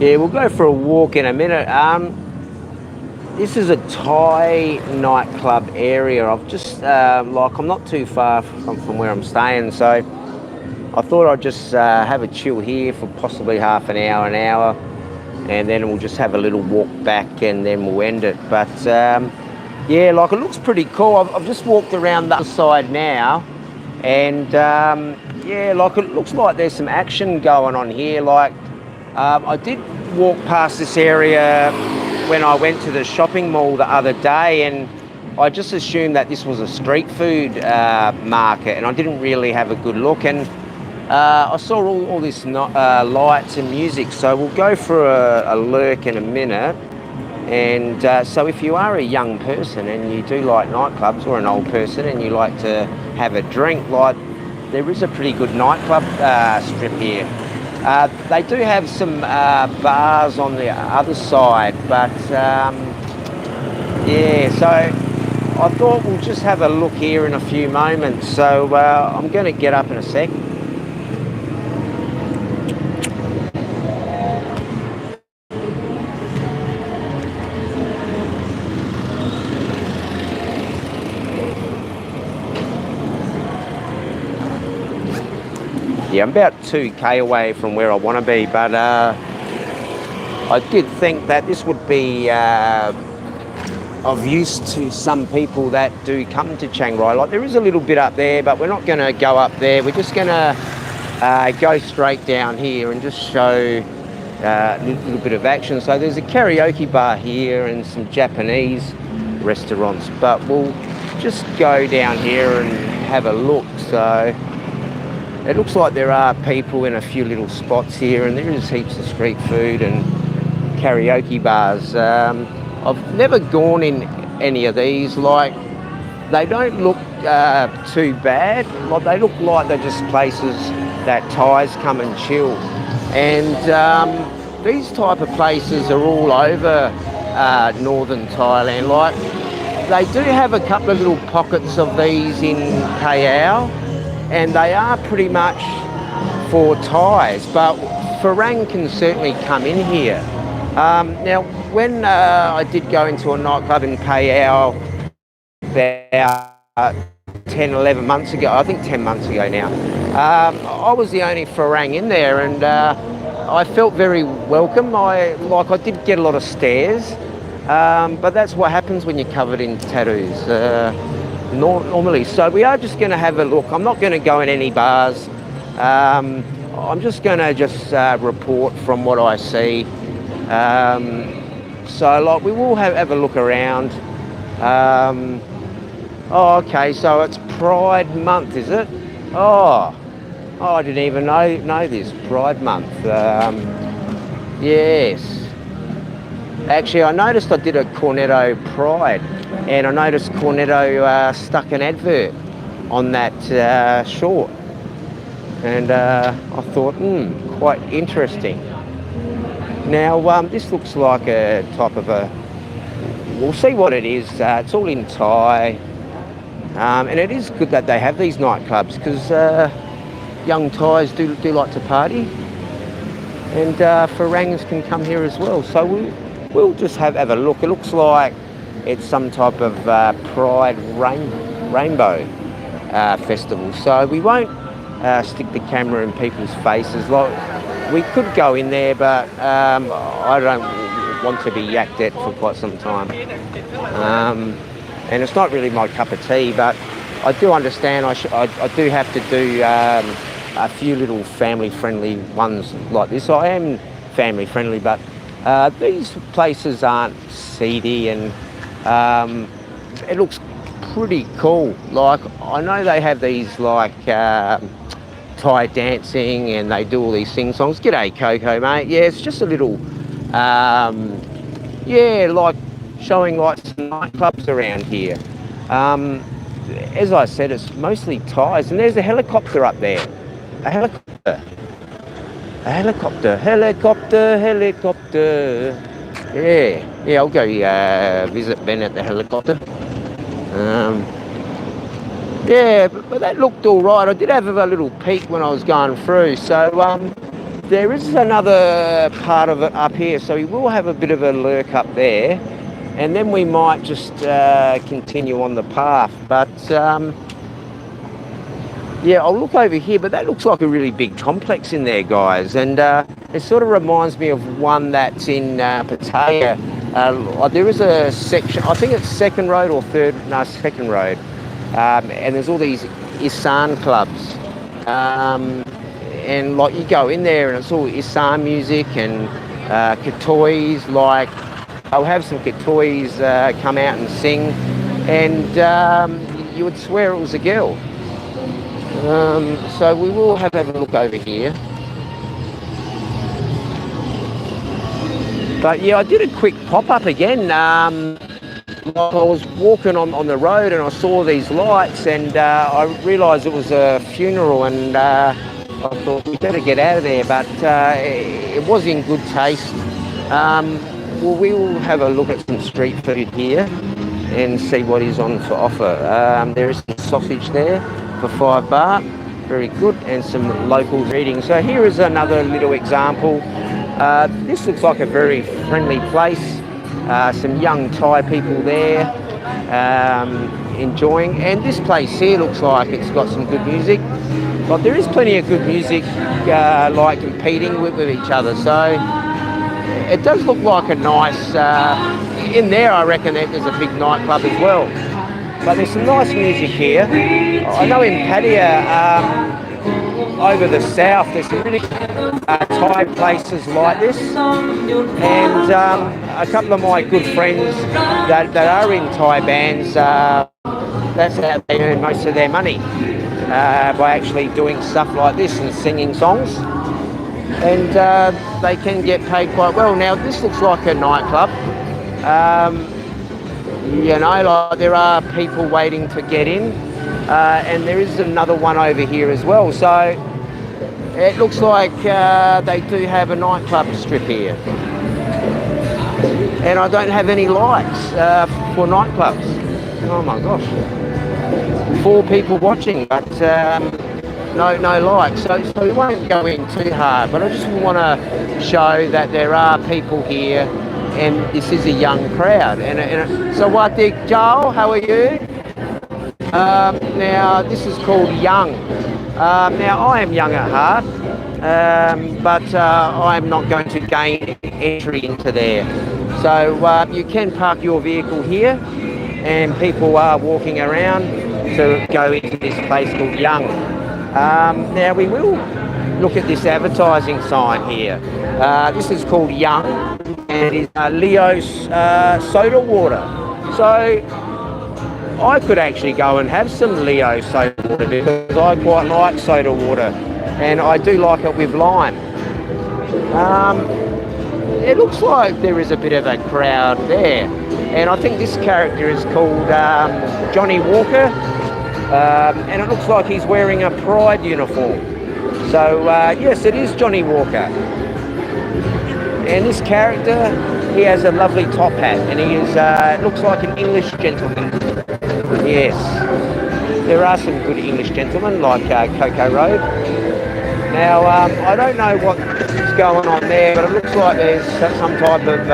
Yeah, we'll go for a walk in a minute. This is a Thai nightclub area. I've just, I'm not too far from where I'm staying, so I thought I'd just have a chill here for possibly half an hour, and then we'll just have a little walk back and then we'll end it. But yeah, like it looks pretty cool. I've just walked around the other side now, and yeah, like it looks like there's some action going on here. Like I did walk past this area when I went to the shopping mall the other day, and I just assumed that this was a street food market, and I didn't really have a good look. And I saw all this lights and music, so we'll go for a lurk in a minute. And so if you are a young person and you do like nightclubs, or an old person and you like to have a drink, like there is a pretty good nightclub strip here. They do have some bars on the other side, but yeah, so I thought we'll just have a look here in a few moments. So I'm going to get up in a sec. Yeah, I'm about 2k away from where I want to be, but I did think that this would be of use to some people that do come to Chiang Rai. Like there is a little bit up there, but we're not going to go up there. We're just going to go straight down here and just show a little bit of action. So there's a karaoke bar here and some Japanese restaurants, but we'll just go down here and have a look. So it looks like there are people in a few little spots here, and there is heaps of street food and karaoke bars. I've never gone in any of these. Like, they don't look too bad. Like, they look like they're just places that Thais come and chill. And these type of places are all over northern Thailand. Like, they do have a couple of little pockets of these in KL, and they are pretty much for Thais, but Farang can certainly come in here. Now, when I did go into a nightclub in KL about 10, 11 months ago, I think 10 months ago now, I was the only Farang in there, and I felt very welcome. I did get a lot of stares, but that's what happens when you're covered in tattoos. Normally. So we are just going to have a look. I'm not going to go in any bars. I'm just going to report from what I see. So like we will have a look around. Oh, okay, so it's Pride Month, is it? Oh, I didn't even know this, Pride Month. Yes. Actually, I noticed I did a Cornetto Pride, and I noticed Cornetto stuck an advert on that short, and I thought, quite interesting. Now, this looks like a type of a, we'll see what it is. It's all in Thai, and it is good that they have these nightclubs, because young Thais do like to party, and Farangs can come here as well. So we'll just have a look. It looks like it's some type of Pride Rainbow festival. So we won't stick the camera in people's faces. Like, we could go in there, but I don't want to be yacked at for quite some time. And it's not really my cup of tea, but I do understand I do have to do a few little family-friendly ones like this. I am family-friendly, but these places aren't seedy, and it looks pretty cool. Like, I know they have these like Thai dancing, and they do all these sing songs. G'day, Coco, mate. Yeah, it's just a little, yeah, like showing like some nightclubs around here. As I said, it's mostly Thais, and there's a helicopter up there. A helicopter. A helicopter, helicopter. Yeah, I'll go visit Ben at the helicopter. Yeah, but that looked all right. I did have a little peek when I was going through. So, There is another part of it up here, so we will have a bit of a lurk up there, and then we might just continue on the path. But yeah, I'll look over here, but that looks like a really big complex in there, guys, and it sort of reminds me of one that's in Pattaya. There is a section, I think it's second road or second road, and there's all these Isan clubs. And like you go in there and it's all Isan music and Katoys, like I'll have some Katoys come out and sing, and you would swear it was a girl. So we will have a look over here. But yeah, I did a quick pop-up again. I was walking on the road and I saw these lights, and I realised it was a funeral, and I thought we better get out of there, but it was in good taste. Well, we will have a look at some street food here and see what is on for offer. There is some sausage there for $5, very good, and some locals eating. So here is another little example. This looks like a very friendly place. Some young Thai people there enjoying, and this place here looks like it's got some good music. But there is plenty of good music like competing with each other, so it does look like a nice, in there I reckon that there's a big nightclub as well. But there's some nice music here. I know in Pattaya, over the south, there's some really Thai places like this, and a couple of my good friends that are in Thai bands, that's how they earn most of their money, by actually doing stuff like this and singing songs, and they can get paid quite well. Now this looks like a nightclub. You know, like there are people waiting to get in, and there is another one over here as well. So it looks like they do have a nightclub strip here. And I don't have any lights for nightclubs. Oh my gosh. 4 people watching, but no lights. So we won't go in too hard, but I just want to show that there are people here, and this is a young crowd. So what, Dick Joel, how are you? Now this is called Young. Now I am young at heart, but I am not going to gain entry into there. So you can park your vehicle here, and people are walking around to go into this place called Young. Now we will look at this advertising sign here. This is called Young, and it is Leo's soda water. So I could actually go and have some Leo soda water because I quite like soda water, and I do like it with lime. It looks like there is a bit of a crowd there, and I think this character is called Johnny Walker, and it looks like he's wearing a Pride uniform. So yes, it is Johnny Walker. And this character, he has a lovely top hat, and he is looks like an English gentleman. Yes, there are some good English gentlemen like Coco Road. Now I don't know what is going on there, but it looks like there's some type of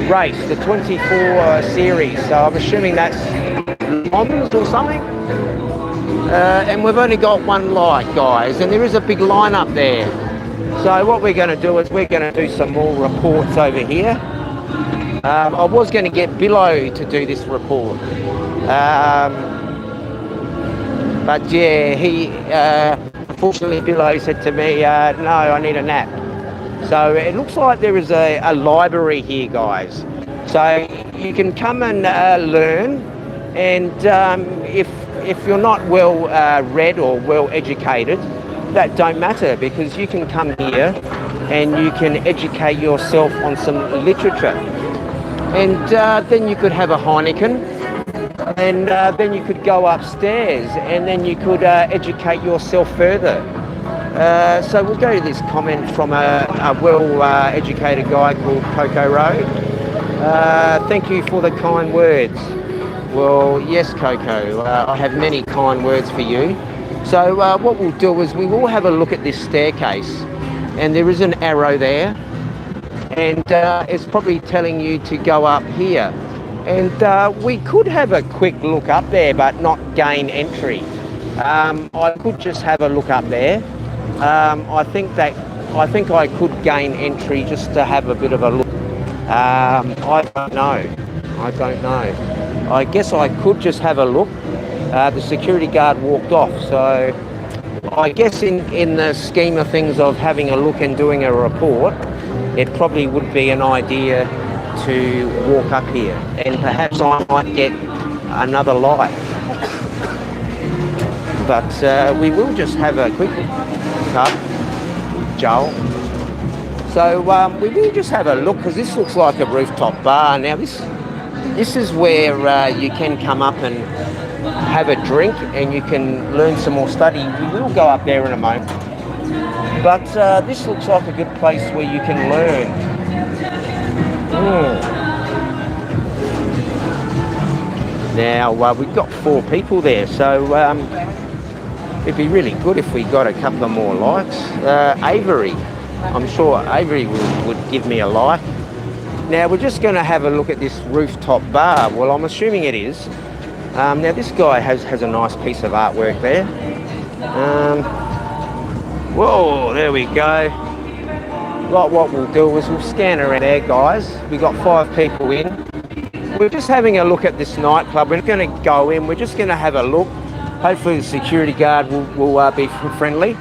race, the 24 series. So I'm assuming that's Mons or something. And we've only got one light, guys, and there is a big line up there. So what we're going to do is we're going to do some more reports over here. I was going to get Billo to do this report, but yeah, he unfortunately Billo said to me, no, I need a nap. So it looks like there is a library here, guys, so you can come and learn, and if you're not well read or well educated, that don't matter, because you can come here and you can educate yourself on some literature, and then you could have a Heineken, and then you could go upstairs and then you could educate yourself further. So we'll go to this comment from a well educated guy called Coco Road. Thank you for the kind words. Well, yes, Coco, I have many kind words for you. So what we'll do is we will have a look at this staircase, and there is an arrow there, and it's probably telling you to go up here. And we could have a quick look up there, but not gain entry. I could just have a look up there. I think I could gain entry just to have a bit of a look. I don't know. I guess I could just have a look. The security guard walked off, so I guess in the scheme of things of having a look and doing a report, it probably would be an idea to walk up here, and perhaps I might get another light. But we will just have a quick look up, Joel. So we will just have a look, because this looks like a rooftop bar. Now this is where you can come up and have a drink, and you can learn some more study. We will go up there in a moment. But this looks like a good place where you can learn. Now we've got 4 people there, so it'd be really good if we got a couple of more likes. Avery, I'm sure Avery would give me a like. Now we're just going to have a look at this rooftop bar. Well, I'm assuming it is. Now this guy has a nice piece of artwork there. Whoa, there we go. Right, what we'll do is we'll scan around there, guys. We've got 5 people in. We're just having a look at this nightclub. We're not going to go in. We're just going to have a look. Hopefully the security guard will be friendly.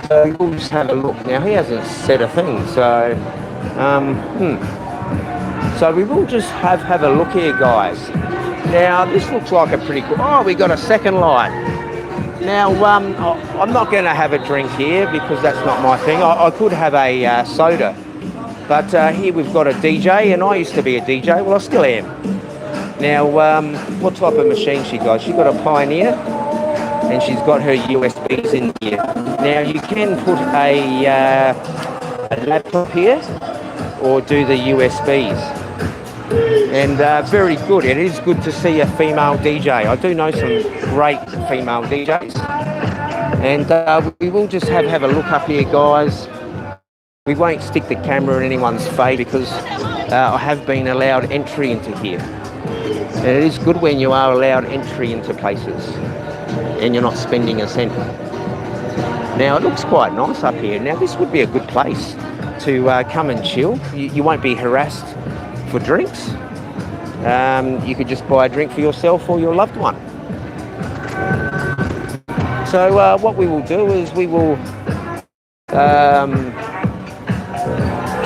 So we'll just have a look. Now, he hasn't said a thing, so... So we will just have a look here, guys. Now, this looks like a pretty cool... Oh, we got a second light. Now, I'm not going to have a drink here because that's not my thing. I could have a soda. But here we've got a DJ, and I used to be a DJ. Well, I still am. Now, what type of machine she got? She got a Pioneer, and she's got her USBs in here. Now, you can put a laptop here or do the USBs. And very good. It is good to see a female DJ. I do know some great female DJs. And we will just have a look up here, guys. We won't stick the camera in anyone's face because I have been allowed entry into here. And it is good when you are allowed entry into places and you're not spending a cent. Now, it looks quite nice up here. Now, this would be a good place to come and chill. You won't be harassed for drinks. You could just buy a drink for yourself or your loved one. So what we will do is we will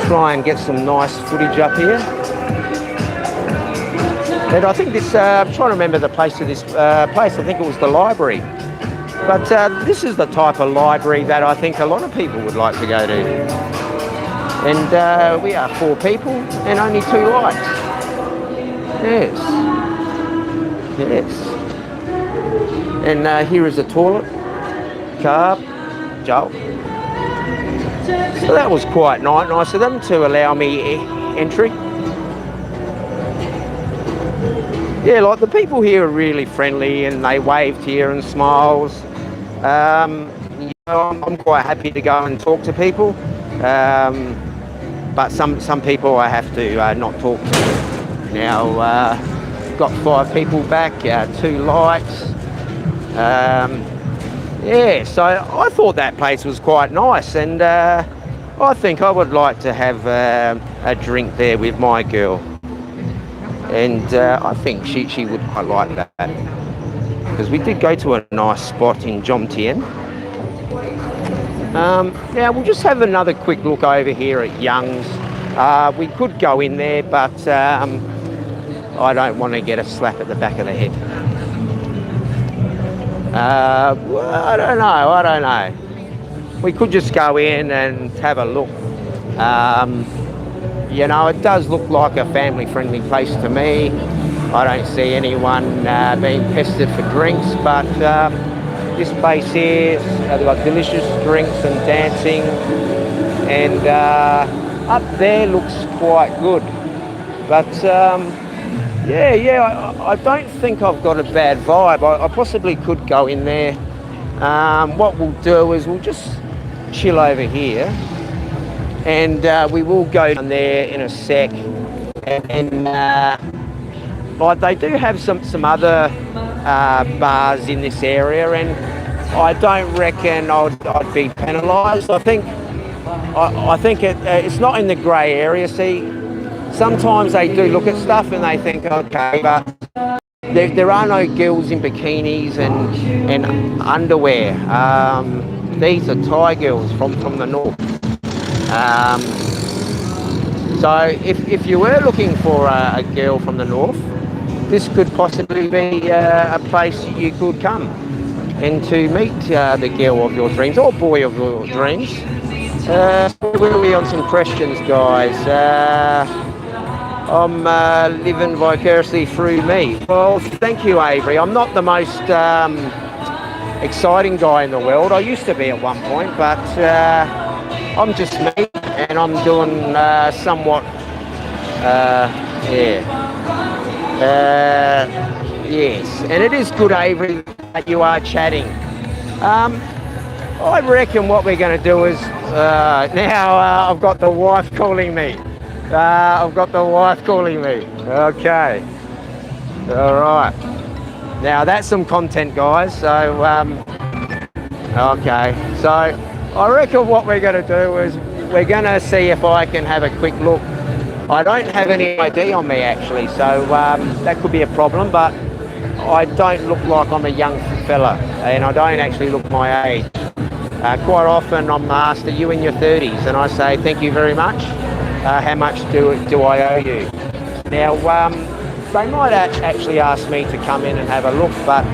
try and get some nice footage up here. And I think this, I'm trying to remember the place of this place, I think it was the library. But this is the type of library that I think a lot of people would like to go to. And we are 4 people and only 2 lights. Yes. Yes. And here is a toilet. Carb. Joel. So that was quite nice of them to allow me entry. Yeah, like the people here are really friendly and they waved here and smiles. You know, I'm quite happy to go and talk to people. But some people I have to not talk to. Now, got 5 people back, 2 lights. Yeah, so I thought that place was quite nice, and I think I would like to have a drink there with my girl. And I think she would quite like that. Because we did go to a nice spot in Jomtien. Now we'll just have another quick look over here at Young's. We could go in there, but I don't want to get a slap at the back of the head. Well, I don't know. We could just go in and have a look. You know, it does look like a family-friendly place to me. I don't see anyone being pestered for drinks, but this place here, they've got delicious drinks and dancing, and up there looks quite good. But yeah, I don't think I've got a bad vibe. I possibly could go in there. What we'll do is we'll just chill over here, and we will go down there in a sec. And like they do have some other bars in this area, and I don't reckon I'd be penalised. I think it's not in the grey area. See, sometimes they do look at stuff and they think, okay, but there are no girls in bikinis and underwear. These are Thai girls from the north. So if you were looking for a girl from the north, this could possibly be a place you could come and to meet the girl of your dreams or boy of your dreams. We'll be on some questions, guys. I'm living vicariously through me. Well, thank you, Avery. I'm not the most exciting guy in the world. I used to be at one point, but I'm just me, and I'm doing somewhat, yes. And it is good, Avery, that you are chatting. I reckon what we're going to do is, now I've got the wife calling me. Okay. All right. Now that's some content, guys. So, okay. So I reckon what we're going to do is we're going to see if I can have a quick look. I don't have any ID on me actually, so that could be a problem, but I don't look like I'm a young fella, and I don't actually look my age. Quite often I'm asked, are you in your 30s? And I say, thank you very much. How much do I owe you? Now, they might actually ask me to come in and have a look, but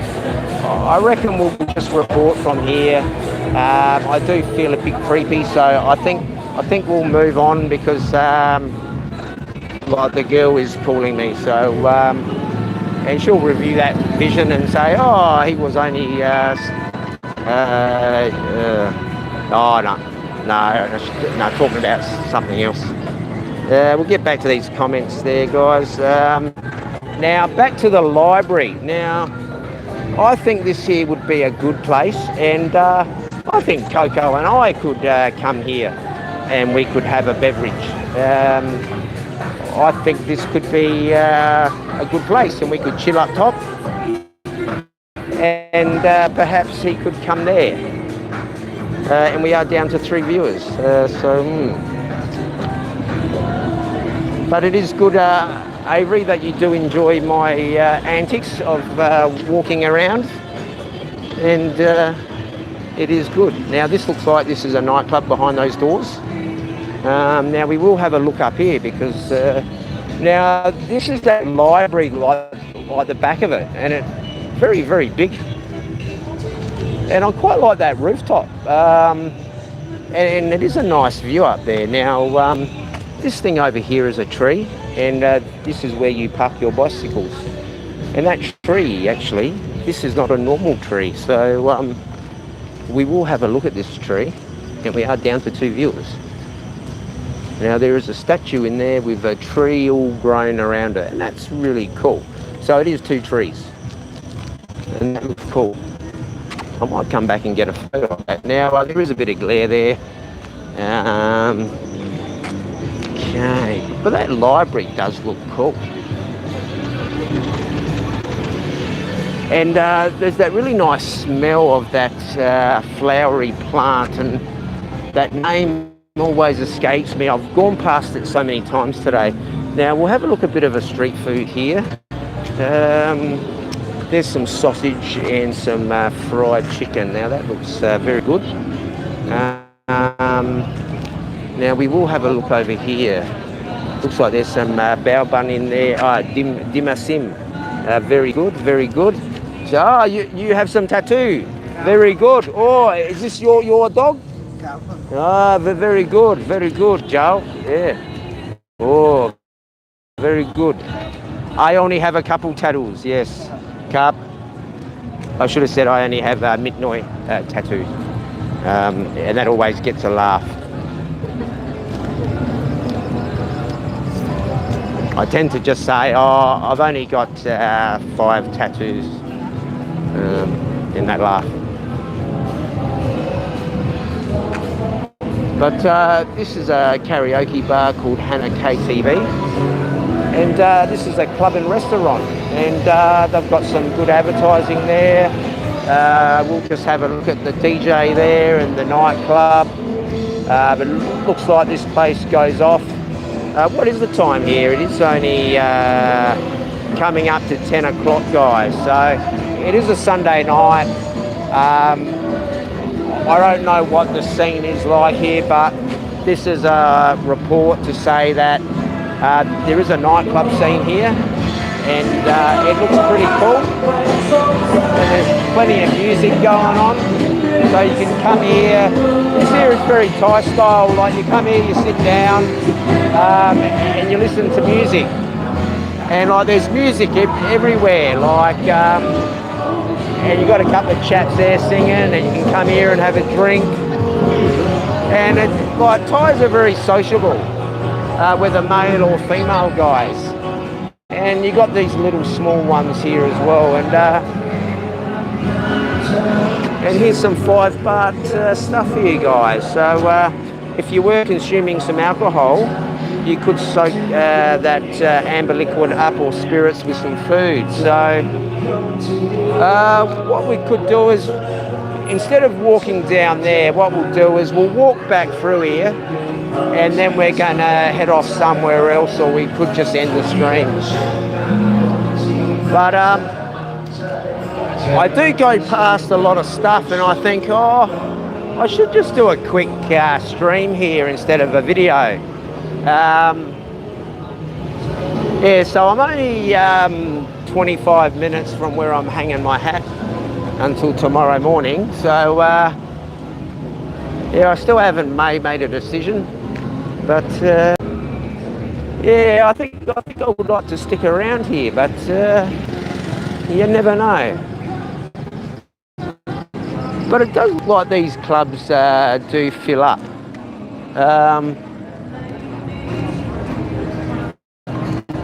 I reckon we'll just report from here. I do feel a bit creepy, so I think we'll move on because like the girl is calling me. So, and she'll review that vision and say, oh, he was only, no, talking about something else. We'll get back to these comments there, guys. Now, back to the library. Now, I think this here would be a good place, and I think Coco and I could come here and we could have a beverage. I think this could be a good place, and we could chill up top, and perhaps he could come there. And we are down to 3 viewers, but it is good, Avery, that you do enjoy my antics of walking around, and it is good. Now this looks like this is a nightclub behind those doors. Now we will have a look up here because now this is that library like the back of it, and it's very, very big. And I quite like that rooftop, and it is a nice view up there. Now this thing over here is a tree, and this is where you park your bicycles. And that tree, actually, this is not a normal tree, so we will have a look at this tree, and we are down to 2 viewers. Now there is a statue in there with a tree all grown around it, and that's really cool. So it is 2 trees, and that looks cool. I might come back and get a photo of that. Now there is a bit of glare there. Okay, but that library does look cool. And there's that really nice smell of that flowery plant, and that name always escapes me. I've gone past it so many times today. Now we'll have a look at a bit of a street food here. There's some sausage and some fried chicken. Now that looks very good. Now we will have a look over here. Looks like there's some bao bun in there. Dimasim. Very good, very good. So you have some tattoo. Very good. Oh, is this your dog? Very good, Joe. Yeah. Oh, very good. I only have a couple tattoos, yes. Carp. I should have said I only have Mitnoi tattoos. And that always gets a laugh. I tend to just say, oh, I've only got 5 tattoos. And that laugh. But this is a karaoke bar called Hannah KTV, and this is a club and restaurant, and they've got some good advertising there. We'll just have a look at the DJ there and the nightclub. But it looks like this place goes off. What is the time here? It is only coming up to 10 o'clock, guys. So it is a Sunday night. I don't know what the scene is like here, but this is a report to say that there is a nightclub scene here, and it looks pretty cool. And there's plenty of music going on, so you can come here. This here is very Thai style. Like you come here, you sit down, and you listen to music. And like there's music everywhere. Like. And you got a couple of chaps there singing, and you can come here and have a drink. And like Thais are very sociable, whether male or female guys. And you got these little small ones here as well. And here's some 5-baht stuff for you guys. So if you were consuming some alcohol, you could soak that amber liquid up or spirits with some food. So what we could do is, instead of walking down there, what we'll do is we'll walk back through here, and then we're going to head off somewhere else, or we could just end the streams. But I do go past a lot of stuff, and I think, oh, I should just do a quick stream here instead of a video. Yeah, so I'm only 25 minutes from where I'm hanging my hat until tomorrow morning. So yeah, I still haven't made a decision, but yeah, I think I would like to stick around here, but you never know. But it does look like these clubs do fill up.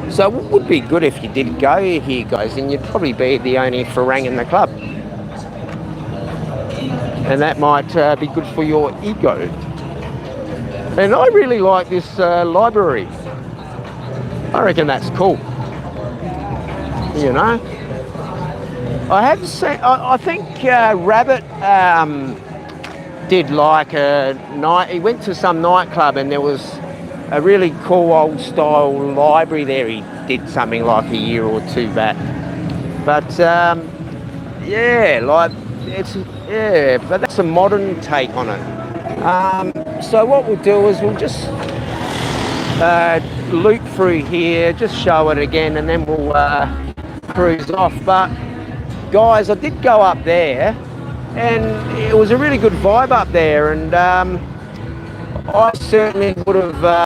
So it would be good if you did go here, guys, and you'd probably be the only Farang in the club. And that might be good for your ego. And I really like this library. I reckon that's cool. You know? I have seen, I think Rabbit did like a night, he went to some nightclub and there was a really cool old style library there. He did something like a year or two back. But yeah, like it's, yeah, but that's a modern take on it. So what we'll do is we'll just loop through here, just show it again, and then we'll cruise off. But guys, I did go up there, and it was a really good vibe up there, and I certainly would have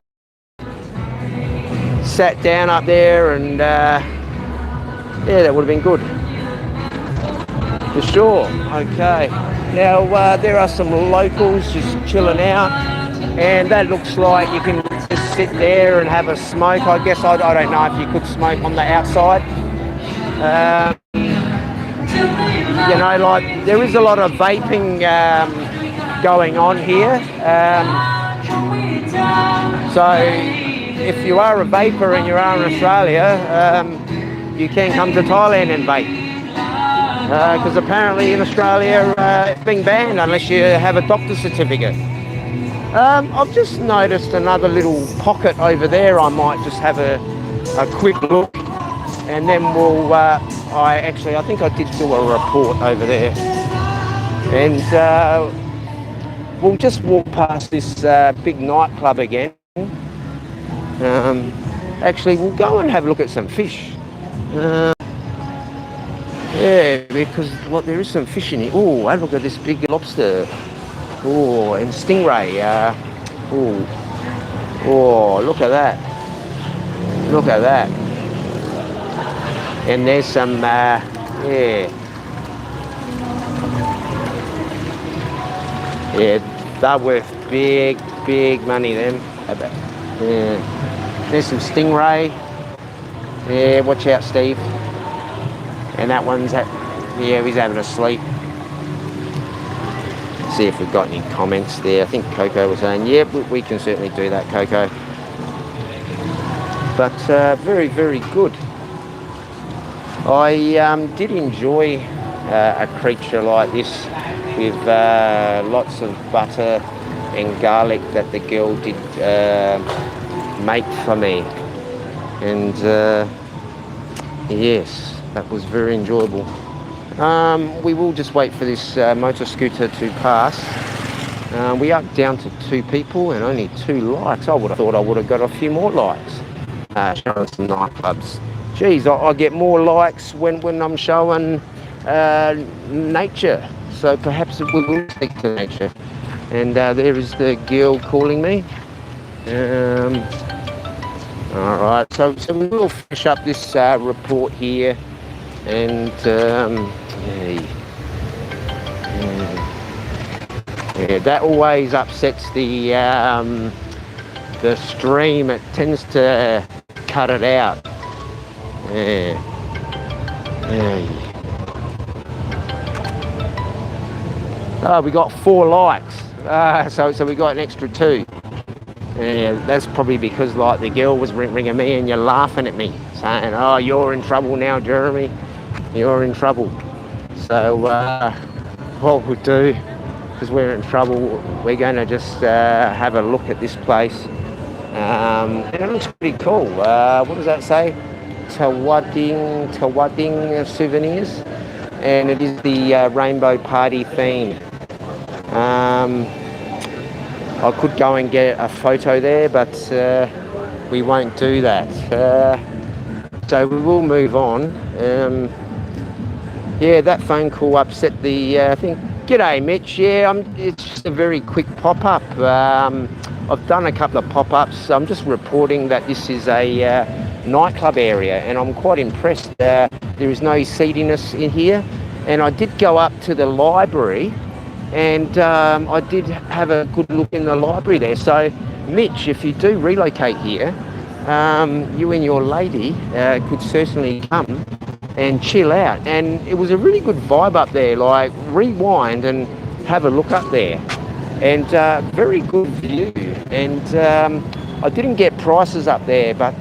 sat down up there, and yeah, that would have been good for sure. Okay, now there are some locals just chilling out, and that looks like you can just sit there and have a smoke. I guess I don't know if you could smoke on the outside. You know, like there is a lot of vaping going on here. So if you are a vapor and you are in Australia, you can come to Thailand and vape. Because apparently in Australia it's being banned unless you have a doctor's certificate. I've just noticed another little pocket over there. I might just have a quick look, and then we'll, I think I did do a report over there, and we'll just walk past this big nightclub again. Actually, we'll go and have a look at some fish. Yeah, because look, there is some fish in here. Oh, I look at this big lobster. Oh, and stingray. Oh, look at that. Look at that. And there's some, yeah. Yeah, they're worth big money, them. Yeah. There's some stingray. Yeah, watch out, Steve. And that one's at, yeah, he's having a sleep. See if we've got any comments there. I think Coco was saying, yeah, we can certainly do that, Coco. But very, very good. I did enjoy a creature like this with lots of butter and garlic that the girl did make for me. And yes, that was very enjoyable. We will just wait for this motor scooter to pass. We are down to 2 people and only 2 likes. I would have thought I would have got a few more likes showing some nightclubs. Geez, I get more likes when I'm showing nature. So perhaps we will stick to nature. And there is the girl calling me. All right, so we will finish up this report here. And yeah, that always upsets the stream. It tends to cut it out. Yeah. Oh, we got 4 likes. So we got an extra 2. Yeah, that's probably because like the girl was ringing me and you're laughing at me, saying, "Oh, you're in trouble now, Jeremy. You're in trouble." So what we'll do, because we're in trouble, we're going to just have a look at this place. And it looks pretty cool. What does that say? Tawading souvenirs, and it is the rainbow party theme. I could go and get a photo there, but we won't do that. So we will move on. Yeah, that phone call upset the thing. G'day, Mitch. Yeah, it's just a very quick pop-up. I've done a couple of pop-ups. I'm just reporting that this is a nightclub area, and I'm quite impressed. There is no seediness in here. And I did go up to the library, and I did have a good look in the library there. So, Mitch, if you do relocate here, you and your lady could certainly come and chill out. And it was a really good vibe up there. Like, rewind and have a look up there. And very good view. And I didn't get prices up there, but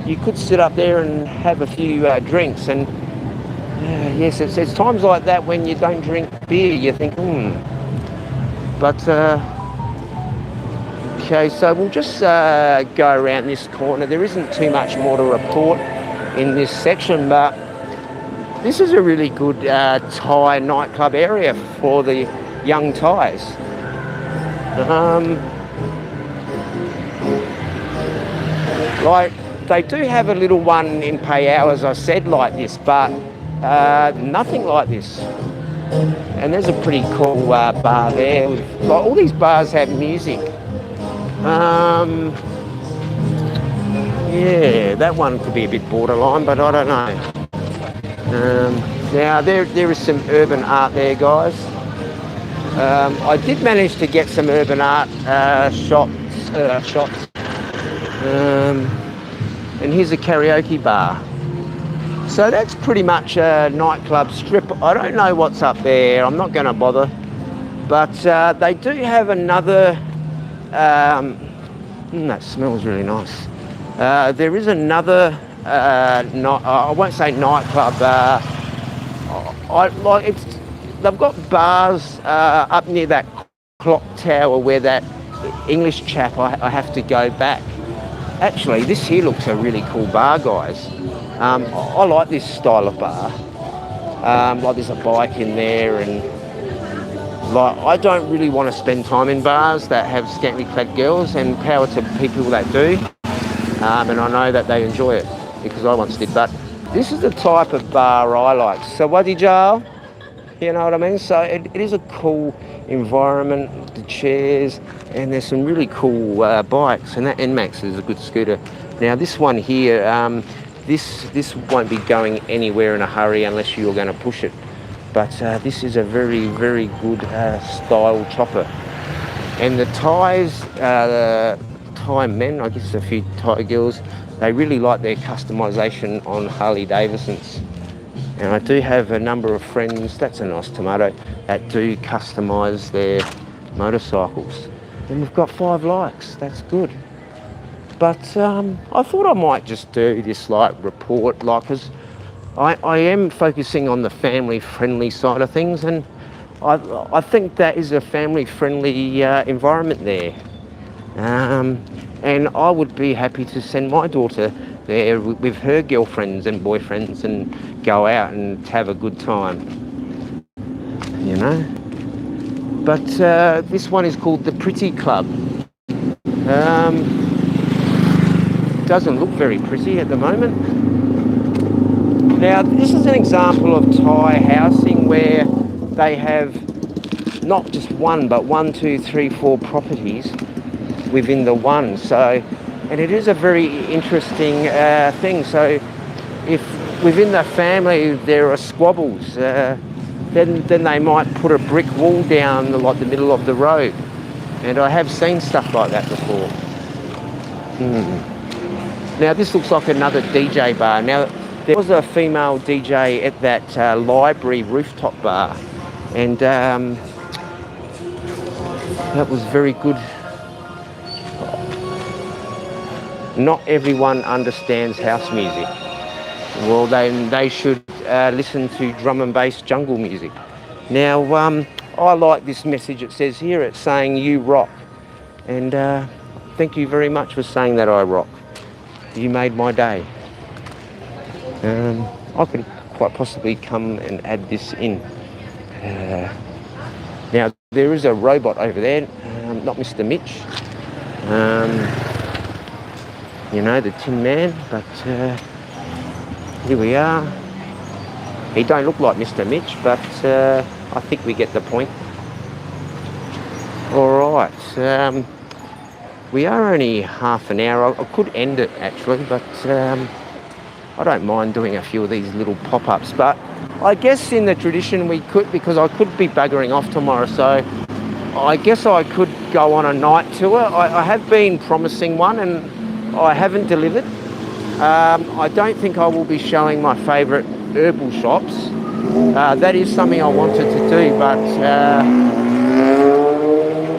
you could sit up there and have a few drinks. And yes, it's times like that when you don't drink beer, you think, But, okay, so we'll just go around this corner. There isn't too much more to report in this section, but this is a really good Thai nightclub area for the young Thais. Like, they do have a little one in Payao, as I said, like this, but nothing like this. And there's a pretty cool bar there. Like, all these bars have music. Yeah, that one could be a bit borderline, but I don't know. Now there is some urban art there, guys. I did manage to get some urban art shots. And here's a karaoke bar. So that's pretty much a nightclub strip. I don't know what's up there. I'm not going to bother. But they do have another... that smells really nice. There is another... I won't say nightclub. They've got bars up near that clock tower where that English chap, I have to go back. Actually, this here looks a really cool bar, guys. I like this style of bar. Like there's a bike in there, and like I don't really want to spend time in bars that have scantily clad girls, and power to people that do. And I know that they enjoy it because I once did. But this is the type of bar I like. So what did y'all? You know what I mean? So it is a cool environment, the chairs, and there's some really cool bikes, and that NMAX is a good scooter. Now this one here, this won't be going anywhere in a hurry unless you're going to push it. But this is a very, very good style chopper. And the Thais, Thai men, I guess a few Thai girls, they really like their customisation on Harley Davidsons. And I do have a number of friends, that's a nice tomato, that do customise their motorcycles. And we've got 5 likes, that's good. But I thought I might just do this like report, like, because I am focusing on the family-friendly side of things, and I think that is a family-friendly environment there. And I would be happy to send my daughter there with her girlfriends and boyfriends and go out and have a good time, you know. But this one is called the Pretty Club. Doesn't look very pretty at the moment. Now, this is an example of Thai housing where they have not just one, but 1, 2, 3, 4 properties within the one. So, and it is a very interesting thing. So, if within the family there are squabbles, then they might put a brick wall down like the middle of the road. And I have seen stuff like that before. Now, this looks like another DJ bar. Now, there was a female DJ at that library rooftop bar, and that was very good. Not everyone understands house music. Well, then they should listen to drum and bass jungle music. Now, I like this message it says here. It's saying, "You rock." And thank you very much for saying that I rock. You made my day. I could quite possibly come and add this in. Now, there is a robot over there, not Mr. Mitch. You know, the Tin Man, but here we are. He don't look like Mr. Mitch, but I think we get the point. All right. We are only half an hour. I could end it actually, but I don't mind doing a few of these little pop-ups. But I guess in the tradition we could, because I could be buggering off tomorrow, so I guess I could go on a night tour. I have been promising one and I haven't delivered. I don't think I will be showing my favourite herbal shops. That is something I wanted to do, but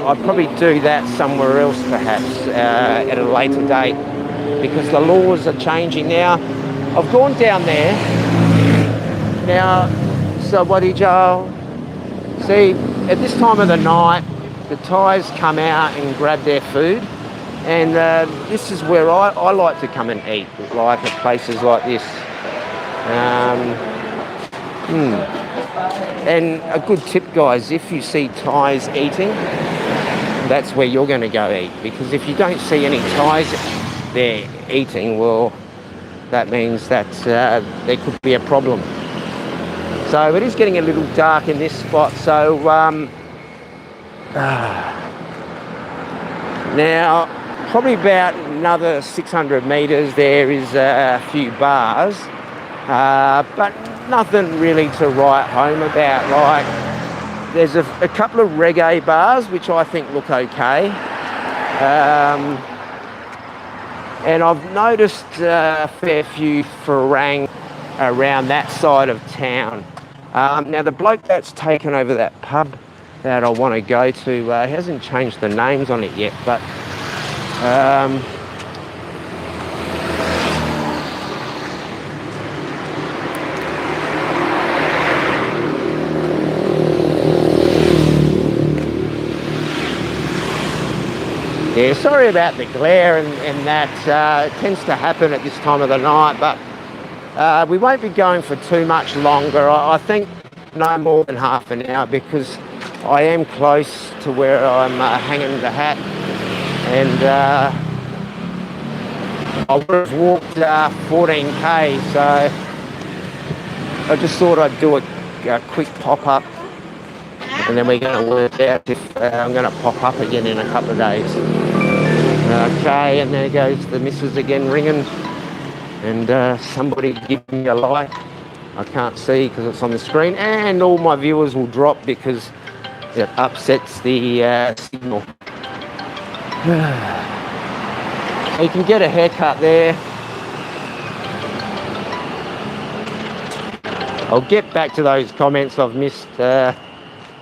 I'd probably do that somewhere else perhaps at a later date, because the laws are changing now. I've gone down there now. So what did y'all see? At this time of the night, the Thais come out and grab their food, and this is where I like to come and eat, like at places like this. And a good tip, guys, if you see Thais eating, that's where you're going to go eat, because if you don't see any Thais there eating, well, that means that there could be a problem. So it is getting a little dark in this spot. So now, probably about another 600 metres, there is a few bars, but nothing really to write home about. Like, there's a couple of reggae bars which I think look okay. And I've noticed a fair few Farang around that side of town. Now, the bloke that's taken over that pub that I want to go to, he hasn't changed the names on it yet, but yeah, sorry about the glare and that. It tends to happen at this time of the night, but we won't be going for too much longer. I think no more than half an hour, because I am close to where I'm hanging the hat, and I would have walked 14k, so I just thought I'd do a quick pop-up, and then we're going to work out if I'm going to pop up again in a couple of days. Okay, and there goes the missus again ringing, and somebody give me a like. I can't see because it's on the screen, and all my viewers will drop because it upsets the signal. You can get a haircut there. I'll get back to those comments I've missed. There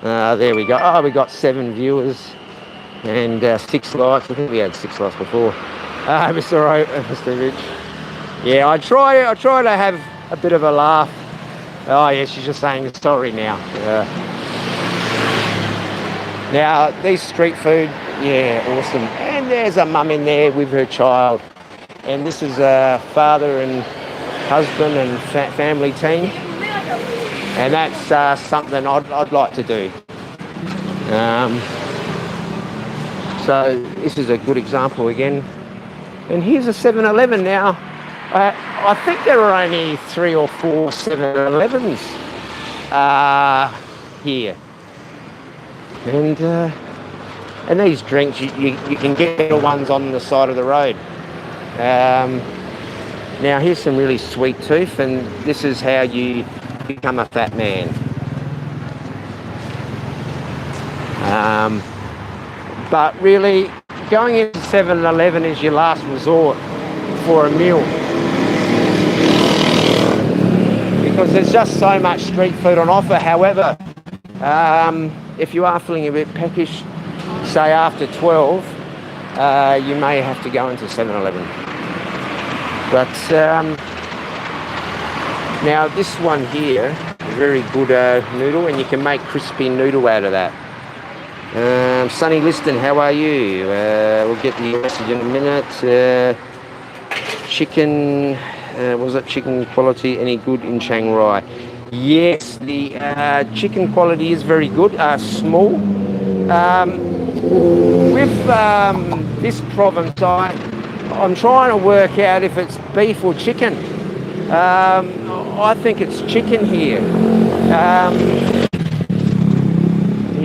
we go. Oh, we got 7 viewers and 6 likes. I think we had 6 likes before. Mr. Rich. Yeah, I try to have a bit of a laugh. Oh yeah, she's just saying sorry now. Now these street food, yeah, awesome. And there's a mum in there with her child, and this is a father and husband and family team, and that's something I'd like to do. So this is a good example again. And here's a 7-Eleven now. I think there are only 3 or 4 7-Elevens here. And these drinks, you can get the ones on the side of the road. Now here's some really sweet tooth, and this is how you become a fat man. But really, going into 7-Eleven is your last resort for a meal, because there's just so much street food on offer. However, if you are feeling a bit peckish, say after 12, you may have to go into 7-Eleven. But now this one here, very good noodle, and you can make crispy noodle out of that. Sunny Liston, how are you? We'll get the message in a minute. Chicken, was it chicken quality any good in Chiang Rai? Yes, the chicken quality is very good, small. With this province, I'm trying to work out if it's beef or chicken. I think it's chicken here.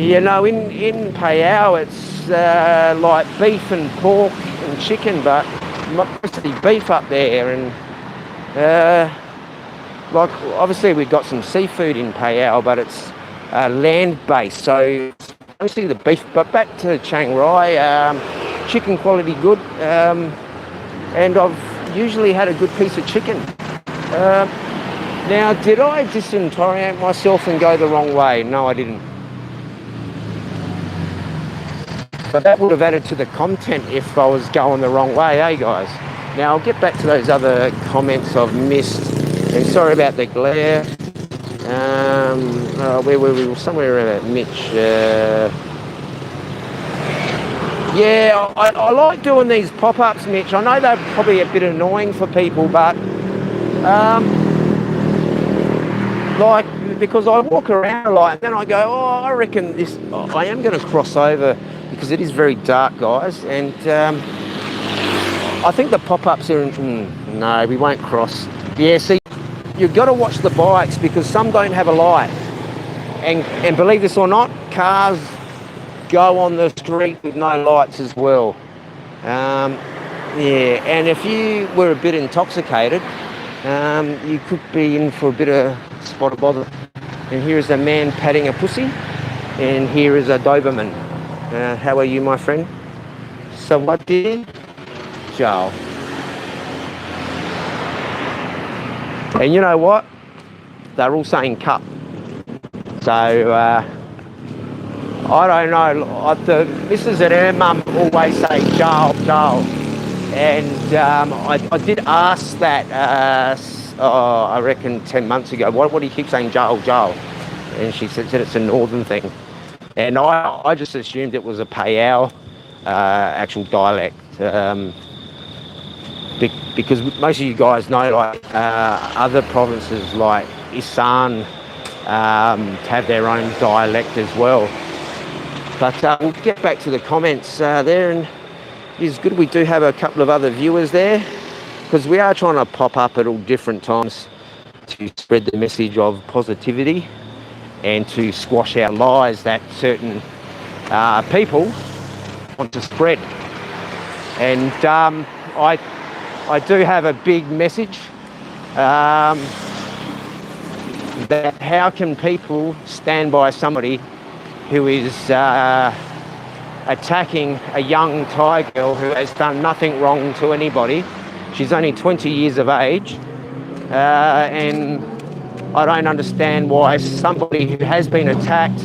You know, in Palau it's like beef and pork and chicken, but mostly beef up there. And like obviously we've got some seafood in Palau, but it's land-based, so it's mostly the beef. But back to Chiang Rai, chicken quality good, and I've usually had a good piece of chicken. Now, did I disentorient myself and go the wrong way? No, I didn't. But that would have added to the content if I was going the wrong way, eh, guys? Now, I'll get back to those other comments I've missed. And sorry about the glare. Where were we? Somewhere around Mitch. Yeah, I like doing these pop-ups, Mitch. I know they're probably a bit annoying for people, but like, because I walk around a lot, and then I go, oh, I reckon this, I am going to cross over, because it is very dark, guys, and I think the pop-ups are, no, we won't cross. Yeah, see, you've got to watch the bikes, because some don't have a light, and believe this or not, cars go on the street with no lights as well. Yeah, and if you were a bit intoxicated, you could be in for a bit of spot of bother. And here is a man patting a pussy, and here is a Doberman. How are you, my friend? So what did Joe? And you know what? They're all saying cup. So I don't know. The missus and her mum always say Joe, Joe. And I did ask that, I reckon 10 months ago, why do you keep saying Joel, Joel? And she said it's a northern thing. And I just assumed it was a Palau actual dialect. Because most of you guys know, like, other provinces like Isan have their own dialect as well. But we'll get back to the comments there, and it's good we do have a couple of other viewers there, because we are trying to pop up at all different times to spread the message of positivity and to squash our lies that certain people want to spread. And I do have a big message that how can people stand by somebody who is attacking a young Thai girl who has done nothing wrong to anybody. She's only 20 years of age, and I don't understand why somebody who has been attacked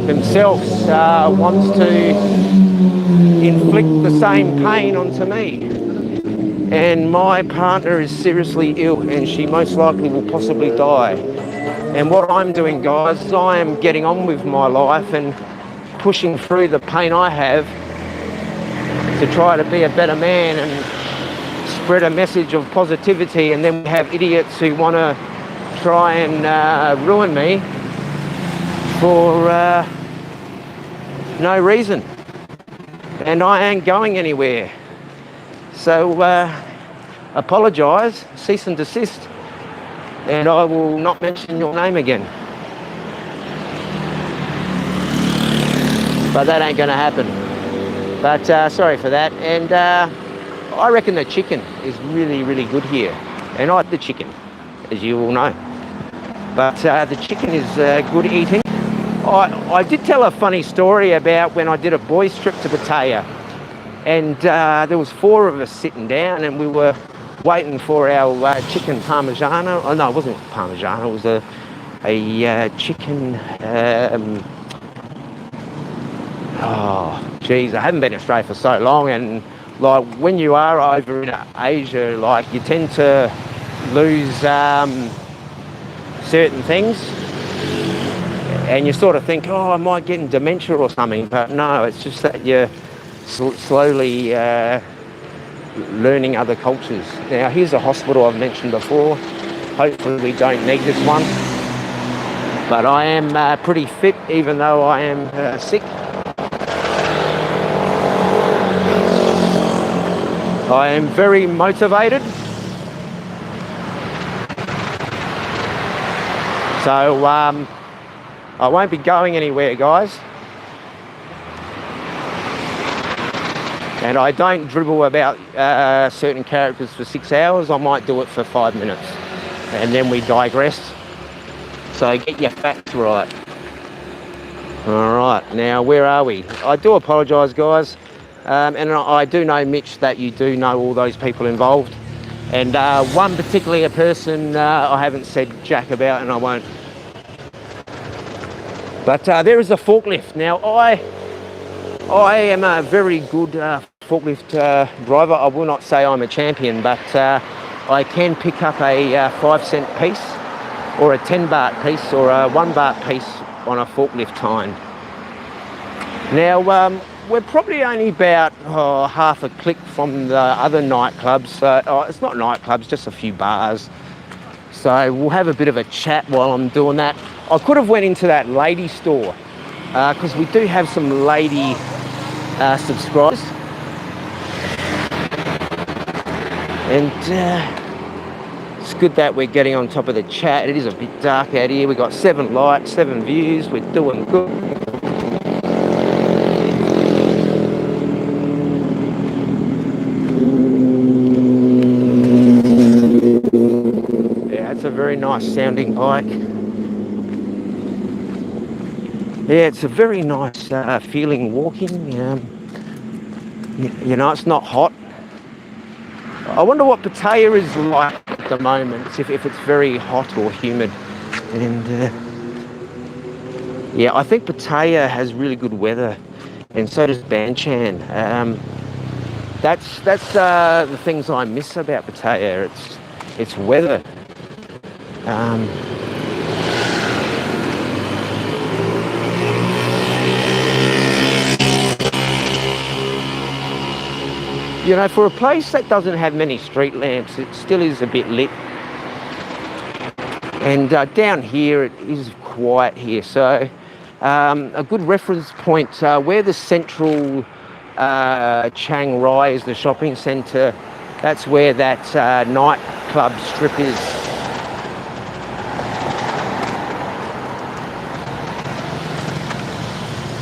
themselves wants to inflict the same pain onto me. And my partner is seriously ill, and she most likely will possibly die. And what I'm doing, guys, is I am getting on with my life and pushing through the pain I have to try to be a better man and spread a message of positivity. And then we have idiots who want to try and ruin me for no reason. And I ain't going anywhere. So apologise, cease and desist, and I will not mention your name again. But that ain't going to happen. But sorry for that. And I reckon the chicken is really, really good here. And I like the chicken, as you all know. But the chicken is good eating. I did tell a funny story about when I did a boys' trip to Pattaya. And there was 4 of us sitting down, and we were waiting for our chicken parmigiano. Oh no, it wasn't parmigiano. It was a chicken. Oh, geez, I haven't been in Australia for so long, and like when you are over in Asia, like you tend to lose certain things, and you sort of think, oh, I might get dementia or something, but no, it's just that you're slowly learning other cultures. Now, here's a hospital I've mentioned before. Hopefully we don't need this one. But I am pretty fit, even though I am sick. I am very motivated. So I won't be going anywhere, guys. And I don't dribble about certain characters for 6 hours. I might do it for 5 minutes. And then we digress. So get your facts right. All right, now where are we? I do apologise, guys. And I do know, Mitch, that you do know all those people involved. And one particular person I haven't said jack about, and I won't. But there is a forklift. Now, I am a very good forklift driver. I will not say I'm a champion, but I can pick up a 5-cent piece or a 10-baht piece or a 1-baht piece on a forklift time. Now, we're probably only about half a click from the other nightclubs. It's not nightclubs, just a few bars. So we'll have a bit of a chat while I'm doing that. I could have went into that lady store because we do have some lady subscribers. And it's good that we're getting on top of the chat. It is a bit dark out here. We've got 7 likes, 7 views. We're doing good. A very nice sounding bike. Yeah, it's a very nice feeling walking. You know, it's not hot. I wonder what Pattaya is like at the moment, if it's very hot or humid. And yeah, I think Pattaya has really good weather, and so does Banchan. That's the things I miss about Pattaya. It's weather. You know, for a place that doesn't have many street lamps, it still is a bit lit. And down here, it is quiet here. So a good reference point, where the central Chiang Rai is, the shopping centre, that's where that nightclub strip is.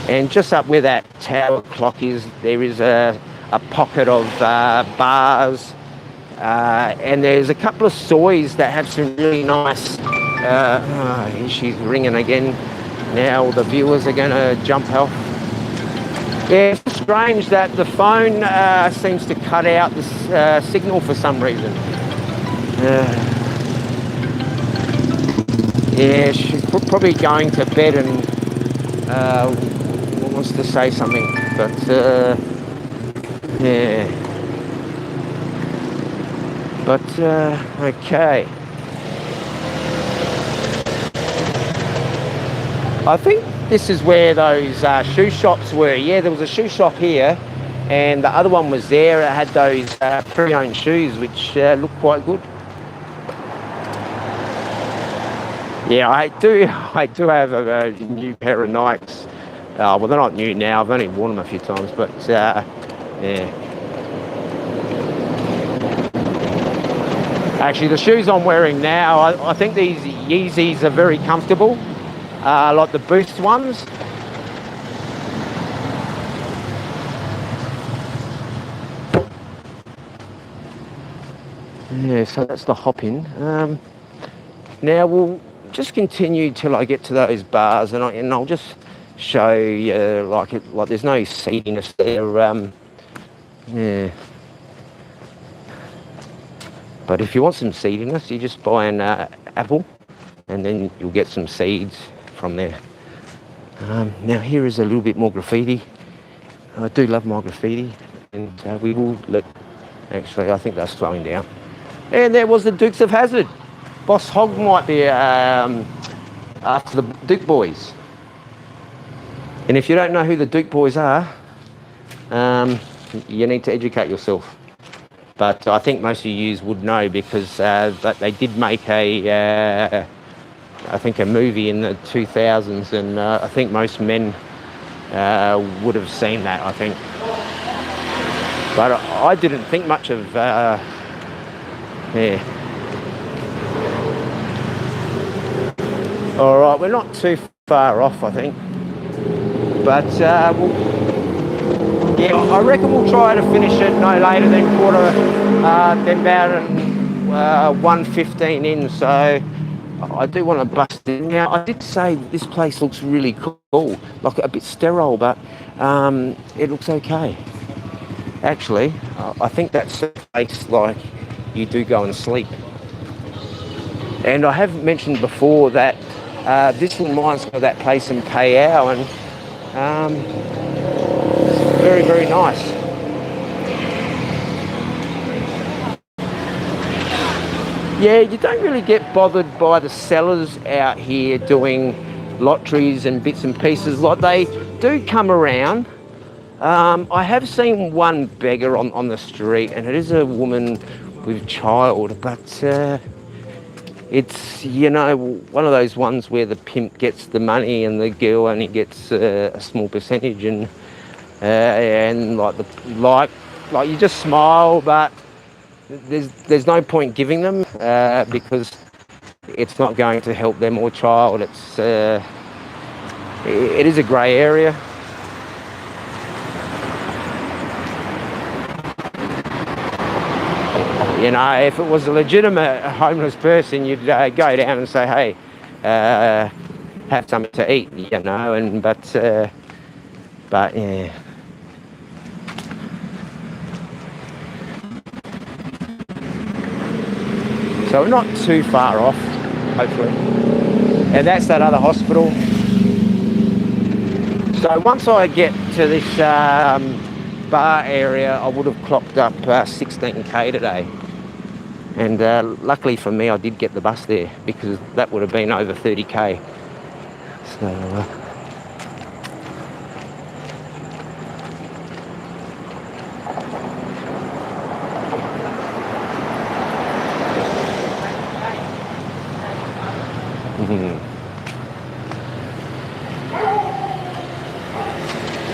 And just up where that tower clock is, there is a pocket of bars, and there's a couple of soys that have some really nice... she's ringing again. Now the viewers are going to jump off. Yeah, it's strange that the phone seems to cut out the signal for some reason. Yeah, she's probably going to bed and wants to say something, but yeah. But okay. I think this is where those shoe shops were. Yeah, there was a shoe shop here, and the other one was there. It had those pre-owned shoes, which looked quite good. Yeah, I do. I do have a new pair of Nikes. Well, they're not new now. I've only worn them a few times, but yeah. Actually, the shoes I'm wearing now, I think these Yeezys are very comfortable, like the Boost ones. Yeah, so that's the hop-in. Now we'll just continue till I get to those bars, and I'll just show you like there's no seatiness there. Yeah. But if you want some seediness, you just buy an apple, and then you'll get some seeds from there. Now here is a little bit more graffiti. I do love my graffiti, and we will look. Actually, I think they're slowing down. And there was the Dukes of Hazzard. Boss Hogg might be after the Duke Boys. And if you don't know who the Duke Boys are, you need to educate yourself. But I think most of you would know because they did make I think a movie in the 2000s, and I think most men would have seen that, I think. But I didn't think much of, yeah. All right, we're not too far off, I think. But yeah, I reckon we'll try to finish it no later than then about 1:15 in. So I do want to bust in. Now, I did say this place looks really cool, like a bit sterile, but it looks okay. Actually, I think that's a place like you do go and sleep. And I have mentioned before that this reminds me of that place in Payao, and it's very, very nice. Yeah, you don't really get bothered by the sellers out here doing lotteries and bits and pieces. Like, they do come around. I have seen one beggar on the street, and it is a woman with child, but it's, you know, one of those ones where the pimp gets the money and the girl only gets a small percentage, and like you just smile, but there's no point giving them because it's not going to help them or child. It is a grey area. You know, if it was a legitimate homeless person, you'd go down and say, hey, have something to eat, you know, and but yeah. So we're not too far off, hopefully. And that's that other hospital. So once I get to this bar area, I would have clocked up 16k today. And luckily for me, I did get the bus there because that would have been over 30k. So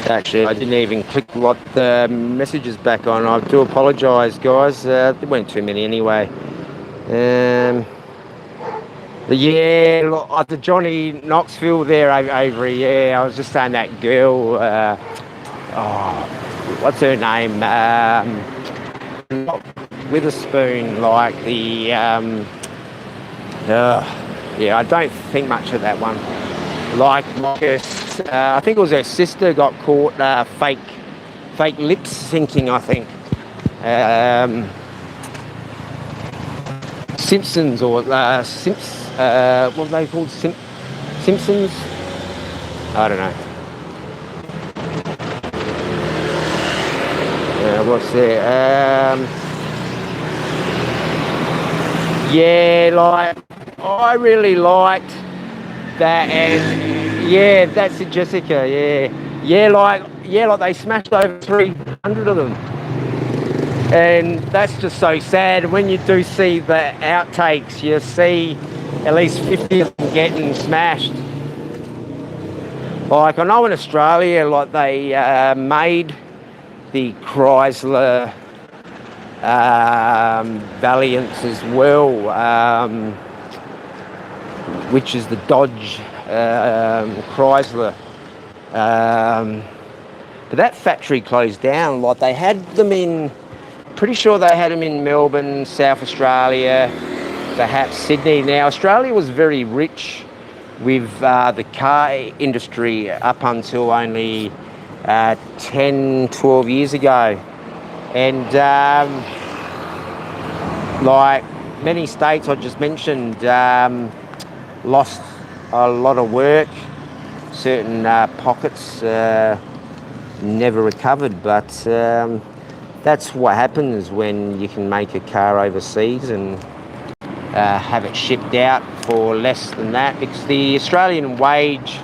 actually, I didn't even click the messages back on. I do apologise, guys. There weren't too many anyway. Yeah, the Johnny Knoxville there, Avery. Yeah, I was just saying that girl. What's her name? Not Witherspoon, like the. Yeah, I don't think much of that one. Like I think it was her sister got caught fake lip syncing, I think. Simpsons or what are they called? Simpsons? I don't know. What's there? Yeah, like I really liked that, and yeah, that's it, Jessica. Like they smashed over 300 of them, and that's just so sad. When you do see the outtakes, you see at least 50 of them getting smashed. Like I know in Australia, like they made the Chrysler Valiants as well, which is the Dodge Chrysler. But that factory closed down. Like they had them in, pretty sure they had them in Melbourne, South Australia, perhaps Sydney. Now Australia was very rich with the car industry up until only 10, 12 years ago. And like many states I just mentioned, lost a lot of work. Certain pockets never recovered, but that's what happens when you can make a car overseas and have it shipped out for less than that, because the Australian wage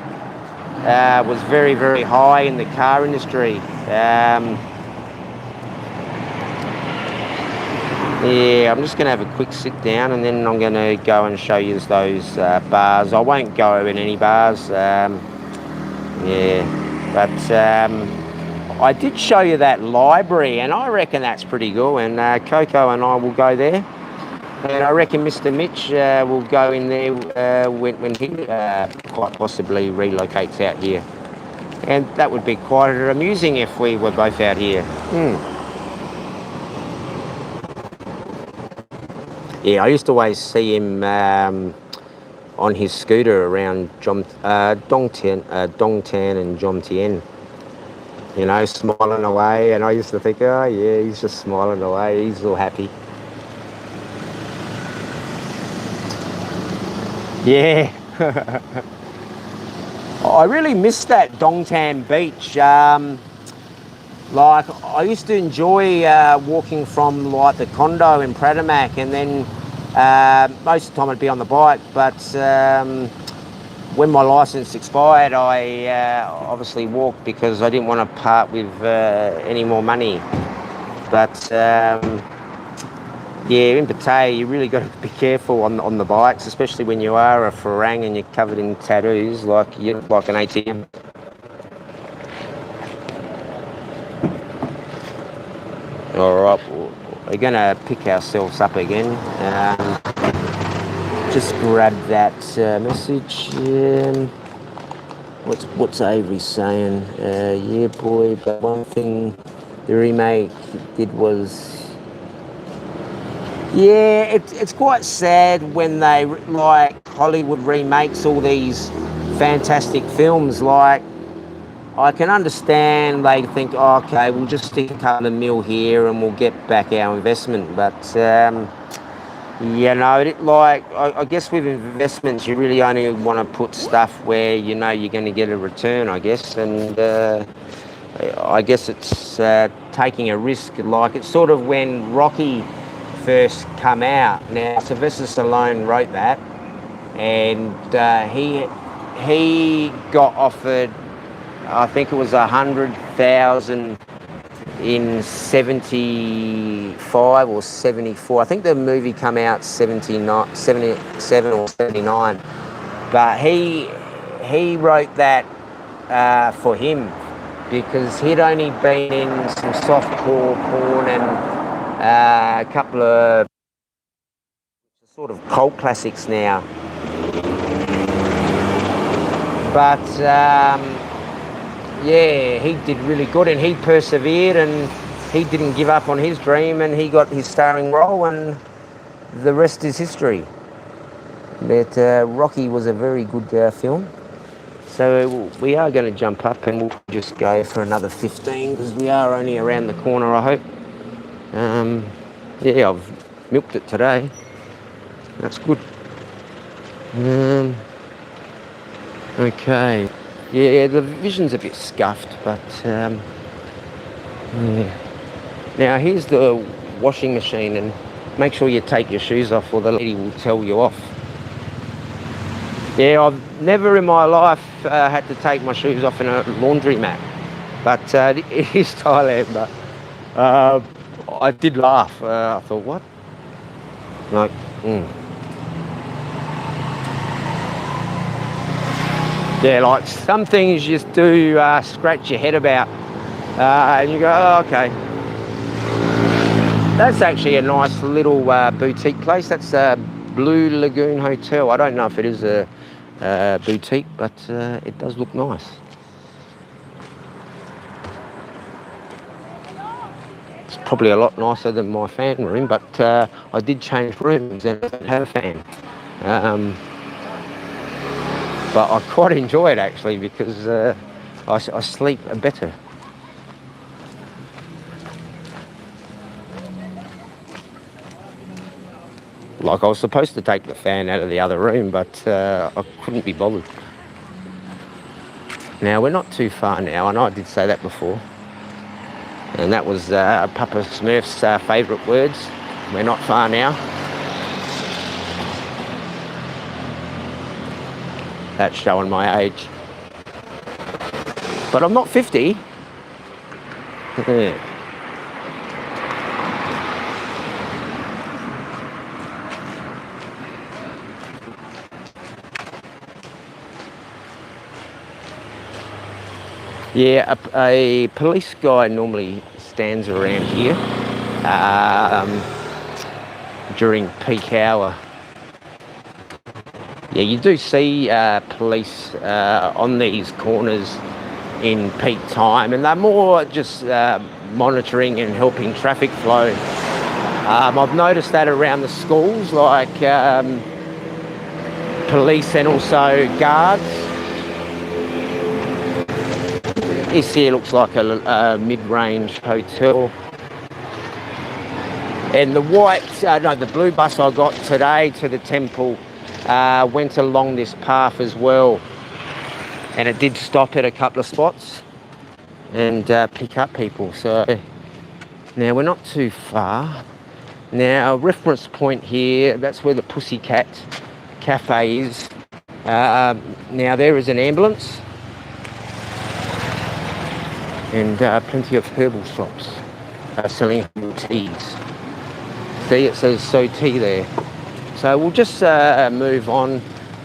was very, very high in the car industry. Yeah, I'm just going to have a quick sit down and then I'm going to go and show you those bars. I won't go in any bars. But I did show you that library and I reckon that's pretty good, and Coco and I will go there. And I reckon Mr. Mitch will go in there when he quite possibly relocates out here. And that would be quite amusing if we were both out here. Yeah, I used to always see him on his scooter around Dongtan and Jomtien, you know, smiling away. And I used to think, oh yeah, he's just smiling away. He's all happy. Yeah. I really miss that Dongtan beach. Like I used to enjoy walking from like the condo in Pradamak, and then most of the time I'd be on the bike, but when my licence expired I obviously walked because I didn't want to part with any more money. But yeah, in Pattaya you really got to be careful on the bikes, especially when you are a Farang and you're covered in tattoos like you look like an ATM. All right, we're going to pick ourselves up again. Just grab that message. What's Avery saying? Yeah, boy, but one thing the remake did was... Yeah, it's quite sad when they, like, Hollywood remakes all these fantastic films. Like, I can understand they think, oh, okay, we'll just stick a couple of mil here and we'll get back our investment. But, you know, I guess with investments, you really only want to put stuff where you know you're going to get a return, I guess. And I guess it's taking a risk. Like, it's sort of when Rocky first come out. Now, Sylvester Stallone wrote that, and he got offered, I think it was 100,000 in 75 or 74. I think the movie came out 77 or 79. But he wrote that for him because he'd only been in some softcore porn and a couple of sort of cult classics now. But yeah, he did really good and he persevered and he didn't give up on his dream and he got his starring role and the rest is history. But Rocky was a very good film. So we are going to jump up and we'll just go for another 15 because we are only around the corner, I hope. Yeah, I've milked it today. That's good. Okay. Yeah, the vision's a bit scuffed, but yeah. Now here's the washing machine, and make sure you take your shoes off or the lady will tell you off. Yeah, I've never in my life had to take my shoes off in a laundromat, but it is Thailand. But I did laugh. I thought, what? Like, yeah, like some things you just do scratch your head about, and you go, oh, okay. That's actually a nice little boutique place. That's Blue Lagoon Hotel. I don't know if it is a boutique, but it does look nice. It's probably a lot nicer than my fan room, but I did change rooms and I don't have a fan. But I quite enjoy it actually because I sleep better. Like I was supposed to take the fan out of the other room, but I couldn't be bothered. Now, we're not too far now. I know I did say that before. And that was Papa Smurf's favourite words. We're not far now. That's showing my age. But I'm not 50. Yeah. Yeah, a police guy normally stands around here during peak hour. Yeah, you do see police on these corners in peak time, and they're more just monitoring and helping traffic flow. I've noticed that around the schools, like police and also guards. This here looks like a mid-range hotel. And the the blue bus I got today to the temple went along this path as well. And it did stop at a couple of spots and pick up people. So now we're not too far. Now, reference point here, that's where the Pussycat Cafe is. Now there is an ambulance. And plenty of herbal shops selling herbal teas. See, it says so tea there. So we'll just move on.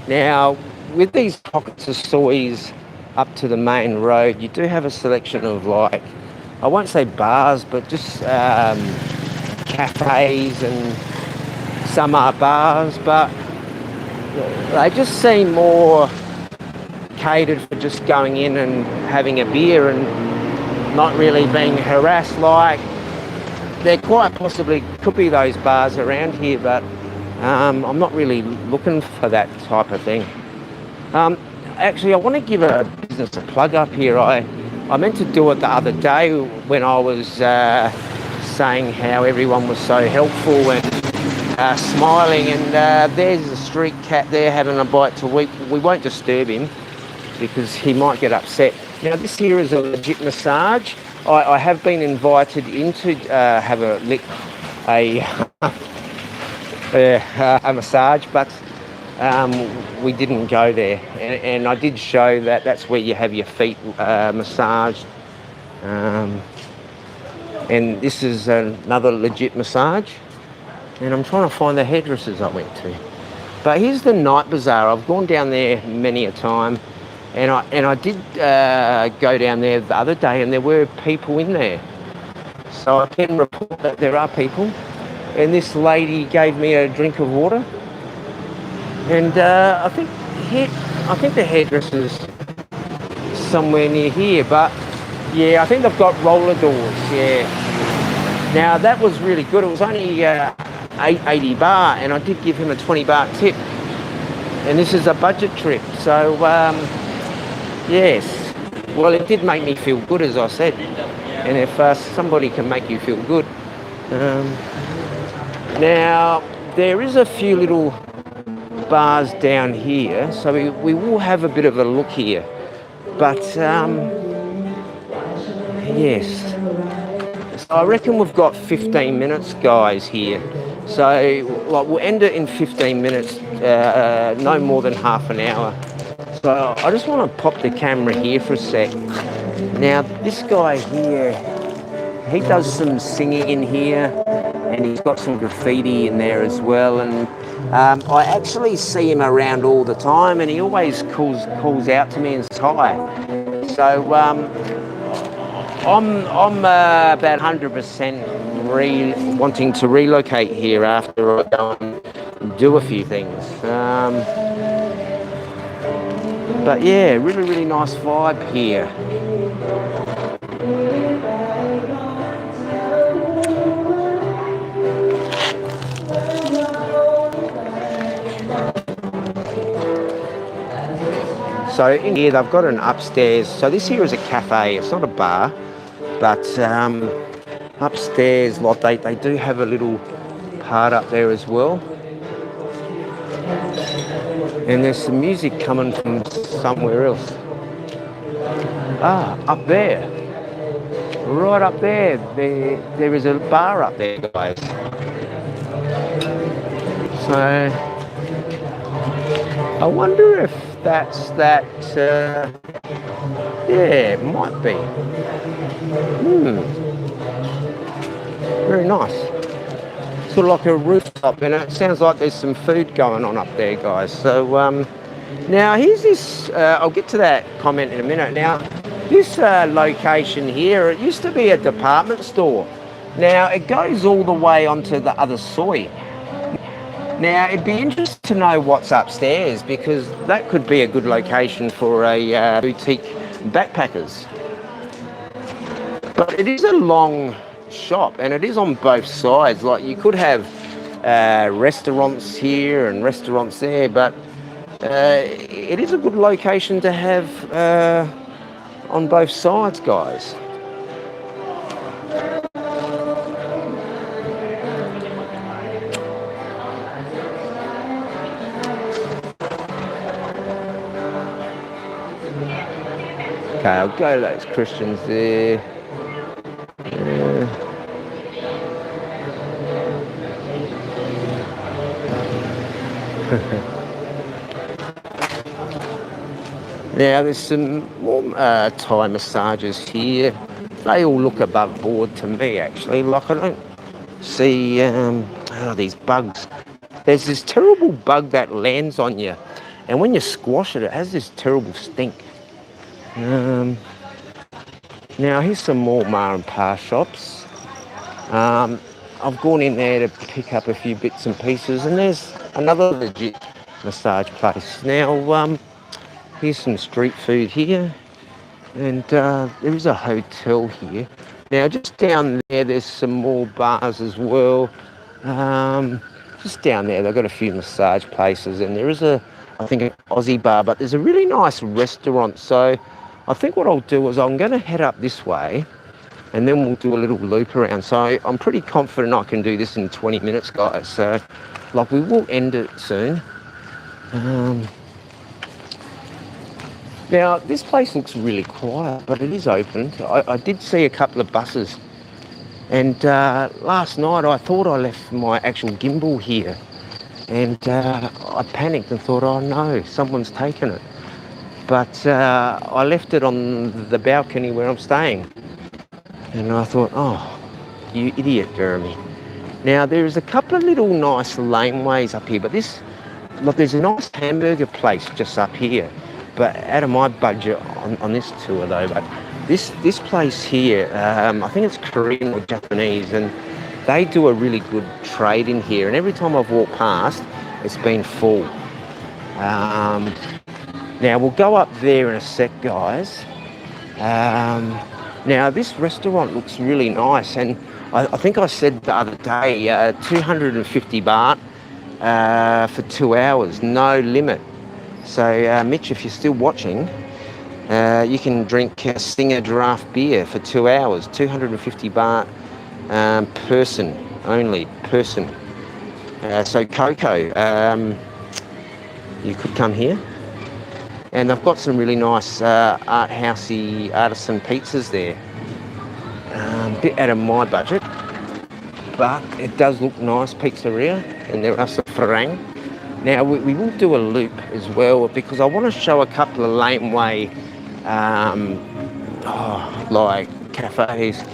Now, with these pockets of soys up to the main road, you do have a selection of, like, I won't say bars, but just cafes, and some are bars, but they just seem more catered for just going in and having a beer and not really being harassed. Like, there quite possibly could be those bars around here, but I'm not really looking for that type of thing. Actually, I want to give a business a plug up here. I meant to do it the other day when I was saying how everyone was so helpful and smiling, and there's a street cat there having a bite to eat. We won't disturb him because he might get upset. Now, this here is a legit massage. I have been invited in to have a massage, but we didn't go there. And I did show that that's where you have your feet massaged. And this is another legit massage. And I'm trying to find the hairdressers I went to. But here's the night bazaar. I've gone down there many a time. And I did go down there the other day, and there were people in there. So I can report that there are people. And this lady gave me a drink of water. And I think the hairdresser's somewhere near here. But yeah, I think they've got roller doors. Yeah. Now that was really good. It was only 80 baht, and I did give him a 20 baht tip. And this is a budget trip, so. Yes, well, it did make me feel good, as I said, and if somebody can make you feel good. Now, there is a few little bars down here, so we will have a bit of a look here. But yes, so I reckon we've got 15 minutes, guys, here. So like, we'll end it in 15 minutes, no more than half an hour. So I just want to pop the camera here for a sec. Now, this guy here, he does some singing in here, and he's got some graffiti in there as well. And I actually see him around all the time, and he always calls out to me and says hi. So I'm about 100% wanting to relocate here after I go and do a few things. But yeah, really, really nice vibe here. So in here they've got an upstairs. So this here is a cafe. It's not a bar, but upstairs, like they do have a little part up there as well. And there's some music coming from somewhere else. Ah, up there. Right up there. There is a bar up there, guys. So I wonder if that's that. Yeah, it might be. Very nice. Sort of like a rooftop, and it sounds like there's some food going on up there, guys. So now here's this. I'll get to that comment in a minute. Now this location here, it used to be a department store. Now it goes all the way onto the other side. Now it'd be interesting to know what's upstairs, because that could be a good location for a boutique backpackers. But it is a long shop, and it is on both sides. Like, you could have restaurants here and restaurants there, but it is a good location to have on both sides, guys. Okay, I'll go to those Christians there. Now there's some more Thai massages here. They all look above board to me, actually. Like, I don't see these bugs. There's this terrible bug that lands on you, and when you squash it, it has this terrible stink. Now here's some more ma and pa shops. I've gone in there to pick up a few bits and pieces, and there's another legit massage place. Now here's some street food here, and there is a hotel here. Now just down there, there's some more bars as well. Just down there, they've got a few massage places, and there is I think an Aussie bar, but there's a really nice restaurant. So I think what I'll do is I'm going to head up this way, and then we'll do a little loop around. So I'm pretty confident I can do this in 20 minutes, guys. So, like, we will end it soon. Now, this place looks really quiet, but it is open. I did see a couple of buses. And last night I thought I left my actual gimbal here. And I panicked and thought, oh no, someone's taken it. But I left it on the balcony where I'm staying. And I thought, oh, you idiot, Jeremy. Now, there's a couple of little nice laneways up here, but there's a nice hamburger place just up here. But out of my budget on this tour, though, but this place here, I think it's Korean or Japanese, and they do a really good trade in here. And every time I've walked past, it's been full. Now, we'll go up there in a sec, guys. Now, this restaurant looks really nice, and I think I said the other day, 250 baht for 2 hours, no limit. So, Mitch, if you're still watching, you can drink Stinger draft beer for 2 hours, 250 baht person only, person. So Coco, you could come here. And they've got some really nice art housey artisan pizzas there. A bit out of my budget, but it does look nice, pizzeria, and there are some farang. Now we will do a loop as well because I want to show a couple of laneway like cafes.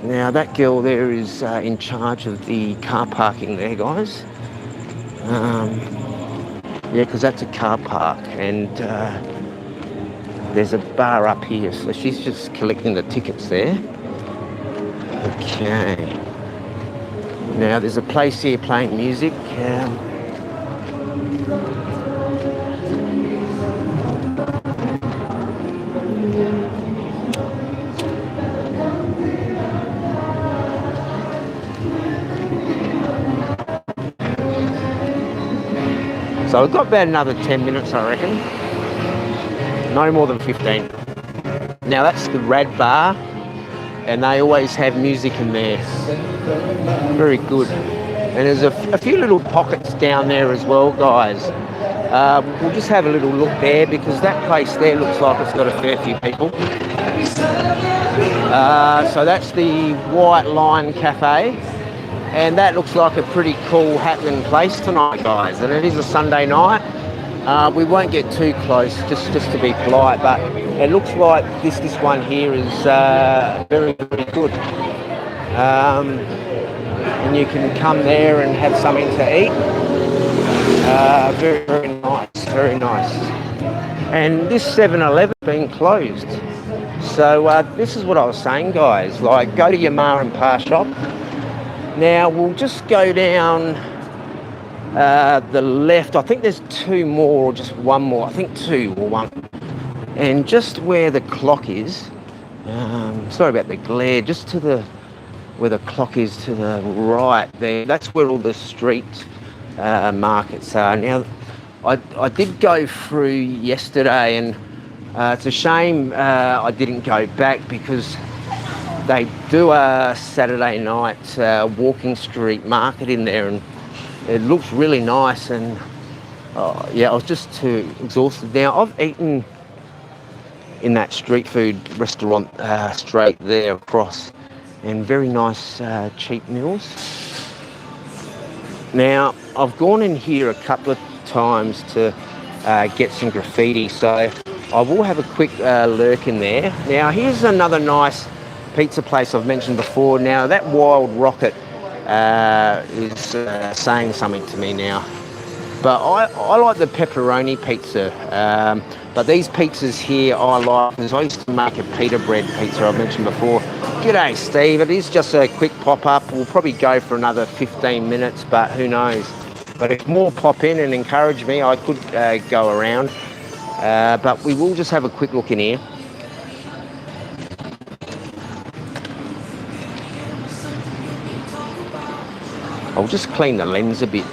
Now that girl there is in charge of the car parking there, guys. Yeah, because that's a car park, and there's a bar up here, so she's just collecting the tickets there. Okay. Now there's a place here playing music. So we've got about another 10 minutes, I reckon. No more than 15. Now that's the Rad Bar, and they always have music in there. Very good. And there's a few little pockets down there as well, guys. We'll just have a little look there because that place there looks like it's got a fair few people. So that's the White Line Cafe. And that looks like a pretty cool happening place tonight, guys. And it is a Sunday night. We won't get too close, just to be polite. But it looks like this one here is very, very good. And you can come there and have something to eat. Very, very nice, very nice. And this 7-Eleven's been closed. So this is what I was saying, guys. Like, go to your Ma and Pa shop. Now we'll just go down the left. I think there's two more or just one more. I think two or one. And just where the clock is, sorry about the glare, just to where the clock is to the right there, that's where all the street markets are. Now I did go through yesterday, and it's a shame I didn't go back because they do a Saturday night walking street market in there, and it looks really nice. And yeah, I was just too exhausted. Now I've eaten in that street food restaurant straight there across, and very nice cheap meals. Now I've gone in here a couple of times to get some graffiti, so I will have a quick lurk in there. Now here's another nice pizza place I've mentioned before. Now that Wild Rocket is saying something to me now, but I like the pepperoni pizza, but these pizzas here I like, because I used to make a pita bread pizza I've mentioned before. G'day Steve, it is just a quick pop-up. We'll probably go for another 15 minutes, but who knows. But if more pop in and encourage me, I could go around, but we will just have a quick look in here. I'll just clean the lens a bit.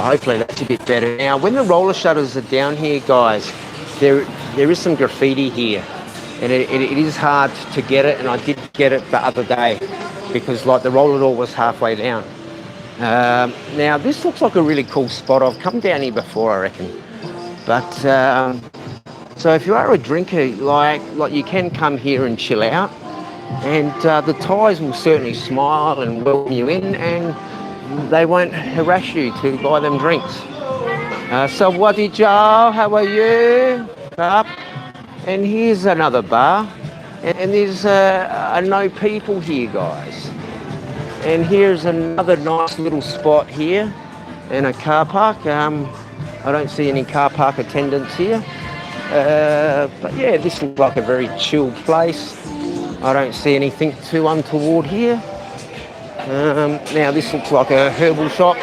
Hopefully that's a bit better. Now, when the roller shutters are down here, guys, there is some graffiti here, and it is hard to get it. And I did get it the other day because, like, the roller door was halfway down. Now, this looks like a really cool spot. I've come down here before, I reckon, but. So if you are a drinker, like you can come here and chill out, and the Thais will certainly smile and welcome you in, and they won't harass you to buy them drinks. Sawadee Joe, how are you? Up. And here's another bar, and there's no people here, guys. And here's another nice little spot here, and a car park. I don't see any car park attendants here. But yeah, this looks like a very chill place. I don't see anything too untoward here. Now this looks like a herbal shop,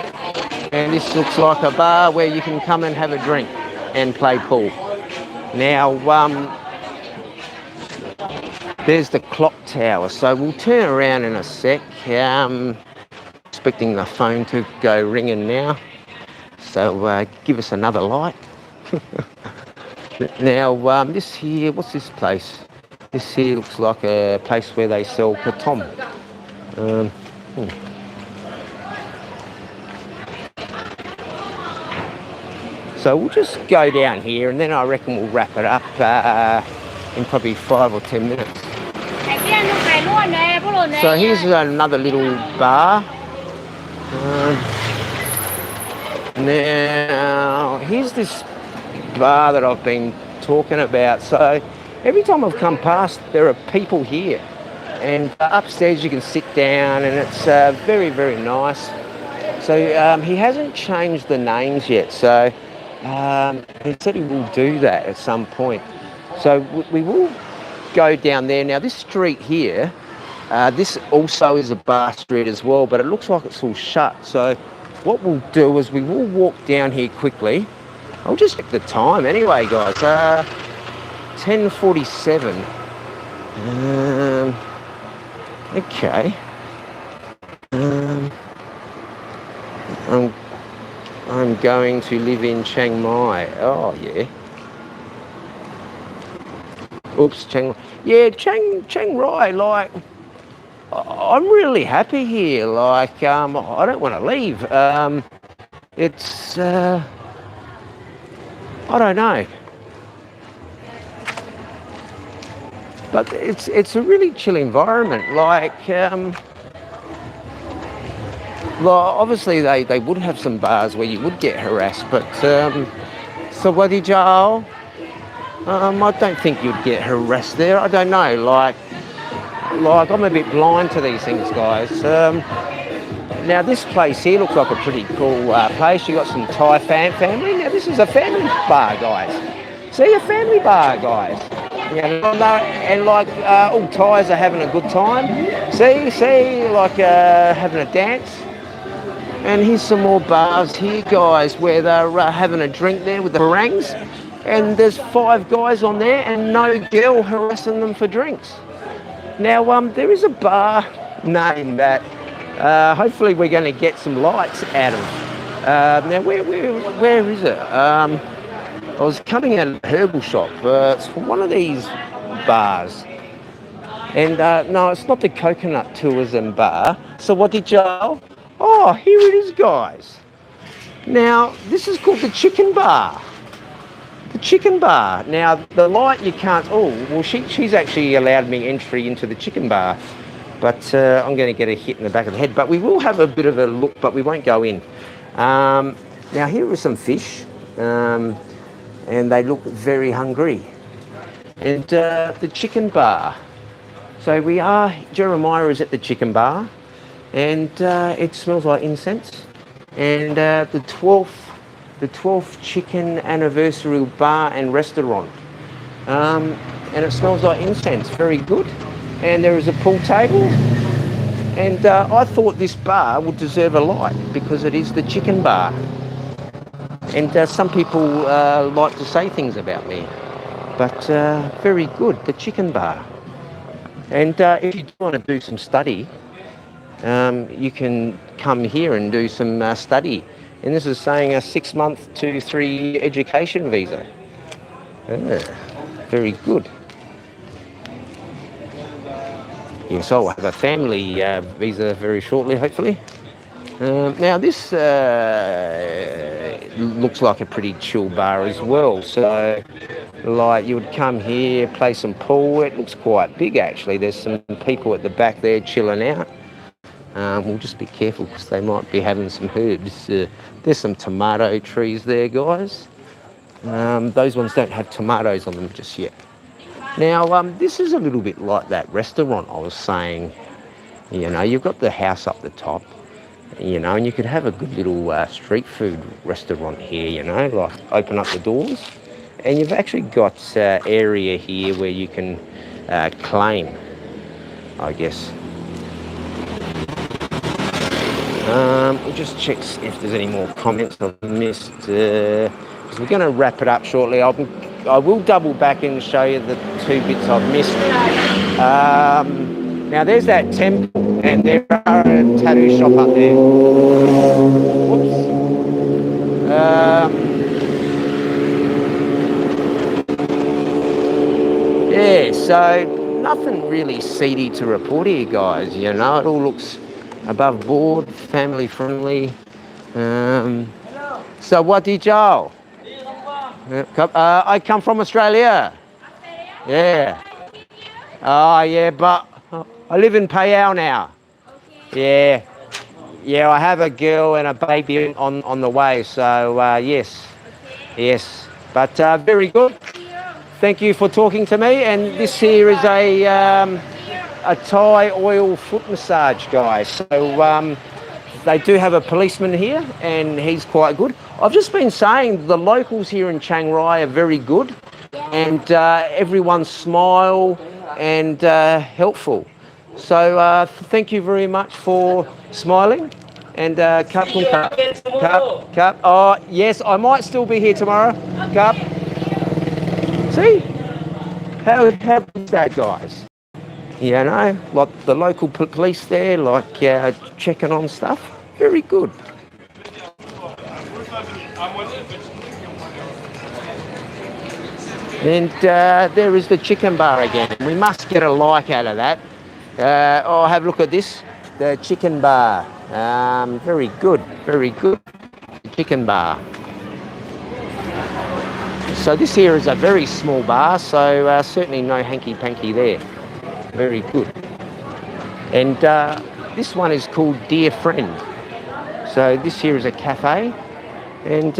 and this looks like a bar where you can come and have a drink and play pool. Now there's the clock tower, so we'll turn around in a sec. Expecting the phone to go ringing now, so give us another light. Now, this here, what's this place? This here looks like a place where they sell patom. So we'll just go down here, and then I reckon we'll wrap it up in probably 5 or 10 minutes. So here's another little bar. Now, here's this bar that I've been talking about. So every time I've come past, there are people here. And upstairs you can sit down, and it's very, very nice. So he hasn't changed the names yet. So he said he will do that at some point. So we will go down there. Now, this street here, this also is a bar street as well, but it looks like it's all shut. So what we'll do is we will walk down here quickly. I'll just check the time anyway, guys. 10:47. Okay. I'm going to live in Chiang Mai. Oh, yeah. Oops, Chiang. Yeah, Chiang Rai. Like, I'm really happy here. Like, I don't want to leave. It's I don't know, but it's a really chill environment. Like obviously they would have some bars where you would get harassed, but so what did y'all? I don't think you'd get harassed there. I don't know. Like I'm a bit blind to these things, guys. Now this place here looks like a pretty cool place. You got some Thai family. Now this is a family bar, guys. See, a family bar, guys. And like all Thais are having a good time. See, like having a dance. And here's some more bars here, guys, where they're having a drink there with the harangues. And there's 5 guys on there and no girl harassing them for drinks. Now, there is a bar name that hopefully we're going to get some lights out of. Now, where is it? I was coming out of a herbal shop. It's for one of these bars. And no, it's not the Coconut Tourism Bar. So what did y'all? Oh, here it is, guys. Now, this is called the Chicken Bar. The Chicken Bar. Now, the light you can't... Oh, well, she's actually allowed me entry into the Chicken Bar. But I'm going to get a hit in the back of the head. But we will have a bit of a look, but we won't go in. Now, here are some fish. And they look very hungry. And the Chicken Bar. So Jeremiah is at the Chicken Bar. And it smells like incense. And the 12th chicken anniversary bar and restaurant. And it smells like incense, very good. And there is a pool table. And I thought this bar would deserve a light because it is the Chicken Bar. And some people like to say things about me. But very good, the Chicken Bar. And if you do want to do some study, you can come here and do some study. And this is saying a 6-month to 3-year education visa. Very good. Yes, I'll have a family visa very shortly, hopefully. Now this looks like a pretty chill bar as well. So, like, you would come here, play some pool. It looks quite big, actually. There's some people at the back there chilling out. We'll just be careful because they might be having some herbs. There's some tomato trees there, guys. Those ones don't have tomatoes on them just yet. Now, this is a little bit like that restaurant I was saying. You know, you've got the house up the top, you know, and you could have a good little street food restaurant here, you know, like open up the doors. And you've actually got area here where you can claim, I guess. We'll just check if there's any more comments I've missed. Because we're going to wrap it up shortly. I will double back and show you the 2 bits I've missed. Now there's that temple, and there are a tattoo shop up there. Whoops. Yeah, so nothing really seedy to report here, guys. You know, it all looks above board, family friendly. So what did y'all? I come from Australia. Yeah. Oh, yeah, but I live in Payao now. Yeah. Yeah, I have a girl and a baby on the way, so yes. Yes. But very good. Thank you for talking to me. And this here is a Thai oil foot massage, guys. So they do have a policeman here, and he's quite good. I've just been saying the locals here in Chiang Rai are very good, and everyone smile and helpful. So thank you very much for smiling. And cup. Oh yes, I might still be here tomorrow. Cup. See how is that, guys? You know, like the local police there, like checking on stuff. Very good. And there is the chicken bar again. We must get a like out of that. Oh, have a look at this. The chicken bar. Very good, very good. Chicken bar. So this here is a very small bar, so certainly no hanky-panky there. Very good. And this one is called Dear Friend. So this here is a cafe, and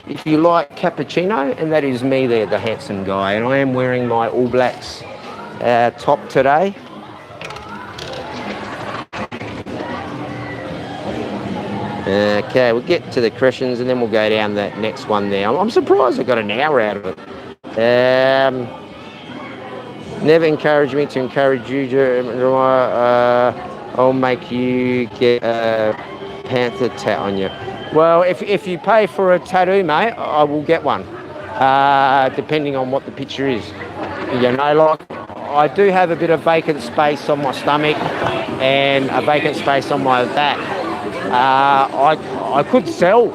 if you like cappuccino, and that is me there, the handsome guy, and I am wearing my All Blacks top today. Okay, we'll get to the Crescents and then we'll go down that next one there. I'm surprised I got an hour out of it. Never encourage me to encourage you. I'll make you get a panther tat on you. Well, if you pay for a tattoo, mate, I will get one. Depending on what the picture is. You know, like I do have a bit of vacant space on my stomach and a vacant space on my back. I could sell.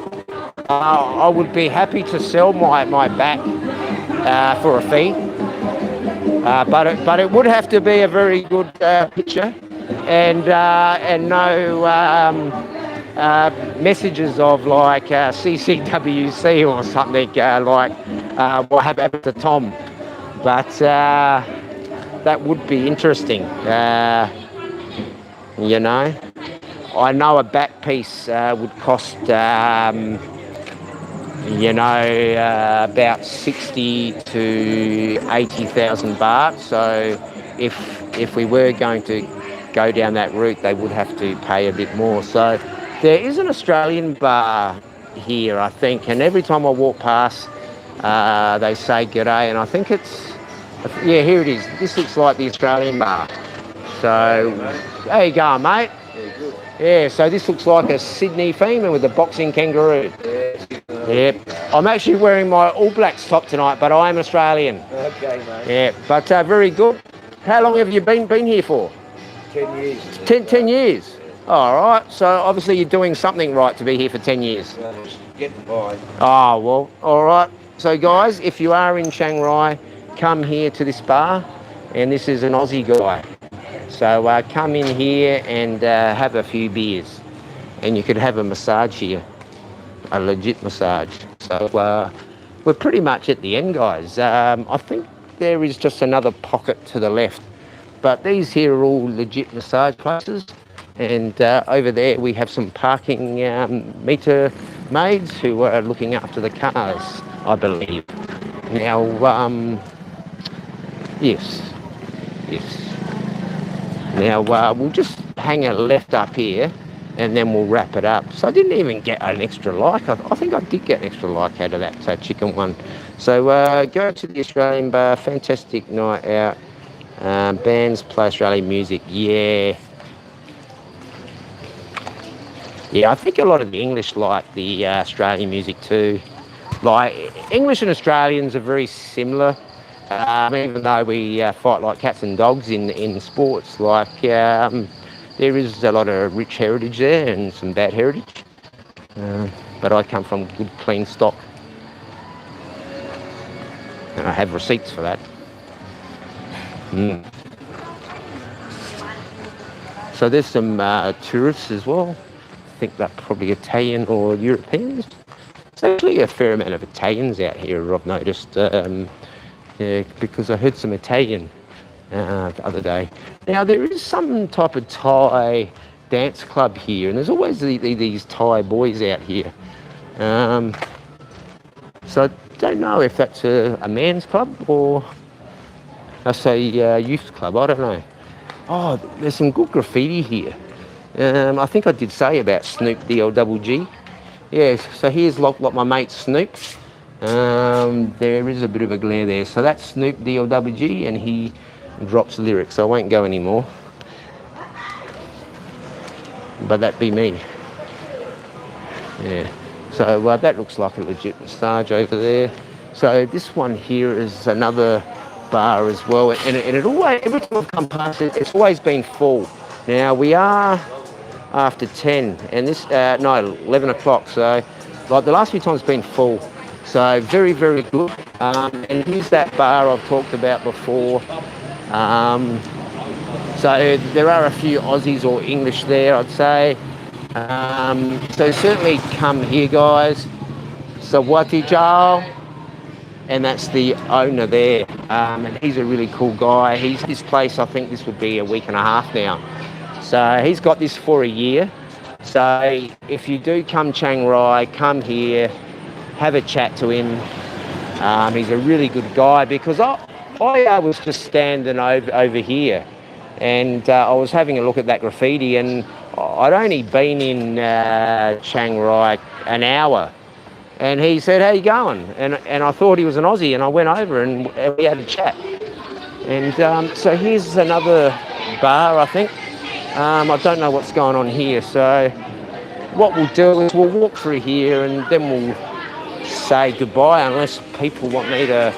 I would be happy to sell my back for a fee. But it would have to be a very good picture, and no messages of like CCWC or something like what happened to Tom. But that would be interesting. You know, I know a back piece would cost about 60 to 80,000 baht. So if we were going to go down that route, they would have to pay a bit more. So there is an Australian bar here, I think, and every time I walk past, they say g'day, and I think it's, yeah, here it is. This looks like the Australian bar. So there you go, mate. Yeah, so this looks like a Sydney female with a boxing kangaroo. Yep. I'm actually wearing my All Blacks top tonight, but I am Australian. Okay, mate. Yeah, but very good. How long have you been here for? 10 years. 10 years? All right, so obviously you're doing something right to be here for 10 years. Getting by. Oh, well, all right. So, guys, if you are in Chiang Rai, come here to this bar, and this is an Aussie guy. So come in here and have a few beers, and you could have a massage here, a legit massage. So we're pretty much at the end, guys. I think there is just another pocket to the left, but these here are all legit massage places. And over there we have some parking meter maids who are looking after the cars, I believe. Now, yes. Now, we'll just hang a left up here and then we'll wrap it up. So I didn't even get an extra like. I think I did get an extra like out of that chicken one. So go to the Australian bar, fantastic night out. Bands play Australian music, yeah. Yeah, I think a lot of the English like the Australian music too. Like, English and Australians are very similar. Even though we fight like cats and dogs in sports, like there is a lot of rich heritage there and some bad heritage. But I come from good, clean stock. And I have receipts for that. Mm. So there's some tourists as well. I think they're probably Italian or Europeans. There's actually a fair amount of Italians out here, I've noticed, yeah, because I heard some Italian the other day. Now, there is some type of Thai dance club here, and there's always these Thai boys out here. So I don't know if that's a man's club or that's a youth club. I don't know. Oh, there's some good graffiti here. I think I did say about Snoop D-O-double-G. Yeah, so here's like my mate Snoop. There is a bit of a glare there. So that's Snoop D-O-double-G, and he drops lyrics. I won't go anymore. But that'd be me. Yeah. So that looks like a legit massage over there. So this one here is another bar as well, and it always, every time I've come past it, it's always been full. Now we are after 10, and this no 11 o'clock. So like the last few times it's been full. So very, very good. And here's that bar I've talked about before. So there are a few Aussies or English there, I'd say. So certainly come here, guys. Sawati Jal, and that's the owner there. And he's a really cool guy. He's his place, I think this would be a week and a half now. So he's got this for a year. So if you do come Chiang Rai, come here, have a chat to him. He's a really good guy, because I was just standing over here, and I was having a look at that graffiti, and I'd only been in Chiang Rai an hour, and he said, "How you going?" And I thought he was an Aussie, and I went over and we had a chat. And so here's another bar, I think. I don't know what's going on here, so what we'll do is we'll walk through here and then we'll say goodbye, unless people want me to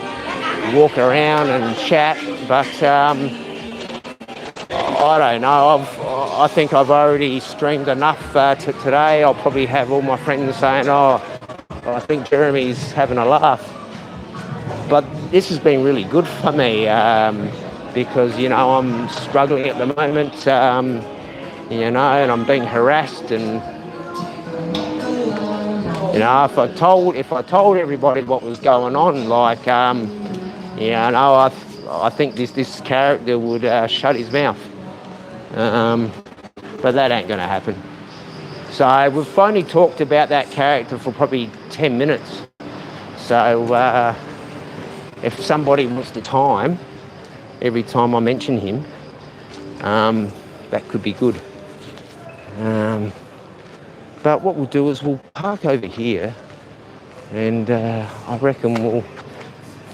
walk around and chat. But I don't know. I think I've already streamed enough today. I'll probably have all my friends saying, "Oh, I think Jeremy's having a laugh." But this has been really good for me, because, you know, I'm struggling at the moment, you know, and I'm being harassed. And, you know, if I told everybody what was going on, like, you know, I think this character would shut his mouth. But that ain't going to happen. So we've only talked about that character for probably 10 minutes. So if somebody wants the time, every time I mention him, that could be good. But what we'll do is we'll park over here, and I reckon we'll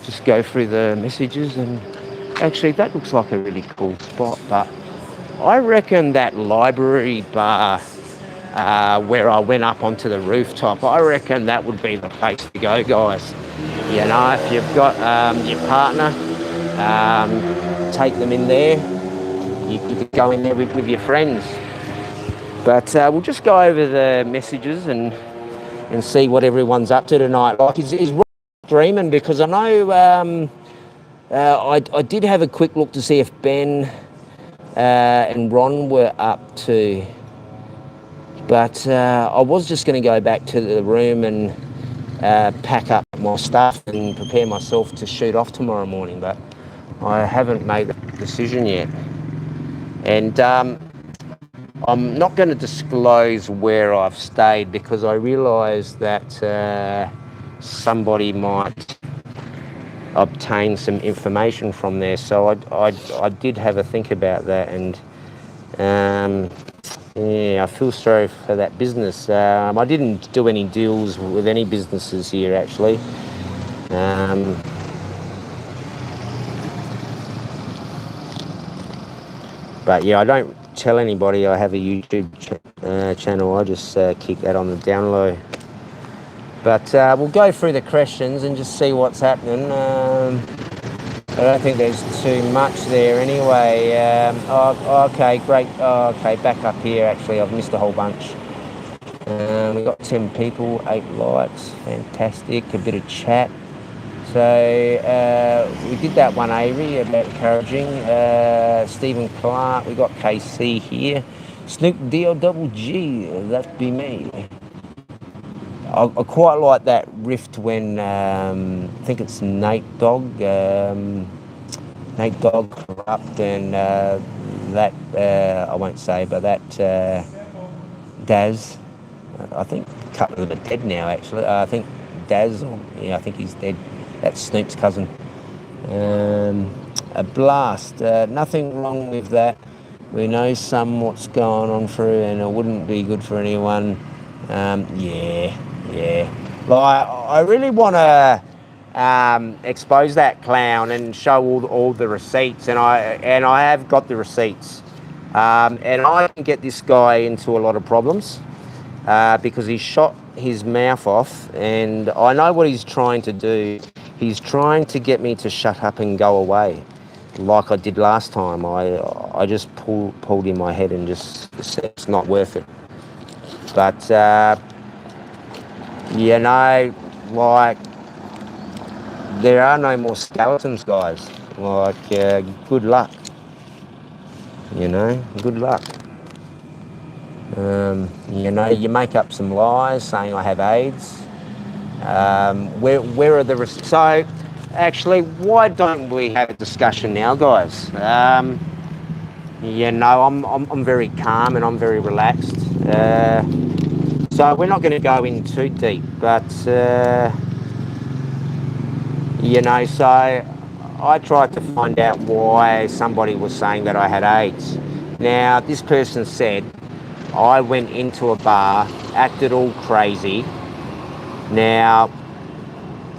just go through the messages. And actually that looks like a really cool spot, but I reckon that library bar where I went up onto the rooftop, I reckon that would be the place to go, guys. You know, if you've got your partner, take them in there. You could go in there with your friends. But we'll just go over the messages and see what everyone's up to tonight. Like, is Ron dreaming? Because I know I did have a quick look to see if Ben and Ron were up too. But I was just going to go back to the room and pack up my stuff and prepare myself to shoot off tomorrow morning. But I haven't made a decision yet. And I'm not going to disclose where I've stayed, because I realise that somebody might obtain some information from there. So I did have a think about that, and yeah, I feel sorry for that business. I didn't do any deals with any businesses here, actually. But yeah, I don't tell anybody I have a YouTube channel. I just keep that on the down low. But we'll go through the questions and just see what's happening. I don't think there's too much there anyway. Okay, great. Okay, back up here, actually. I've missed a whole bunch. We've got 10 people, 8 likes. Fantastic. A bit of chat. So we did that one, Avery, about encouraging. Stephen Clark, we got KC here. Snoop D-O double G, that be me. I quite like that riff when, I think it's Nate Dogg Corrupt, and that, I won't say, but that Daz, I think a couple of them are dead now, actually. I think Daz, I think he's dead. That's Snoop's cousin. A blast. Nothing wrong with that. We know what's going on through, and it wouldn't be good for anyone. Yeah. Like, I really want to expose that clown and show all the receipts, and I have got the receipts, and I can get this guy into a lot of problems because he shot his mouth off, and I know what he's trying to do. He's trying to get me to shut up and go away, like I did last time. I just pulled in my head and just said it's not worth it. But like, there are no more skeletons, guys. Like, good luck. Good luck. You make up some lies saying I have AIDS. Where are the receipts? So, actually, why don't we have a discussion now, guys? I'm very calm and I'm very relaxed. So we're not going to go in too deep, but so I tried to find out why somebody was saying that I had AIDS. Now, this person said I went into a bar, acted all crazy. Now,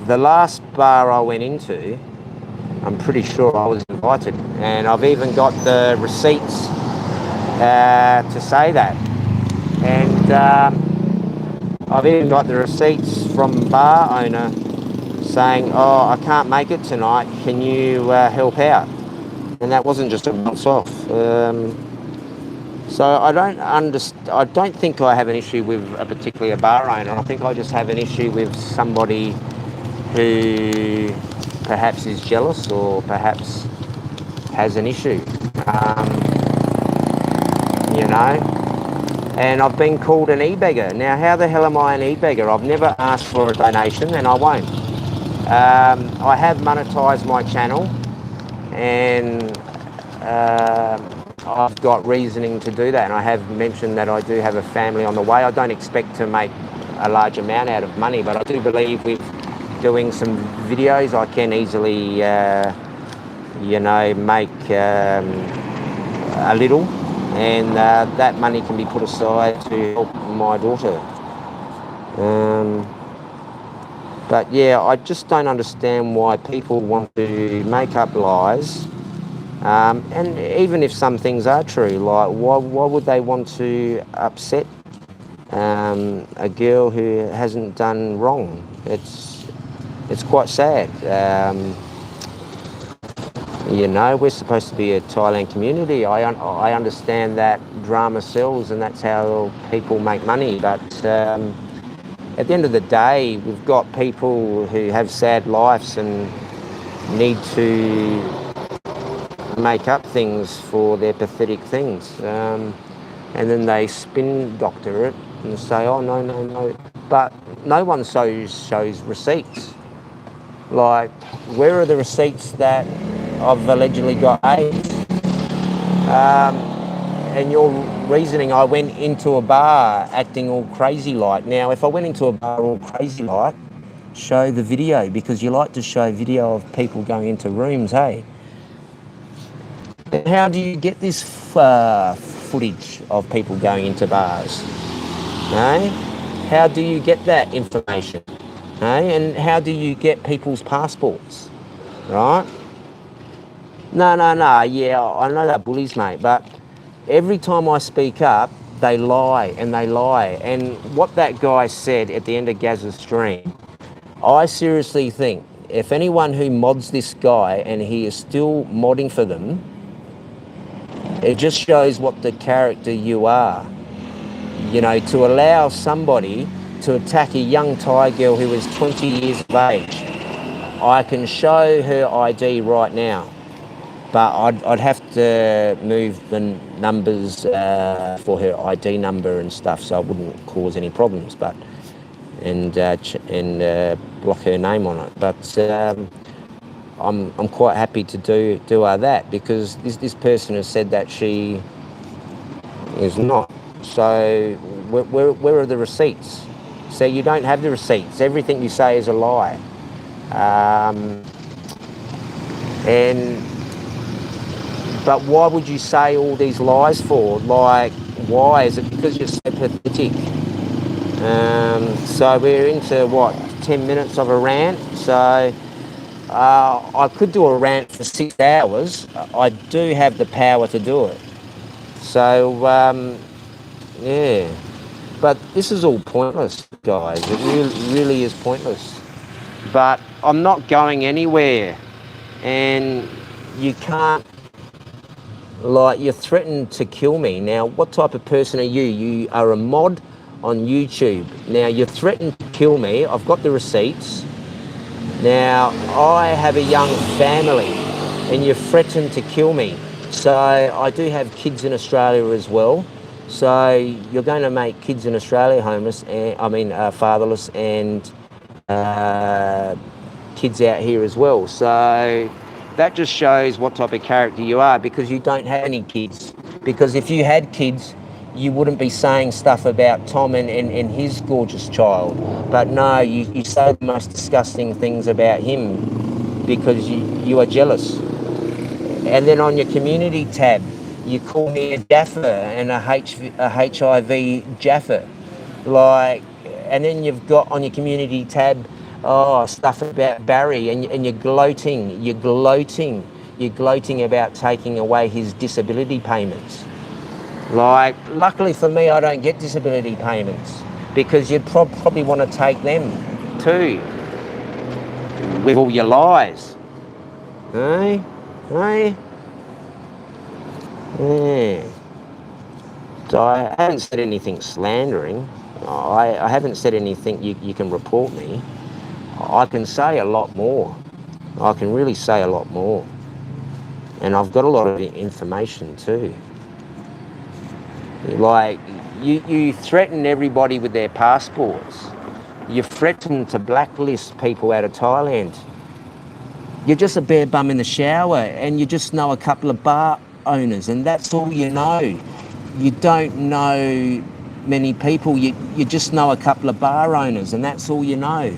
the last bar I went into, I'm pretty sure I was invited, and I've even got the receipts to say that. And I've even got the receipts from bar owner saying, oh, I can't make it tonight, can you help out? And that wasn't just a once off. So I don't think I have an issue with particularly a bar owner. I think I just have an issue with somebody who perhaps is jealous or perhaps has an issue. And I've been called an e-beggar. Now, how the hell am I an e-beggar? I've never asked for a donation, and I won't. I have monetised my channel, and I've got reasoning to do that, and I have mentioned that I do have a family on the way. I don't expect to make a large amount out of money, but I do believe with doing some videos I can easily make a little, and that money can be put aside to help my daughter. But yeah, I just don't understand why people want to make up lies. And even if some things are true, like why would they want to upset a girl who hasn't done wrong? It's quite sad. We're supposed to be a Thailand community. I understand that drama sells and that's how people make money, but at the end of the day, we've got people who have sad lives and need to make up things for their pathetic things, and then they spin doctor it and say, oh no, but no one shows receipts. Like, where are the receipts that I've allegedly got AIDS? And your reasoning, I went into a bar acting all crazy like. Now, if I went into a bar all crazy like, show the video, because you like to show video of people going into rooms, hey? How do you get this footage of people going into bars? Hey? How do you get that information? Hey? And how do you get people's passports? Right? No, yeah, I know they're bullies, mate, but every time I speak up, they lie. And what that guy said at the end of Gaz's stream, I seriously think if anyone who mods this guy and he is still modding for them, it just shows what the character you are. To allow somebody to attack a young Thai girl who is 20 years of age. I can show her ID right now, but I'd have to move the numbers for her ID number and stuff, so I wouldn't cause any problems. But and block her name on it. But I'm quite happy to do that, because this person has said that she is not. So where are the receipts? So you don't have the receipts. Everything you say is a lie. But why would you say all these lies for? Like, why? Is it because you're so pathetic? So we're into, what, 10 minutes of a rant? So I could do a rant for 6 hours. I do have the power to do it. So, yeah. But this is all pointless, guys. It really is pointless. But I'm not going anywhere. And you can't, like, you're threatened to kill me. Now, what type of person are you? You are a mod on YouTube. Now, you're threatened to kill me. I've got the receipts. Now, I have a young family, and you're threatened to kill me. So I do have kids in Australia as well. So you're going to make kids in Australia homeless, fatherless, and kids out here as well. So that just shows what type of character you are, because you don't have any kids. Because if you had kids, you wouldn't be saying stuff about Tom and his gorgeous child. But no, you say the most disgusting things about him because you are jealous. And then on your community tab, you call me a Jaffa and a HIV Jaffa. Like, and then you've got on your community tab, stuff about Barry, and you're gloating about taking away his disability payments. Like, luckily for me, I don't get disability payments, because you'd probably want to take them too, with all your lies. Eh? Eh? Yeah. So I haven't said anything slandering. I haven't said anything you can report me. I can say a lot more. I can really say a lot more. And I've got a lot of information too. Like, you threaten everybody with their passports. You threaten to blacklist people out of Thailand. You're just a bare bum in the shower, and you just know a couple of bar owners, and that's all you know. You don't know many people. You just know a couple of bar owners, and that's all you know.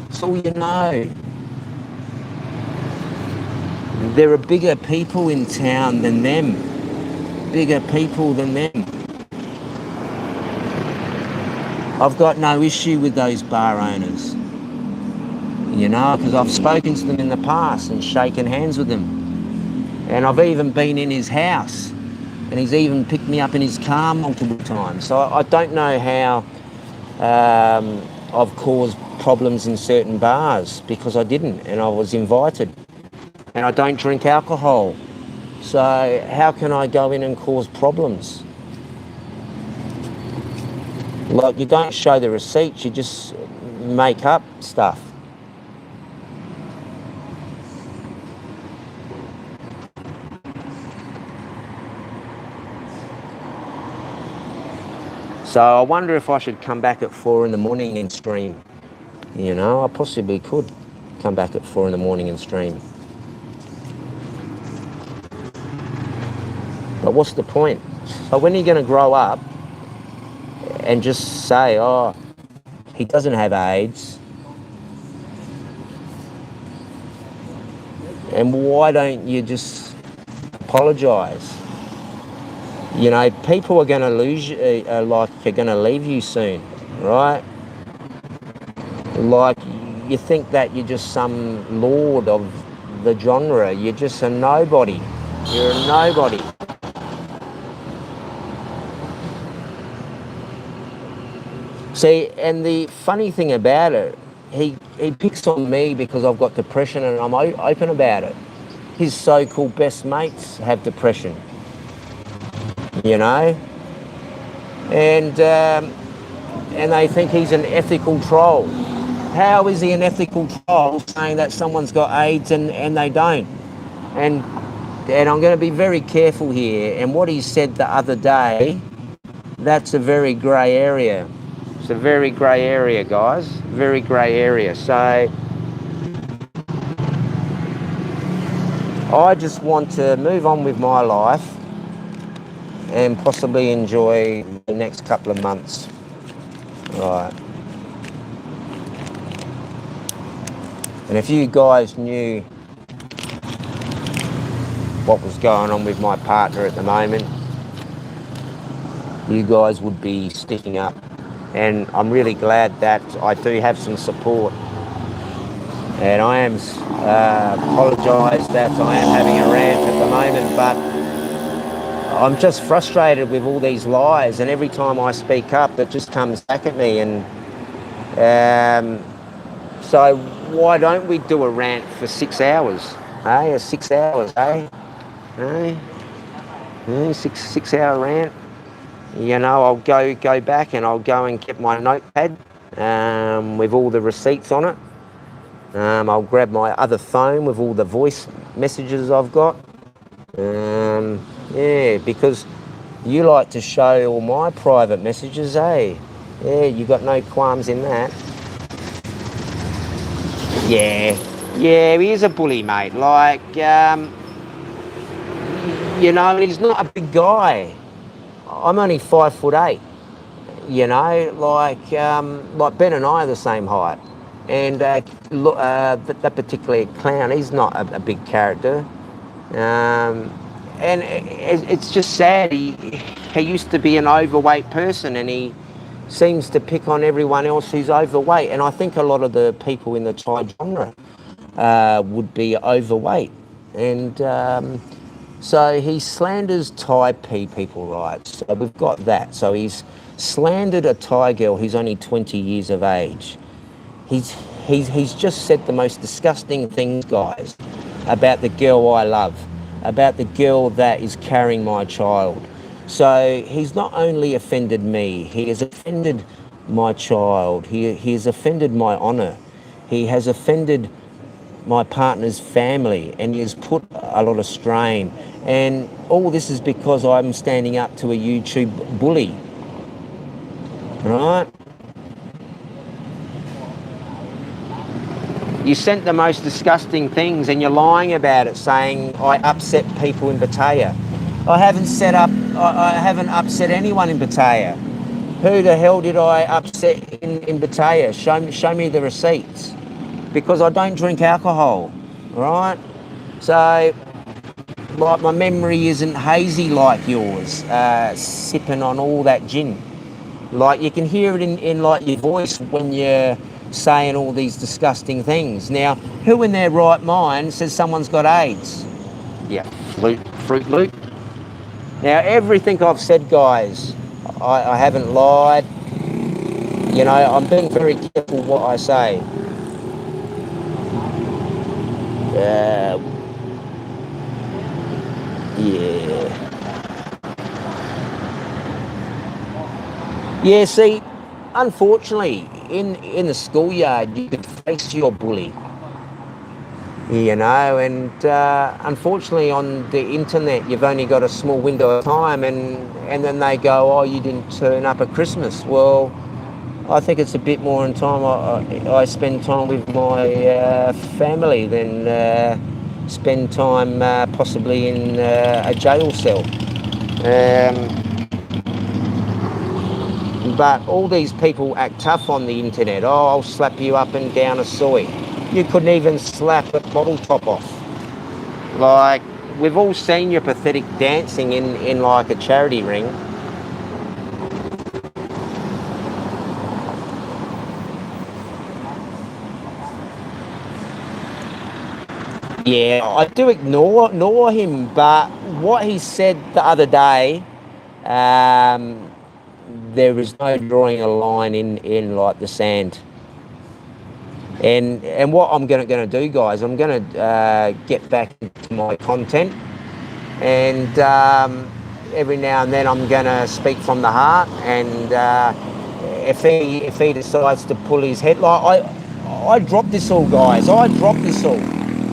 That's all you know. There are bigger people in town than them. Bigger people than them. I've got no issue with those bar owners, you know, because I've spoken to them in the past and shaken hands with them. And I've even been in his house, and he's even picked me up in his car multiple times. So I don't know how I've caused problems in certain bars, because I didn't, and I was invited. And I don't drink alcohol. So how can I go in and cause problems? Like, you don't show the receipts, you just make up stuff. So I wonder if I should come back at 4 in the morning and stream. You know, I possibly could come back at 4 in the morning and stream. But what's the point? So when are you going to grow up and just say, oh, he doesn't have AIDS? And why don't you just apologise? You know, people are going to lose you, are going to leave you soon, right? Like, you think that you're just some lord of the genre. You're just a nobody. You're a nobody. See, and the funny thing about it, he picks on me because I've got depression, and I'm open about it. His so-called best mates have depression, you know, and they think he's an ethical troll. How is he an ethical troll saying that someone's got AIDS and they don't? And I'm going to be very careful here. And what he said the other day, that's a very grey area. It's a very grey area, guys. Very grey area. So I just want to move on with my life and possibly enjoy the next couple of months. Right. And if you guys knew what was going on with my partner at the moment, you guys would be sticking up. And I'm really glad that I do have some support. And I am apologise that I am having a rant at the moment, but I'm just frustrated with all these lies, and every time I speak up, it just comes back at me. And so why don't we do a rant for 6 hours? Eh? 6 hours, eh? Eh? 6 hour rant. You know, I'll go back and I'll go and get my notepad with all the receipts on it. I'll grab my other phone with all the voice messages I've got. Yeah, because you like to show all my private messages, eh? Yeah, you got no qualms in that. Yeah, he is a bully, mate. Like, you know, he's not a big guy. I'm only 5'8". You know, like Ben and I are the same height. And that particular clown, he's not a big character. And it's just sad. He used to be an overweight person, and he seems to pick on everyone else who's overweight. And I think a lot of the people in the Thai genre would be overweight. And so he slanders Thai people, right? So we've got that. So he's slandered a Thai girl who's only 20 years of age. He's just said the most disgusting things, guys, about the girl I love, about the girl that is carrying my child. So he's not only offended me, he has offended my child. He has offended my honour. He has offended my partner's family, and he has put a lot of strain. And all this is because I'm standing up to a YouTube bully. Right? You sent the most disgusting things and you're lying about it, saying I upset people in Pattaya. I haven't upset anyone in Pattaya. Who the hell did I upset in Pattaya? Show me the receipts. Because I don't drink alcohol, right? So, like, my memory isn't hazy like yours, sipping on all that gin. Like, you can hear it in like your voice when you're saying all these disgusting things. Now, who in their right mind says someone's got AIDS? Yeah, Fruit Loop. Now, everything I've said, guys, I haven't lied. You know, I'm being very careful what I say. Yeah. Yeah, see, unfortunately, in the schoolyard, you could face your bully, you know, and unfortunately on the internet, you've only got a small window of time, and then they go, oh, you didn't turn up at Christmas. Well, I think it's a bit more in time. I spend time with my family than spend time possibly in a jail cell. But all these people act tough on the internet. Oh, I'll slap you up and down a soy. You couldn't even slap a bottle top off. Like, we've all seen your pathetic dancing in like a charity ring. Yeah, I do ignore him, but what he said the other day, there is no drawing a line in like the sand. And what I'm going to do, guys, I'm going to get back into my content, and every now and then I'm going to speak from the heart. And if he decides to pull his head, like I dropped this all, guys. I dropped this all.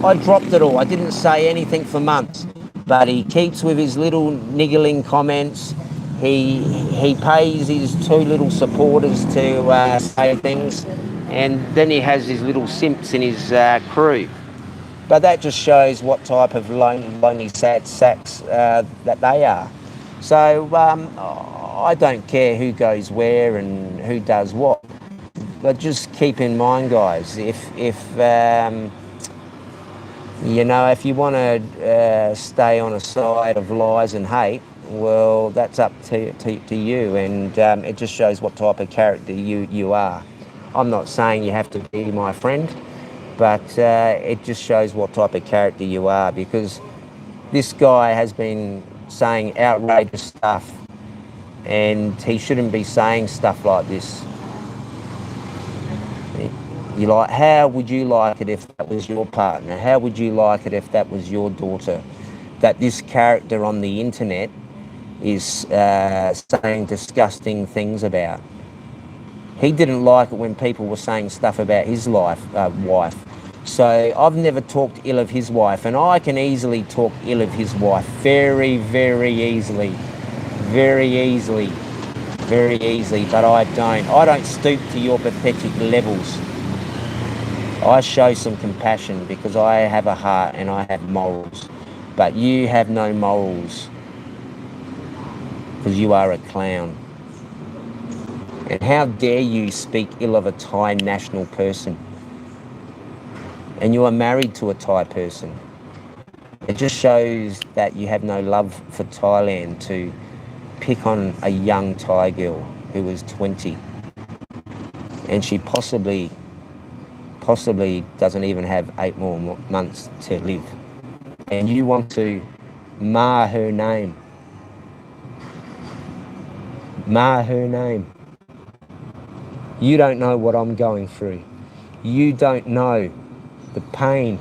I dropped it all. I didn't say anything for months. But he keeps with his little niggling comments. He pays his two little supporters to say things. And then he has his little simps in his crew. But that just shows what type of lonely sad sacks that they are. So I don't care who goes where and who does what. But just keep in mind, guys, if you know, if you want to stay on a side of lies and hate, well, that's up to you, and it just shows what type of character you are. I'm not saying you have to be my friend, but it just shows what type of character you are, because this guy has been saying outrageous stuff, and he shouldn't be saying stuff like this. You like, how would you like it if that was your partner? How would you like it if that was your daughter? That this character on the internet is saying disgusting things about. He didn't like it when people were saying stuff about his wife. So I've never talked ill of his wife, and I can easily talk ill of his wife. Very, very easily. Very easily. Very easily, but I don't. I don't stoop to your pathetic levels. I show some compassion because I have a heart and I have morals. But you have no morals because you are a clown. And how dare you speak ill of a Thai national person? And you are married to a Thai person. It just shows that you have no love for Thailand to pick on a young Thai girl who was 20. And she possibly doesn't even have 8 more months to live. And you want to mar her name. Mar her name. You don't know what I'm going through. You don't know the pain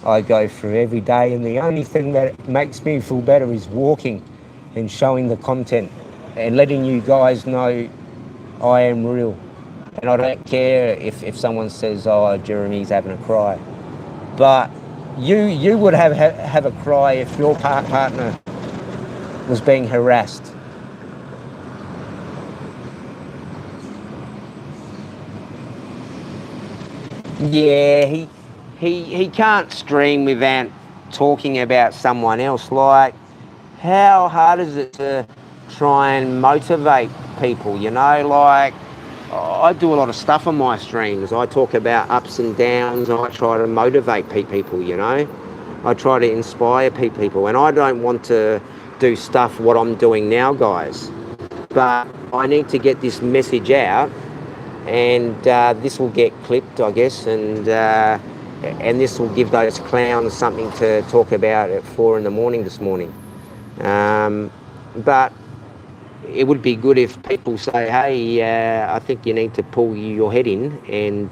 I go through every day, and the only thing that makes me feel better is walking and showing the content and letting you guys know I am real. And I don't care if someone says, oh, Jeremy's having a cry. But you would have a cry if your partner was being harassed. Yeah, he can't stream without talking about someone else. Like, how hard is it to try and motivate people, you know? Like, I do a lot of stuff on my streams. I talk about ups and downs. I try to motivate people, you know. I try to inspire people, and I don't want to do stuff what I'm doing now, guys. But I need to get this message out, and this will get clipped, I guess, and this will give those clowns something to talk about at 4 a.m. this morning. But it would be good if people say, hey, I think you need to pull your head in and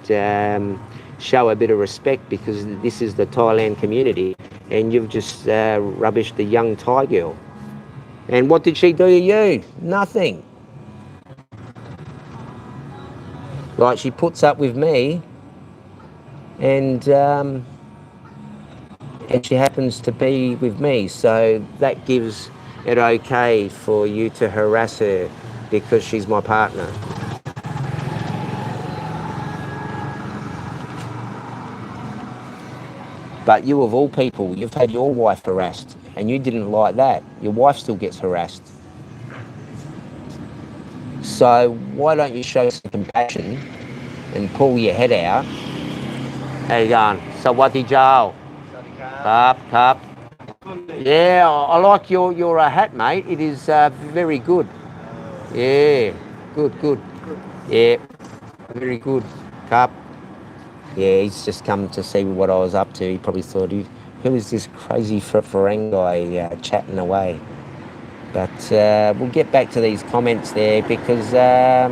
show a bit of respect, because this is the Thailand community and you've just rubbished the young Thai girl. And what did she do to you? Nothing. Like, she puts up with me, and she happens to be with me, so that gives it okay for you to harass her because she's my partner. But you, of all people, you've had your wife harassed, and you didn't like that. Your wife still gets harassed. So why don't you show some compassion and pull your head out? How you going? Sawadee Jao. Cup. Yeah, I like your hat, mate. It is very good. Yeah, good. Yeah, very good. Cup. Yeah, he's just come to see what I was up to. He probably thought, who is this crazy Farang guy chatting away? But we'll get back to these comments there, because yeah.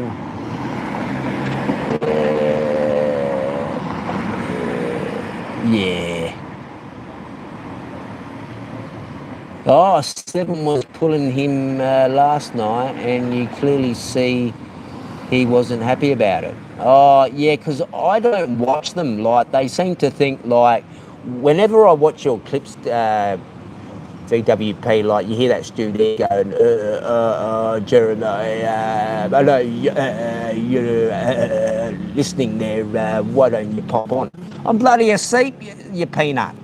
Oh, Seven was pulling him last night, and you clearly see He wasn't happy about it. Oh, yeah, because I don't watch them. Like, they seem to think, like, whenever I watch your clips, VWP, like, you hear that studio going, Jeremiah, I know you're listening there, why don't you pop on? I'm bloody asleep, you peanut.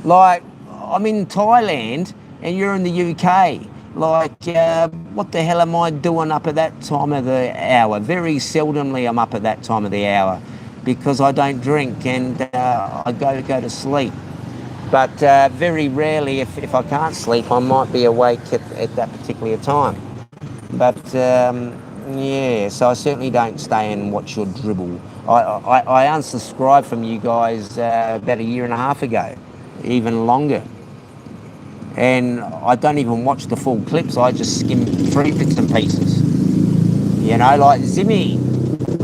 Like, I'm in Thailand and you're in the UK. Like, what the hell am I doing up at that time of the hour? Very seldomly I'm up at that time of the hour because I don't drink and I go to sleep. But very rarely, if I can't sleep, I might be awake at that particular time. But yeah, so I certainly don't stay and watch your dribble. I unsubscribed from you guys about a year and a half ago, even longer. And I don't even watch the full clips. I just skim through bits and pieces. You know, like Zimmy,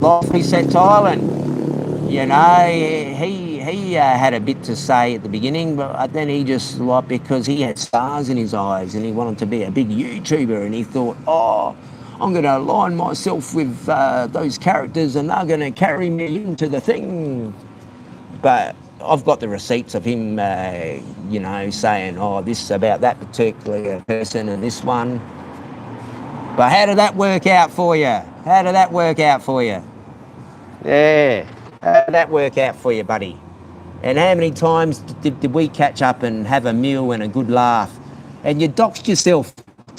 Life Reset Thailand. You know, he had a bit to say at the beginning, but then he just, like, because he had stars in his eyes and he wanted to be a big YouTuber, and he thought, oh, I'm going to align myself with those characters and they're going to carry me into the thing. But I've got the receipts of him, you know, saying, oh, this about that particular person and this one. But how did that work out for you? How did that work out for you? Yeah, how did that work out for you, buddy? And how many times did we catch up and have a meal and a good laugh? And you doxed yourself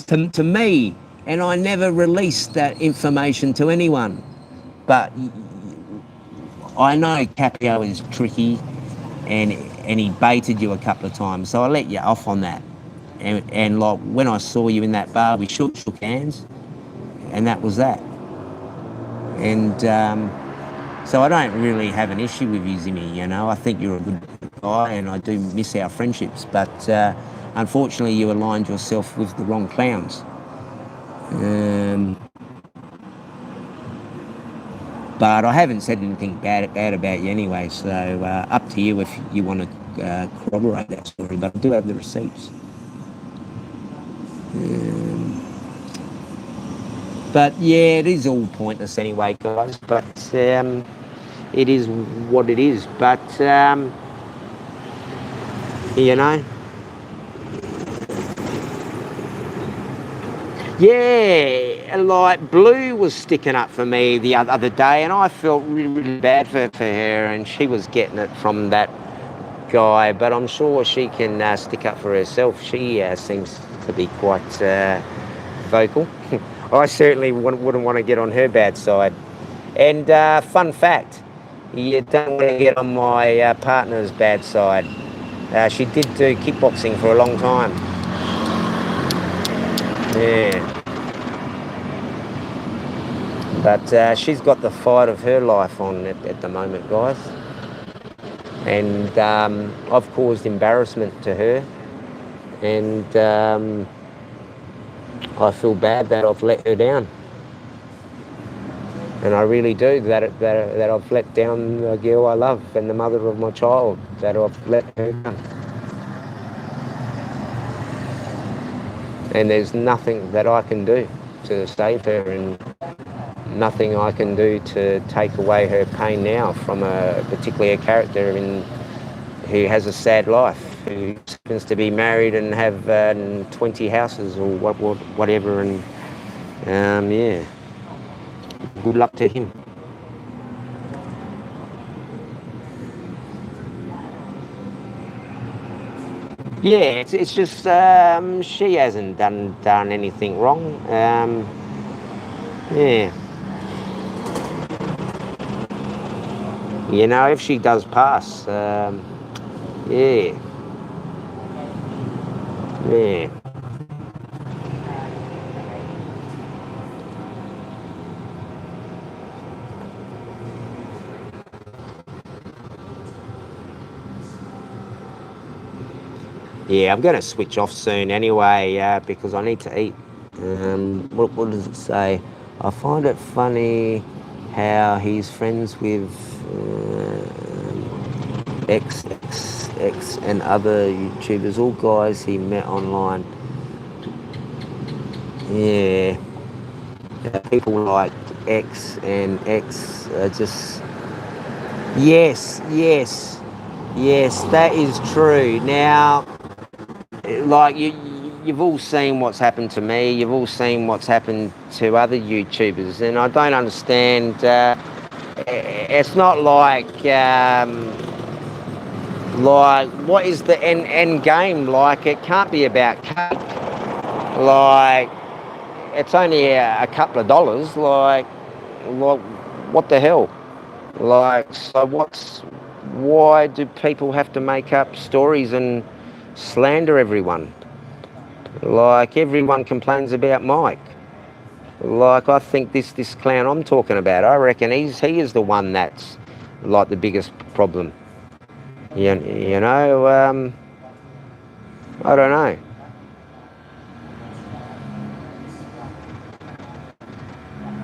to me, and I never released that information to anyone. But I know Capio is tricky, and he baited you a couple of times, so I let you off on that. And like when I saw you in that bar, we shook hands, and that was that. And so I don't really have an issue with you, Zimmy. You know, I think you're a good guy, and I do miss our friendships. But unfortunately, you aligned yourself with the wrong clowns. But I haven't said anything bad about you anyway, so up to you if you want to corroborate that story, but I do have the receipts. But yeah, it is all pointless anyway, guys, but it is what it is. But, you know, yeah, like Blue was sticking up for me the other day, and I felt really, really bad for her, and she was getting it from that guy, but I'm sure she can stick up for herself. She seems to be quite vocal. I certainly wouldn't want to get on her bad side. And fun fact, you don't want to get on my partner's bad side. She did do kickboxing for a long time. Yeah. But she's got the fight of her life on at the moment, guys. And I've caused embarrassment to her. And I feel bad that I've let her down. And I really do, that I've let down the girl I love and the mother of my child, that I've let her down. And there's nothing that I can do to save her, and nothing I can do to take away her pain now from particularly a character who has a sad life, who happens to be married and have 20 houses or whatever, and yeah, good luck to him. Yeah, it's just she hasn't done anything wrong. Yeah. You know, if she does pass, yeah. Yeah. Yeah, I'm going to switch off soon anyway because I need to eat. What does it say? I find it funny how he's friends with X and other YouTubers, all guys he met online. Yeah. People like X and X are just... Yes, yes, yes, that is true. Now, like you've all seen what's happened to me. You've all seen what's happened to other YouTubers, and I don't understand. It's not like what is the end game? Like it can't be about cake. Like it's only a couple of dollars. Like what the hell? Like so why do people have to make up stories and slander everyone? Like everyone complains about Mike. Like I think this clown I'm talking about, I reckon he is the one that's like the biggest problem. You know, I don't know.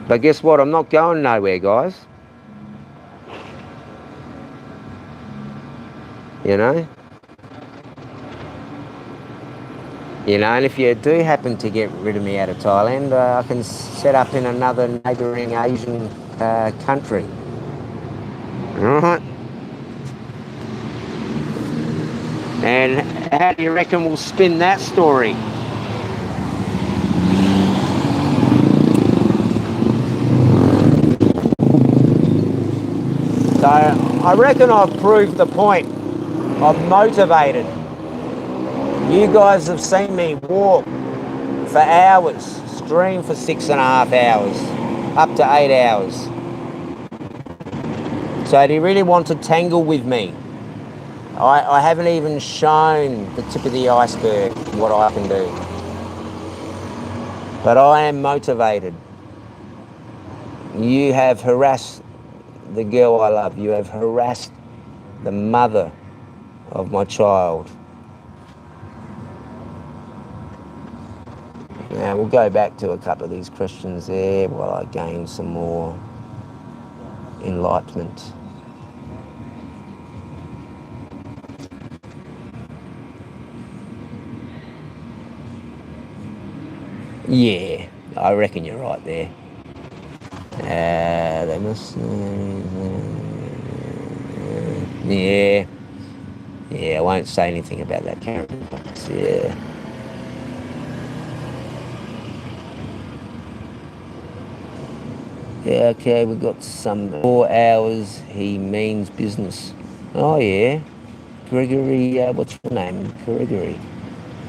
But guess what? I'm not going nowhere, guys. You know? You know, and if you do happen to get rid of me out of Thailand, I can set up in another neighbouring Asian country. All right? And how do you reckon we'll spin that story? So I reckon I've proved the point. I'm motivated. You guys have seen me walk for hours, stream for 6.5 hours, up to 8 hours. So do you really want to tangle with me? I haven't even shown the tip of the iceberg, what I can do. But I am motivated. You have harassed the girl I love. You have harassed the mother of my child. Now we'll go back to a couple of these questions there while I gain some more enlightenment. Yeah, I reckon you're right there. They must... yeah. Yeah, I won't say anything about that, Karen. But yeah. Yeah, okay, we've got some 4 hours. He means business. Oh, yeah. Gregory, what's your name? Gregory.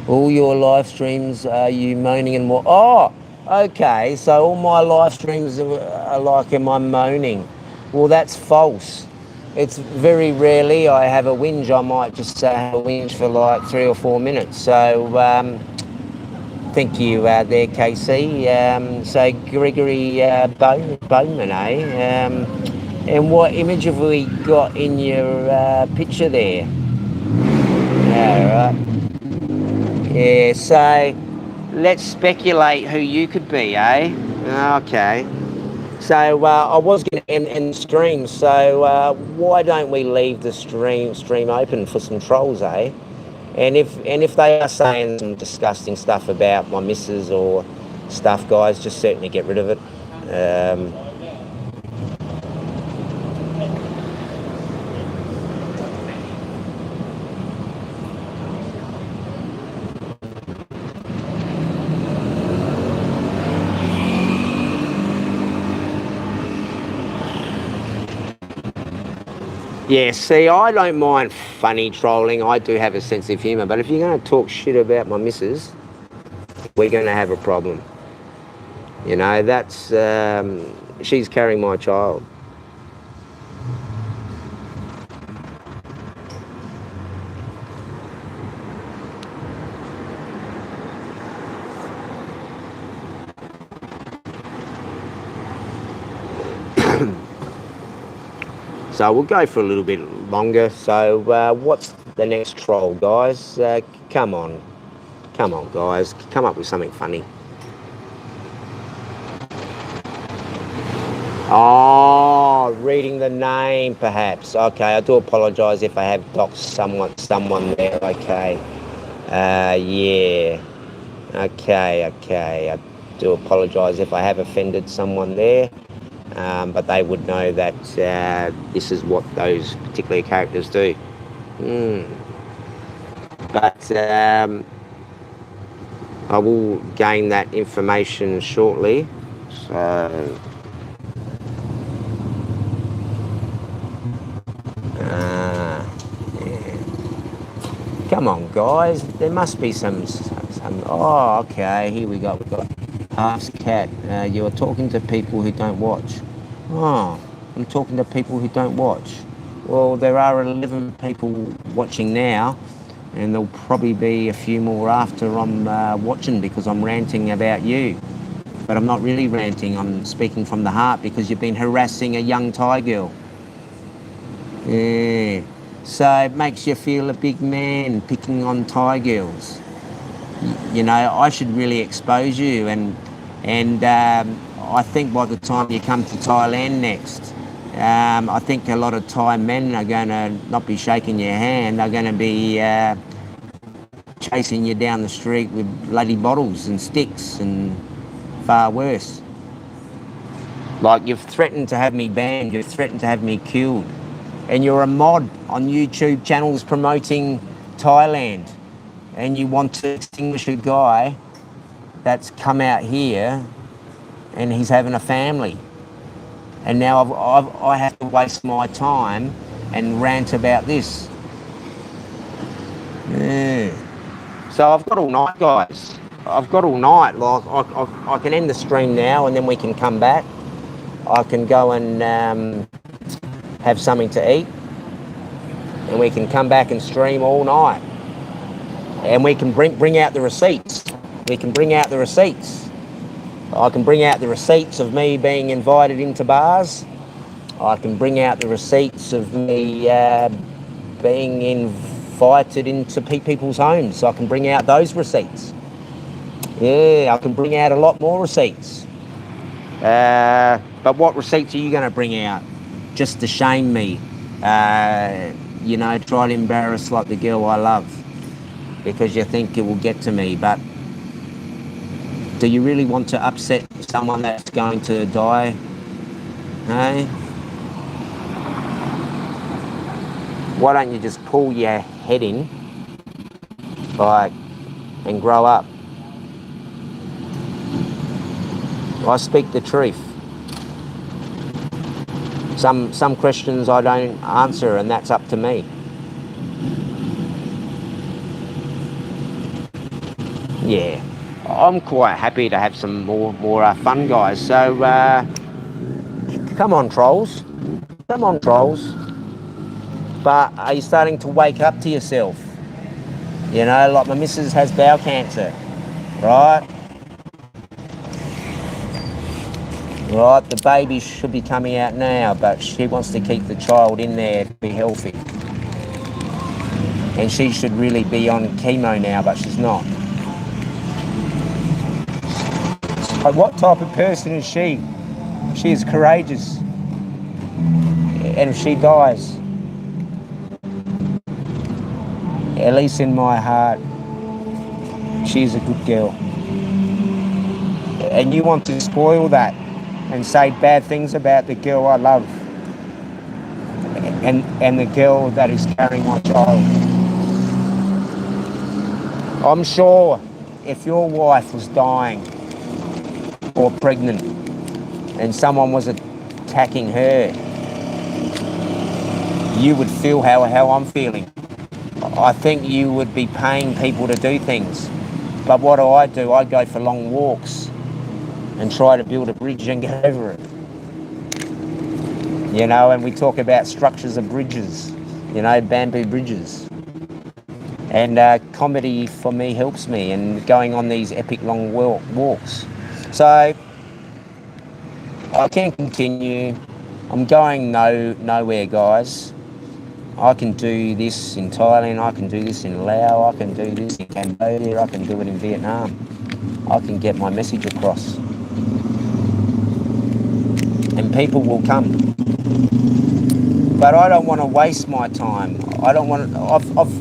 All your live streams, are you moaning and what? Oh, okay. So all my live streams are like, am I moaning? Well, that's false. It's very rarely I have a whinge. I might just have a whinge for like 3 or 4 minutes. So thank you there, Casey. So Gregory Bowman, eh? And what image have we got in your picture there? All right. Yeah, so let's speculate who you could be, eh? Okay. So I was going to end the stream, so why don't we leave the stream open for some trolls, eh? And if they are saying some disgusting stuff about my missus or stuff, guys, just certainly get rid of it. Yeah, see, I don't mind funny trolling. I do have a sense of humour. But if you're going to talk shit about my missus, we're going to have a problem. You know, that's... she's carrying my child. So we'll go for a little bit longer. So what's the next troll, guys? Come on, guys, come up with something funny. Oh, reading the name, perhaps. Okay, I do apologise if I have doxed someone there. Okay, yeah. Okay. do apologise if I have offended someone there, but they would know that this is what those particular characters do. But I will gain that information shortly. So yeah. Come on, guys. There must be some. Oh, okay. Here we go. We've got Ask Cat. You're talking to people who don't watch. Oh, I'm talking to people who don't watch. Well, there are 11 people watching now, and there'll probably be a few more after I'm watching because I'm ranting about you. But I'm not really ranting. I'm speaking from the heart because you've been harassing a young Thai girl. Yeah. So it makes you feel a big man picking on Thai girls. You know, I should really expose you, and I think by the time you come to Thailand next, I think a lot of Thai men are going to not be shaking your hand. They're going to be chasing you down the street with bloody bottles and sticks and far worse. Like, you've threatened to have me banned, you've threatened to have me killed. And you're a mod on YouTube channels promoting Thailand, and you want to extinguish a guy that's come out here and he's having a family. And now I have to waste my time and rant about this. Yeah. So I've got all night, guys. I've got all night. Like, I can end the stream now and then we can come back. I can go and have something to eat, and we can come back and stream all night, and we can bring out the receipts. We can bring out the receipts. I can bring out the receipts of me being invited into bars. I can bring out the receipts of me being invited into people's homes. I can bring out those receipts. Yeah, I can bring out a lot more receipts. But what receipts are you going to bring out? Just to shame me, you know, try to embarrass like the girl I love because you think it will get to me. But do you really want to upset someone that's going to die? Hey? Why don't you just pull your head in, like, and grow up? I speak the truth. Some questions I don't answer, and that's up to me. Yeah, I'm quite happy to have some more fun, guys. So come on, trolls. Come on, trolls. But are you starting to wake up to yourself? You know, like my missus has bowel cancer, right? Right, the baby should be coming out now, but she wants to keep the child in there to be healthy. And she should really be on chemo now, but she's not. So what type of person is she? She is courageous. And if she dies, at least in my heart, she's a good girl. And you want to spoil that and say bad things about the girl I love and the girl that is carrying my child. I'm sure if your wife was dying or pregnant and someone was attacking her, you would feel how I'm feeling. I think you would be paying people to do things. But what do? I go for long walks and try to build a bridge and get over it. You know, and we talk about structures of bridges, you know, bamboo bridges. And comedy for me helps me, and going on these epic long walks. So I can continue. I'm going nowhere, guys. I can do this in Thailand, I can do this in Laos, I can do this in Cambodia, I can do it in Vietnam. I can get my message across. And people will come. But I don't want to waste my time. I've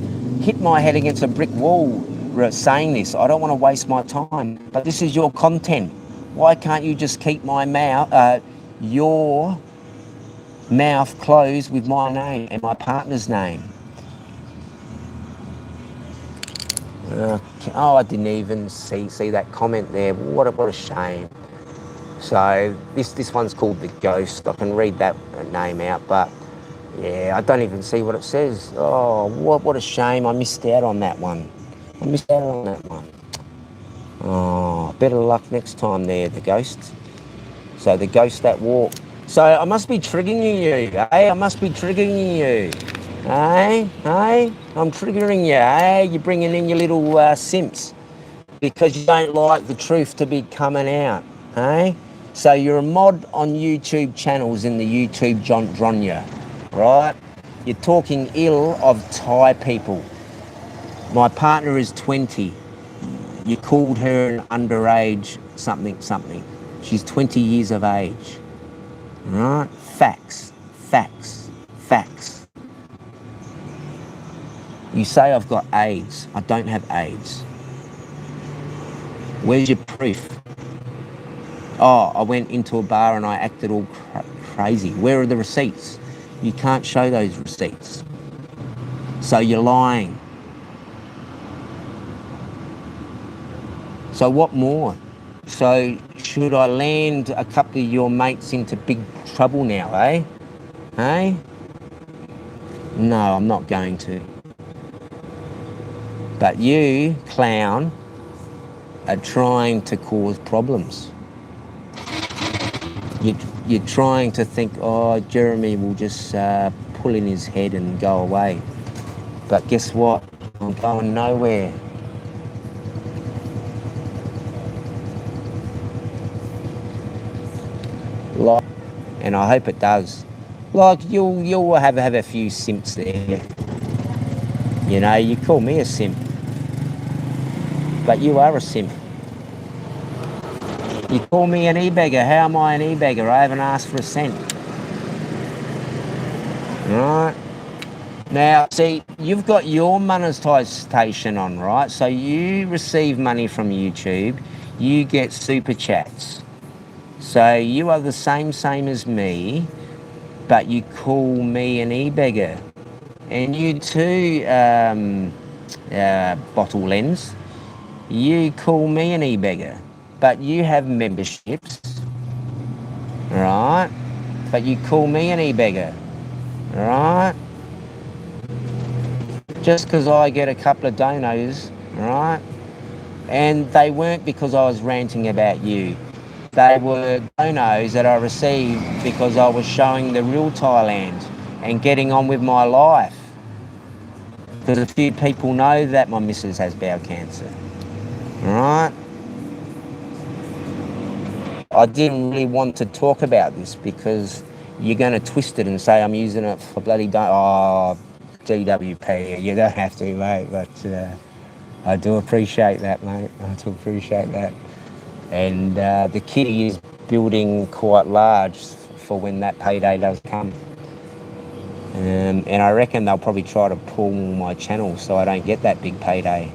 hit my head against a brick wall saying this. I don't want to waste my time. But this is your content. Why can't you just keep your mouth closed with my name and my partner's name? I didn't even see that comment there. What a shame. So this one's called The Ghost. I can read that name out, but yeah, I don't even see what it says. Oh, what a shame. I missed out on that one. Oh, better luck next time there, The Ghost. So The Ghost that walked. So I must be triggering you, eh? I must be triggering you. Hey, I'm triggering you, hey? You're bringing in your little simps because you don't like the truth to be coming out, hey? So you're a mod on YouTube channels in the YouTube genre, right? You're talking ill of Thai people. My partner is 20. You called her an underage something. She's 20 years of age, right? Facts. You say I've got AIDS. I don't have AIDS. Where's your proof? Oh, I went into a bar and I acted all crazy. Where are the receipts? You can't show those receipts. So you're lying. So what more? So should I land a couple of your mates into big trouble now, eh? Hey? No, I'm not going to. But you, clown, are trying to cause problems. You're trying to think, oh, Jeremy will just pull in his head and go away. But guess what? I'm going nowhere. And I hope it does. Like, you'll have a few simps there. You know, you call me a simp. But you are a simp. You call me an e-beggar. How am I an e-beggar? I haven't asked for a cent. Right? Now, see, you've got your monetization on, right? So you receive money from YouTube. You get super chats. So you are the same as me, but you call me an e-beggar. And you too, Bottle Lens, you call me an e-beggar, but you have memberships, right? But you call me an e-beggar, right? Just because I get a couple of donos, right? And they weren't because I was ranting about you. They were donos that I received because I was showing the real Thailand and getting on with my life. Because a few people know that my missus has bowel cancer, right? I didn't really want to talk about this because you're going to twist it and say I'm using it for bloody GWP. You don't have to, mate, but I do appreciate that, mate. I do appreciate that. And the kitty is building quite large for when that payday does come. And I reckon they'll probably try to pull my channel so I don't get that big payday.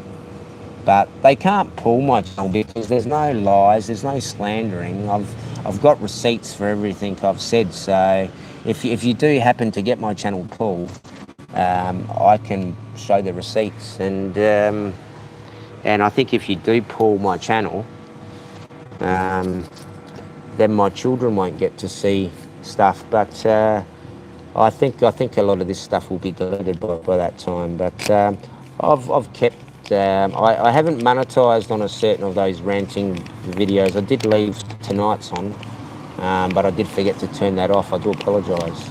But they can't pull my channel because there's no lies, there's no slandering. I've got receipts for everything I've said. So if you do happen to get my channel pulled, I can show the receipts. And I think if you do pull my channel, then my children won't get to see stuff. But I think a lot of this stuff will be deleted by that time. But I've kept. I haven't monetized on a certain of those ranting videos. I did leave tonight's on, but I did forget to turn that off. I do apologise.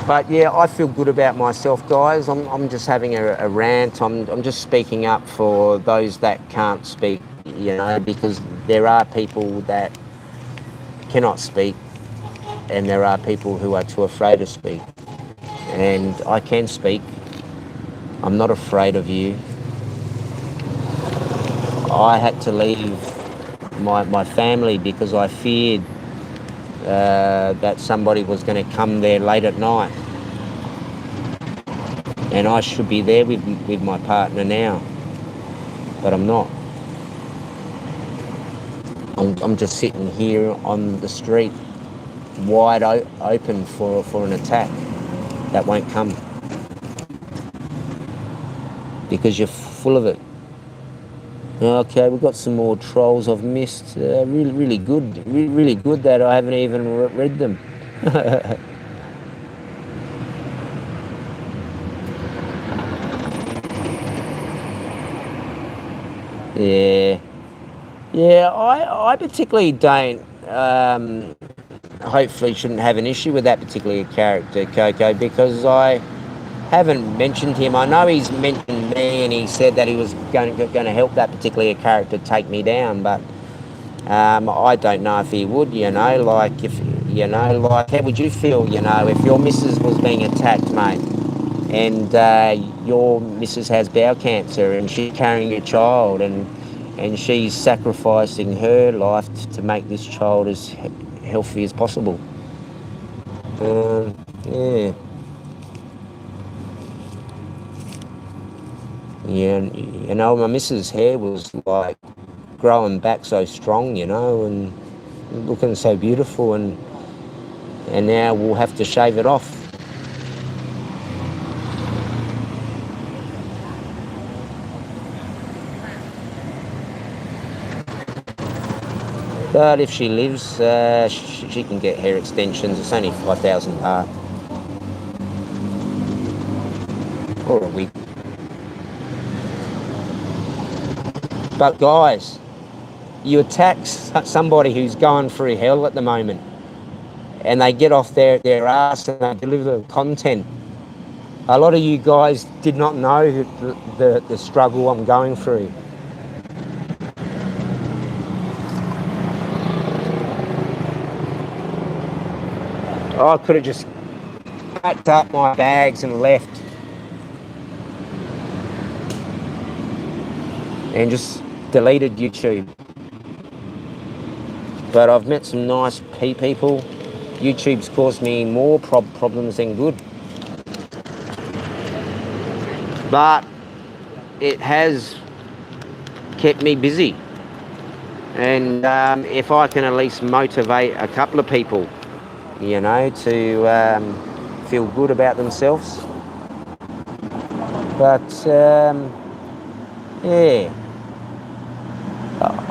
But yeah, I feel good about myself, guys. I'm just having a rant. I'm just speaking up for those that can't speak, you know, because there are people that cannot speak, and there are people who are too afraid to speak. And I can speak. I'm not afraid of you. I had to leave my family because I feared that somebody was going to come there late at night. And I should be there with my partner now, but I'm not. I'm just sitting here on the street, wide open for an attack that won't come because you're full of it. Okay, we've got some more trolls I've missed. Really good. Really good that I haven't even read them. Yeah. Yeah, I particularly don't, hopefully shouldn't have an issue with that particular character, Coco, because I haven't mentioned him. I know he's mentioned me and he said that he was going to help that particular character take me down, but I don't know if he would, like how would you feel, if your missus was being attacked, mate, and your missus has bowel cancer and she's carrying your child and she's sacrificing her life to make this child as healthy as possible. Yeah. Yeah, my missus' hair was like growing back so strong, and looking so beautiful, and now we'll have to shave it off. But if she lives, she can get hair extensions. It's only 5,000 baht. Or a wig. But guys, you attack somebody who's going through hell at the moment and they get off their ass and they deliver content. A lot of you guys did not know the struggle I'm going through. I could have just packed up my bags and left and just deleted YouTube. But I've met some nice people. YouTube's caused me more problems than good. But it has kept me busy. And if I can at least motivate a couple of people, to feel good about themselves. But, yeah,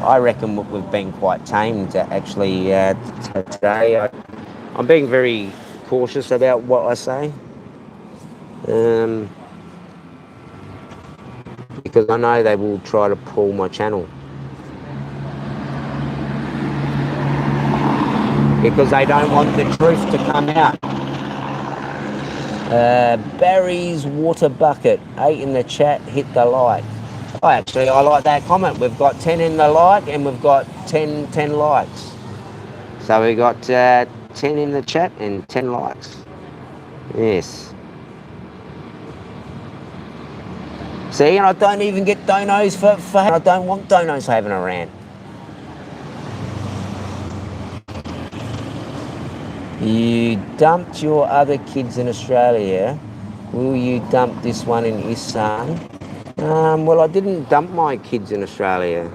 I reckon we've been quite tamed actually today. I'm being very cautious about what I say. Because I know they will try to pull my channel. Because they don't want the truth to come out. Barry's water bucket, 8 in the chat, hit the like. I like that comment. We've got 10 in the like and we've got 10 likes. So we got 10 in the chat and 10 likes. Yes. See, and I don't even get donos for I don't want donos for having a rant. You dumped your other kids in Australia. Will you dump this one in Isan? Well, I didn't dump my kids in Australia.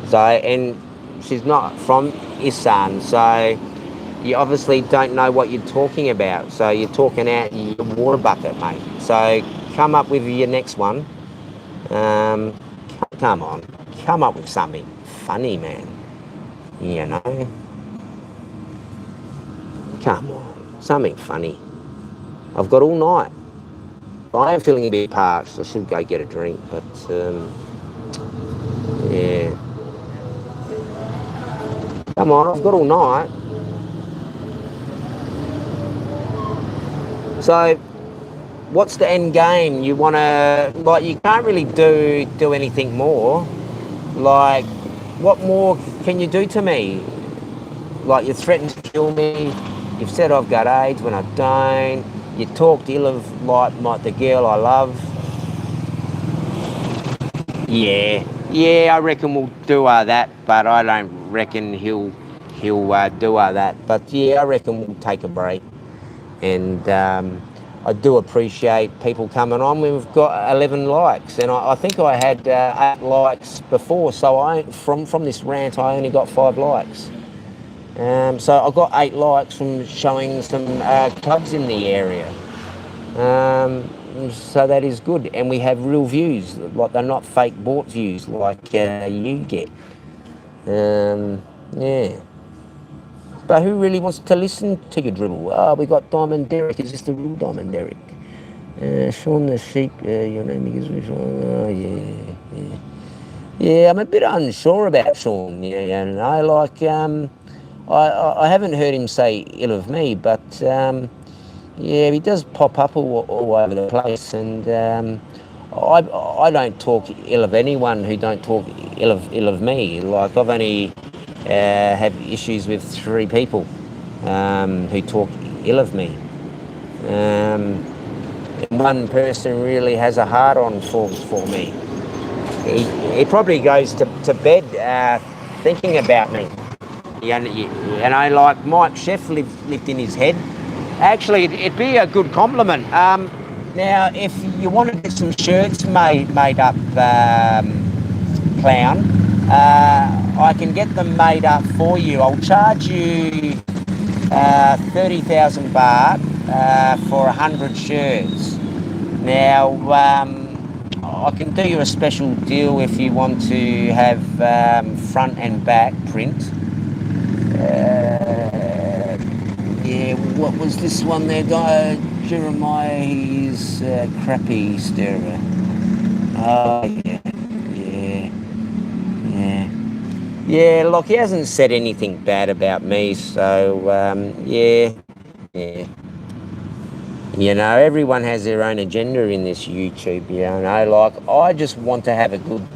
So, and she's not from Isan, so you obviously don't know what you're talking about. So you're talking out your water bucket, mate. So come up with your next one. Come on. Come up with something funny, man. Come on. Something funny. I've got all night. I am feeling a bit parched. I should go get a drink, but yeah. Come on, I've got all night. So, what's the end game? You want to, you can't really do anything more. Like, what more can you do to me? Like, you threatened to kill me. You've said I've got AIDS when I don't. You talked ill of, like the girl I love. Yeah, I reckon we'll do that, but I don't reckon he'll he'll do all that. But yeah, I reckon we'll take a break. And I do appreciate people coming on. We've got 11 likes, and I think I had 8 likes before. So from this rant, I only got 5 likes. So I got 8 likes from showing some clubs in the area. So that is good, and we have real views. Like, they're not fake bought views like you get. Yeah. But who really wants to listen to your dribble? Oh, we got Diamond Derek. Is this the real Diamond Derek? Sean the Sheep, your name is Sean. Oh, yeah. Yeah, I'm a bit unsure about Sean. Yeah, you know, like, I haven't heard him say ill of me, but yeah, he does pop up all over the place, and I don't talk ill of anyone who don't talk ill of me. Like, I've only had issues with 3 people who talk ill of me. And one person really has a hard on for me. He probably goes to bed thinking about me. You know, like Mike Chef lived in his head. Actually, it'd be a good compliment. Now, if you want to get some shirts made up, Clown, I can get them made up for you. I'll charge you 30,000 baht for 100 shirts. Now, I can do you a special deal if you want to have front and back print. Yeah, what was this one there, guy? Jeremiah's crappy stirrer. Oh, yeah. Look, he hasn't said anything bad about me, so yeah. You know, everyone has their own agenda in this YouTube, you know. Like, I just want to have a good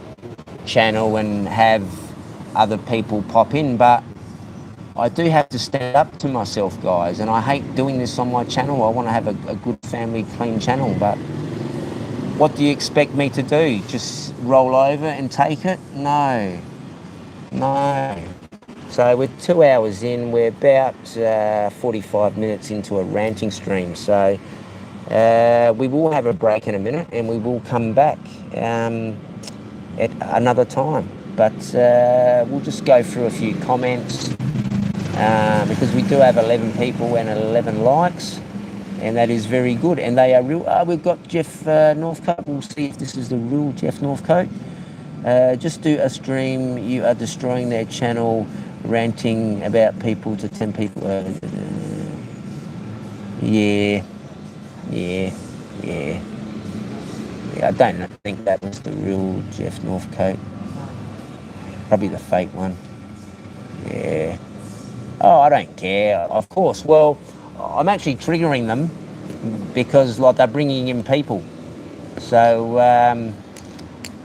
channel and have other people pop in, but I do have to stand up to myself, guys, and I hate doing this on my channel. I want to have a good family, clean channel, but what do you expect me to do? Just roll over and take it? No. So we're 2 hours in. We're about 45 minutes into a ranting stream. So we will have a break in a minute, and we will come back at another time. But we'll just go through a few comments because we do have 11 people and 11 likes, and that is very good. And they are real. We've got Jeff Northcote. We'll see if this is the real Jeff Northcote. Just do a stream. You are destroying their channel, ranting about people to 10 people. Yeah. I don't think that was the real Jeff Northcote. Probably the fake one. Yeah. Oh, I don't care. Of course. Well, I'm actually triggering them because, like, they're bringing in people. So,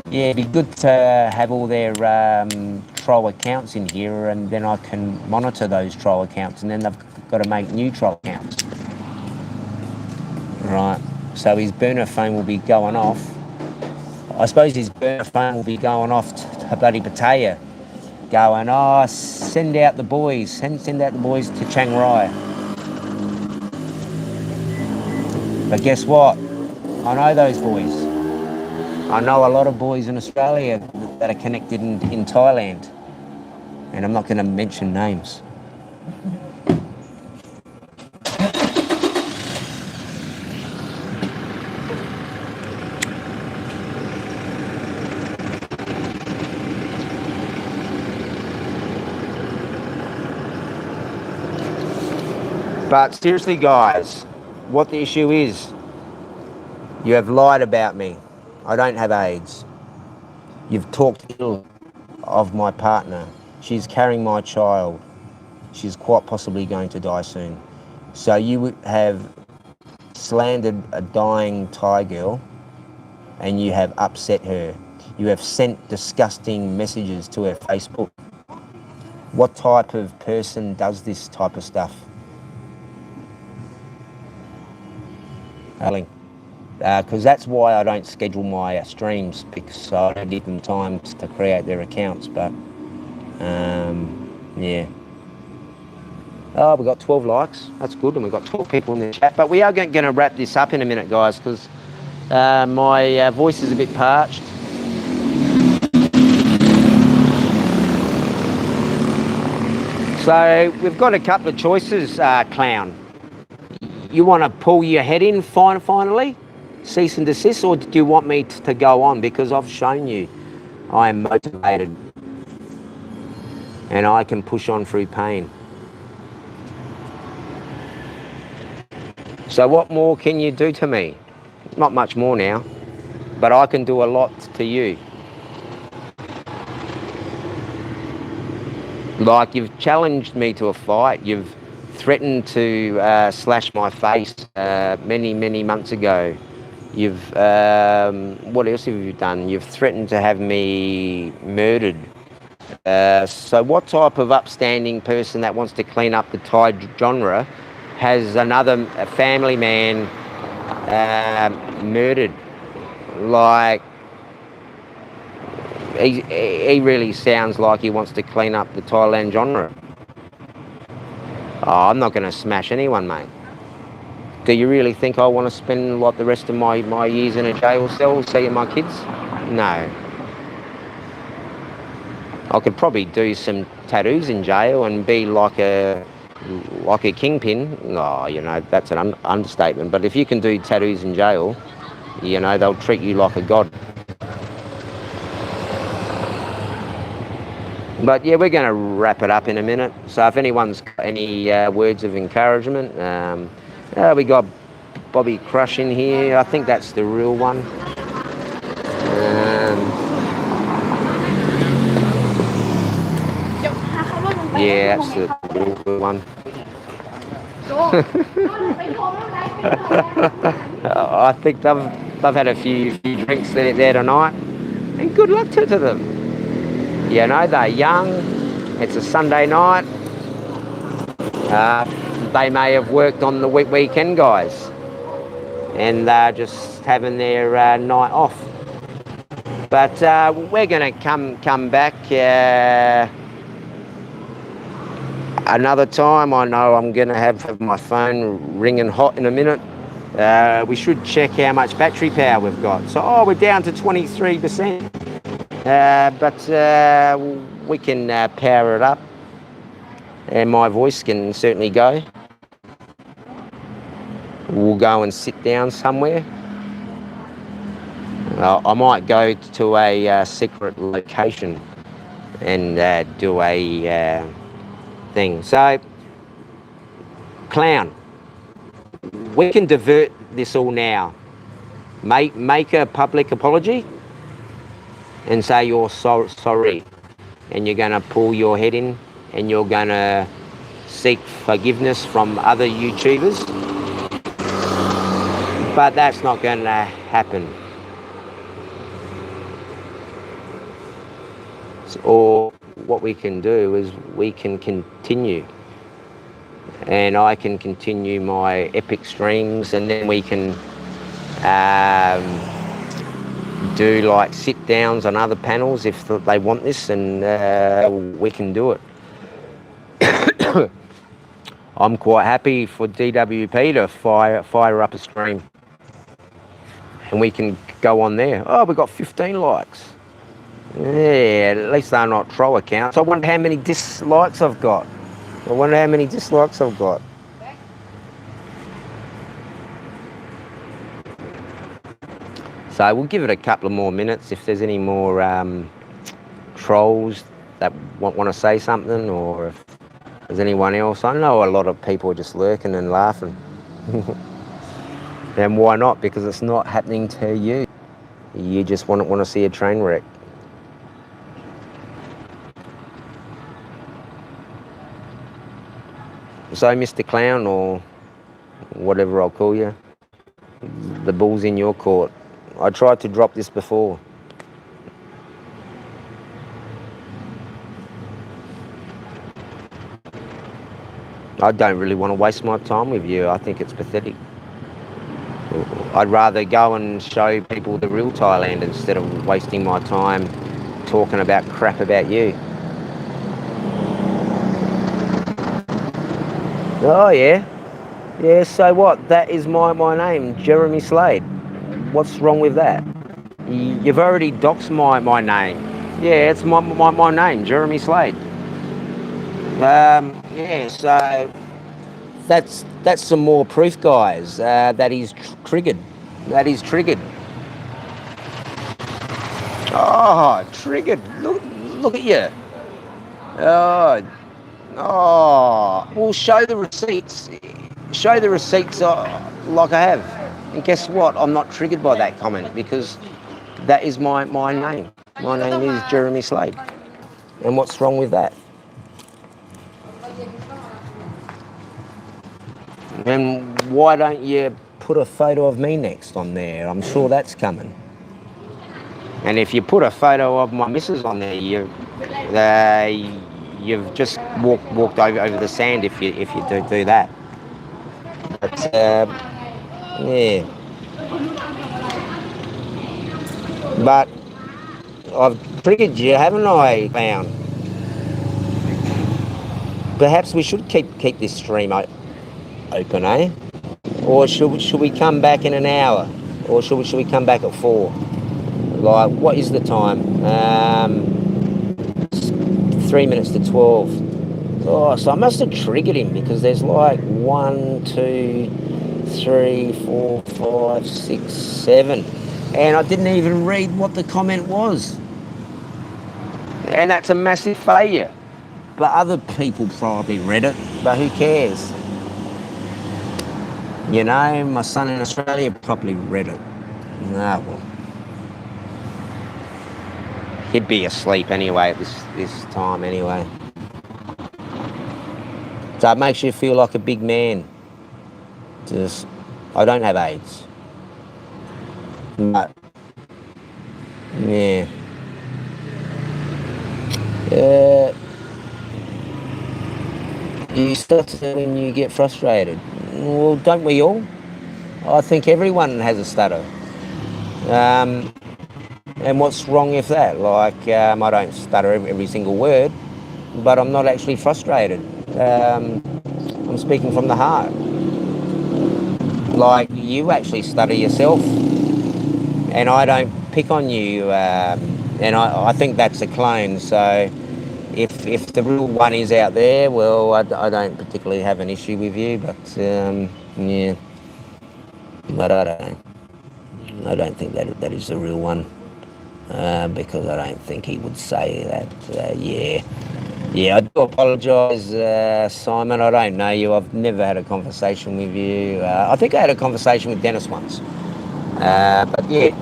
yeah, it'd be good to have all their troll accounts in here, and then I can monitor those troll accounts, and then they've got to make new troll accounts. Right. So his burner phone will be going off. I suppose his burner phone will be going off to bloody Pattaya, going, oh, send out the boys. Send out the boys to Chiang Rai. But guess what? I know those boys. I know a lot of boys in Australia that are connected in Thailand. And I'm not going to mention names. But seriously, guys, what the issue is, you have lied about me. I don't have AIDS. You've talked ill of my partner. She's carrying my child. She's quite possibly going to die soon. So you have slandered a dying Thai girl, and you have upset her. You have sent disgusting messages to her Facebook. What type of person does this type of stuff? Because that's why I don't schedule my streams, because I don't give them time to create their accounts. But yeah, Oh, we got 12 likes. That's good, and we've got 12 people in the chat. But we are going to wrap this up in a minute, guys, because my voice is a bit parched. So we've got a couple of choices, Clown. You want to pull your head in finally, cease and desist, or do you want me to go on? Because I've shown you I am motivated and I can push on through pain. So what more can you do to me? Not much more now, but I can do a lot to you. Like, you've challenged me to a fight. You've threatened to slash my face many months ago. You've, what else have you done? You've threatened to have me murdered. So what type of upstanding person that wants to clean up the Thai genre has another family man murdered? Like, he really sounds like he wants to clean up the Thailand genre. Oh, I'm not going to smash anyone, mate. Do you really think I want to spend like the rest of my years in a jail cell seeing my kids? No. I could probably do some tattoos in jail and be like a kingpin. Oh, you know, that's an understatement. But if you can do tattoos in jail, you know, they'll treat you like a god. But yeah, we're going to wrap it up in a minute. So if anyone's got any words of encouragement, we got Bobby Crush in here. I think that's the real one. Yeah, that's the real one. I think they've had a few drinks there tonight, and good luck to them. You know, they're young. It's a Sunday night. They may have worked on the weekend, guys, and they're just having their night off. But we're going to come back another time. I know I'm going to have my phone ringing hot in a minute. We should check how much battery power we've got. So, we're down to 23%. But we can power it up, and my voice can certainly go. We'll go and sit down somewhere. I might go to a secret location and do a thing. So, Clown, we can divert this all now. Make a public apology and say you're sorry, and you're going to pull your head in, and you're going to seek forgiveness from other YouTubers. But that's not going to happen. Or what we can do is we can continue, and I can continue my epic streams, and then we can do like sit downs on other panels if they want this, and we can do it. I'm quite happy for DWP to fire up a stream, and we can go on there. Oh, we got 15 likes. Yeah, at least they're not troll accounts. I wonder how many dislikes I've got. So we'll give it a couple of more minutes. If there's any more trolls that want to say something, or if there's anyone else. I know a lot of people are just lurking and laughing. And why not? Because it's not happening to you. You just want to see a train wreck. So, Mr. Clown, or whatever I'll call you, the ball's in your court. I tried to drop this before. I don't really want to waste my time with you. I think it's pathetic. I'd rather go and show people the real Thailand instead of wasting my time talking about crap about you. Oh, yeah. Yeah, so what? That is my name, Jeremy Slade. What's wrong with that? You've already doxed my name. Yeah, it's my name, Jeremy Slade. Yeah, so that's some more proof, guys, that he's triggered. That he's triggered. Oh, triggered. Look at you. Oh, well, show the receipts. Show the receipts like I have. And guess what? I'm not triggered by that comment because that is my name. My name is Jeremy Slade. And what's wrong with that? And why don't you put a photo of me next on there? I'm sure that's coming. And if you put a photo of my missus on there, you've just walked over the sand if you do that. But yeah. But I've triggered you, haven't I, found? Perhaps we should keep this stream open, eh? Or should we come back in an hour? Or should we come back at 4? Like, what is the time? 3 minutes to 12. Oh, so I must have triggered him because there's like 1, 2, 3, 4, 5, 6, 7. And I didn't even read what the comment was. And that's a massive failure. But other people probably read it, but who cares? You know, my son in Australia probably read it. No, well. He'd be asleep anyway at this time anyway. So it makes you feel like a big man. Just, I don't have AIDS. But, yeah. You stutter when you get frustrated. Well, don't we all? I think everyone has a stutter. And what's wrong with that? Like, I don't stutter every single word, but I'm not actually frustrated. I'm speaking from the heart. Like, you actually stutter yourself, and I don't pick on you, and I think that's a clone, so if the real one is out there, well, I don't particularly have an issue with you, but, yeah, but I don't think that is the real one, because I don't think he would say that, yeah. Yeah, I do apologise, Simon. I don't know you. I've never had a conversation with you. I think I had a conversation with Dennis once. But yeah,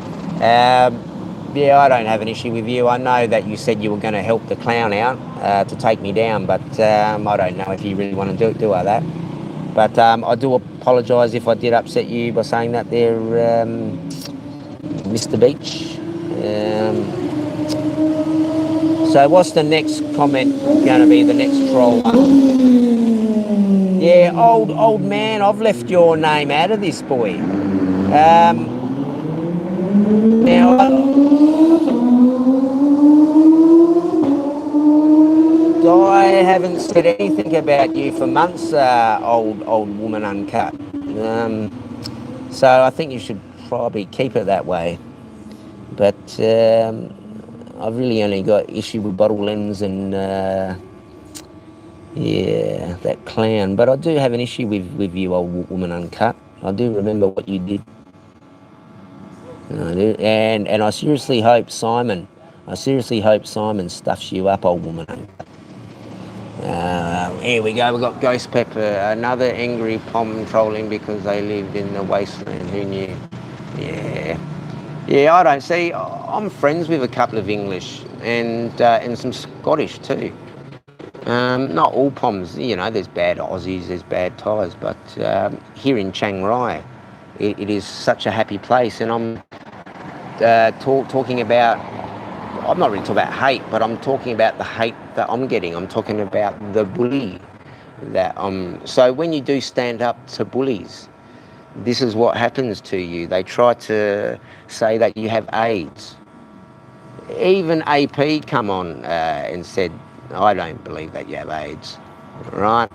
yeah, I don't have an issue with you. I know that you said you were going to help the clown out to take me down, but I don't know if you really want to do all that. But I do apologise if I did upset you by saying that there, Mr. Beach. So what's the next comment going to be, the next troll? Yeah, old man, I've left your name out of this, boy. Now, I haven't said anything about you for months, old woman uncut. So I think you should probably keep it that way. But I've really only got issue with bottle lens and yeah, that clown. But I do have an issue with you, old woman uncut. I do remember what you did. I do. And I seriously hope Simon stuffs you up, old woman uncut. Here we go, we've got Ghost Pepper, another angry pom trolling because they lived in the wasteland. Who knew? Yeah. Yeah, I don't see. I'm friends with a couple of English and some Scottish too. Not all Poms, you know, there's bad Aussies, there's bad Thais, but here in Chiang Rai, it is such a happy place. And I'm talking about, I'm not really talking about hate, but I'm talking about the hate that I'm getting. I'm talking about the bully that so when you do stand up to bullies, this is what happens to you. They try to say that you have AIDS. Even AP come on and said, I don't believe that you have AIDS, right?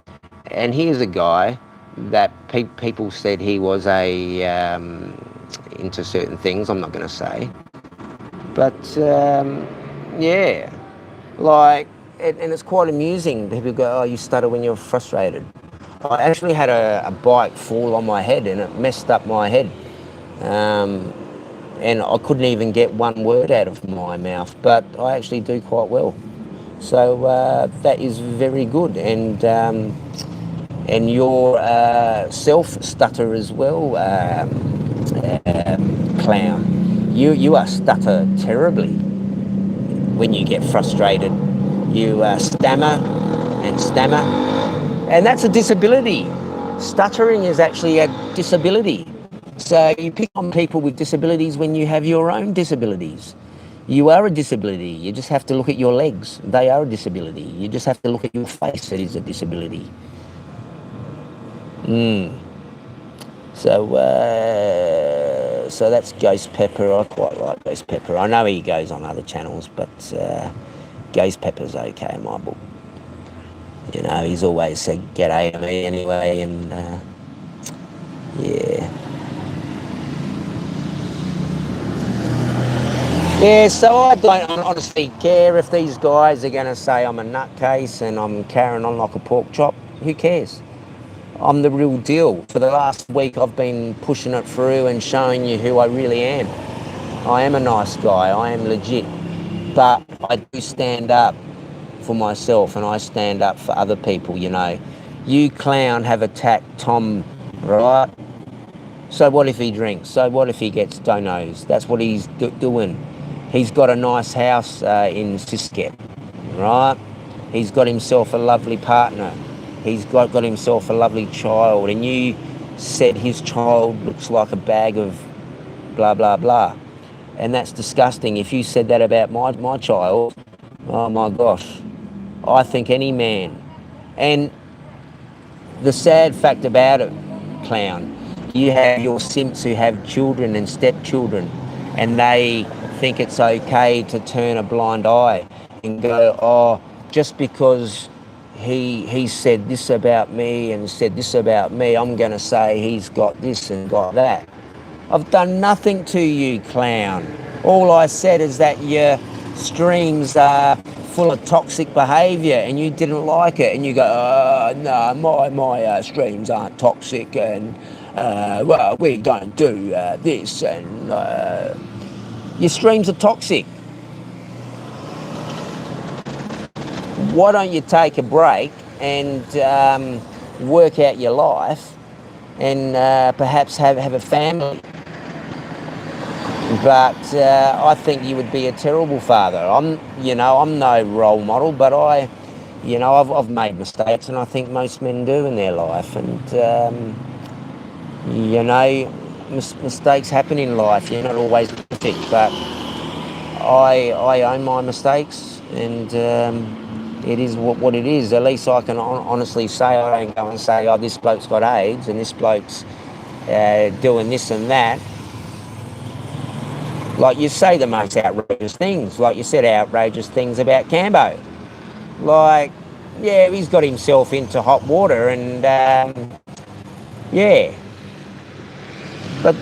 And here's a guy that people said he was into certain things. I'm not going to say, but yeah, like, and it's quite amusing. People go, "Oh, you stutter when you're frustrated." I actually had a bike fall on my head, and it messed up my head, and I couldn't even get one word out of my mouth. But I actually do quite well, so that is very good. And your self stutter as well, clown. You are stutter terribly when you get frustrated. You stammer and stammer, and that's a disability. Stuttering is actually a disability. So you pick on people with disabilities when you have your own disabilities. You are a disability. You just have to look at your legs. They are a disability. You just have to look at your face. It is a disability. So that's Ghost Pepper. I quite like Ghost Pepper. I know he goes on other channels, but Ghost Pepper's okay in my book. You know, he's always said g'day to me anyway, and yeah. Yeah, so I don't honestly care if these guys are going to say I'm a nutcase and I'm carrying on like a pork chop. Who cares? I'm the real deal. For the last week, I've been pushing it through and showing you who I really am. I am a nice guy. I am legit. But I do stand up for myself, and I stand up for other people, you know. You, clown, have attacked Tom, right? So what if he drinks? So what if he gets donos? That's what he's doing. He's got a nice house in Sisket, right? He's got himself a lovely partner. He's got himself a lovely child. And you said his child looks like a bag of blah, blah, blah. And that's disgusting. If you said that about my child, oh my gosh, I think any man. And the sad fact about it, clown, you have your simps who have children and stepchildren, and they think it's okay to turn a blind eye and go, oh, just because he said this about me and said this about me, I'm going to say he's got this and got that. I've done nothing to you, clown. All I said is that your streams are full of toxic behaviour and you didn't like it, and you go, no, my streams aren't toxic, and well, we don't do this, and your streams are toxic. Why don't you take a break and work out your life and perhaps have a family? But I think you would be a terrible father. I'm no role model, but I've made mistakes, and I think most men do in their life. And mistakes happen in life. You're not always perfect, but I own my mistakes, and it is what it is. At least I can honestly say, I don't go and say, oh, this bloke's got AIDS and this bloke's doing this and that. Like, you say the most outrageous things. Like you said outrageous things about Cambo. Like, yeah, he's got himself into hot water, and yeah. But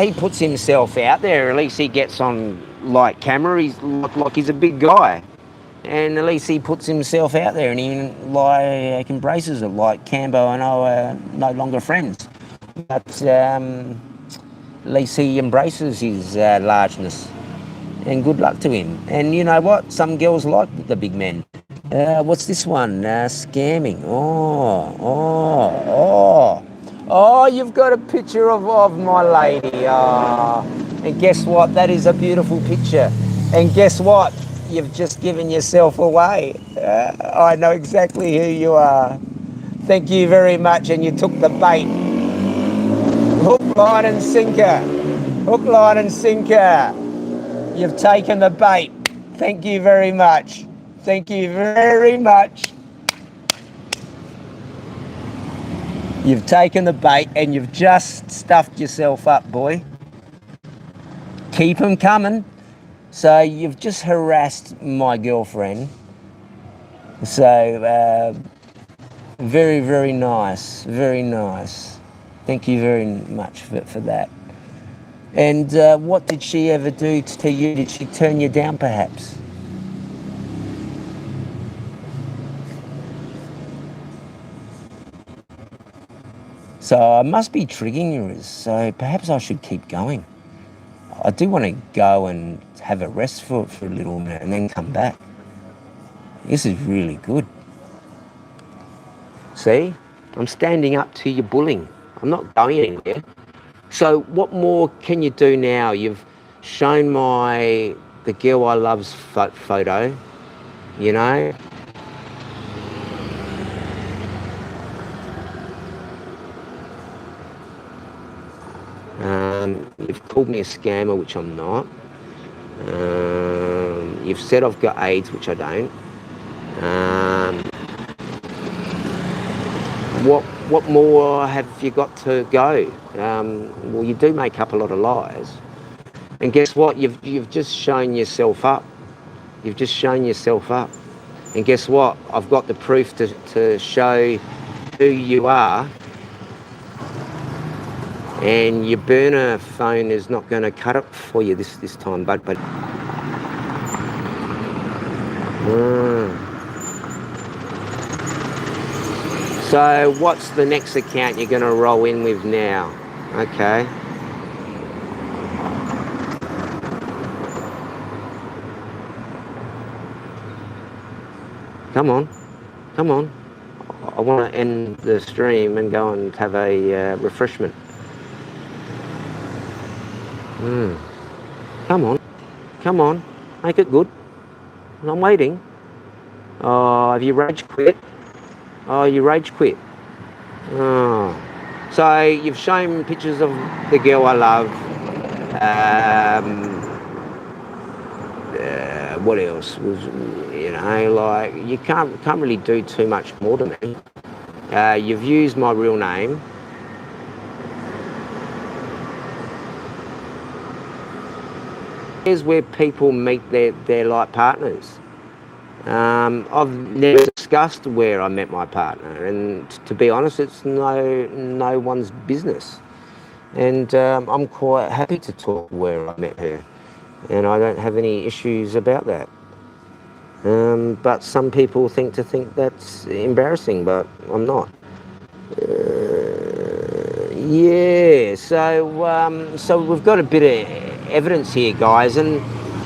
he puts himself out there. At least he gets on like camera. He's like he's a big guy, and at least he puts himself out there, and he like embraces it. Like Cambo and I are no longer friends, but at least he embraces his largeness, and good luck to him. And you know what? Some girls like the big men. What's this one? Scamming. Oh, you've got a picture of my lady. And guess what? That is a beautiful picture. And guess what? You've just given yourself away. I know exactly who you are. Thank you very much. And you took the bait. Hook, line and sinker. Hook, line and sinker. You've taken the bait. Thank you very much. Thank you very much. You've taken the bait and you've just stuffed yourself up, boy. Keep them coming. So you've just harassed my girlfriend. So Very, very nice. Very nice. Thank you very much for that. And what did she ever do to you? Did she turn you down, perhaps? So I must be triggering you, so perhaps I should keep going. I do want to go and have a rest for a little minute and then come back. This is really good. See, I'm standing up to your bullying. I'm not going anywhere. So what more can you do now? You've shown the girl I love's photo, you know. You've called me a scammer, which I'm not. You've said I've got AIDS, which I don't. What more have you got to go? Well, you do make up a lot of lies. And guess what? You've just shown yourself up. You've just shown yourself up. And guess what? I've got the proof to show who you are. And your burner phone is not going to cut it for you this time, bud. But So what's the next account you're going to roll in with now? Okay. Come on. Come on. I want to end the stream and go and have a refreshment. Come on. Come on. Make it good. I'm waiting. Oh, have you rage quit? Oh, you rage quit. Oh. So you've shown pictures of the girl I love. What else? You know, like you can't really do too much more to me. You've used my real name. Here's where people meet their like partners. I've never discussed where I met my partner, and to be honest, it's no one's business. And I'm quite happy to talk where I met her, and I don't have any issues about that. But some people think that's embarrassing, but I'm not. Yeah, so we've got a bit of evidence here, guys, and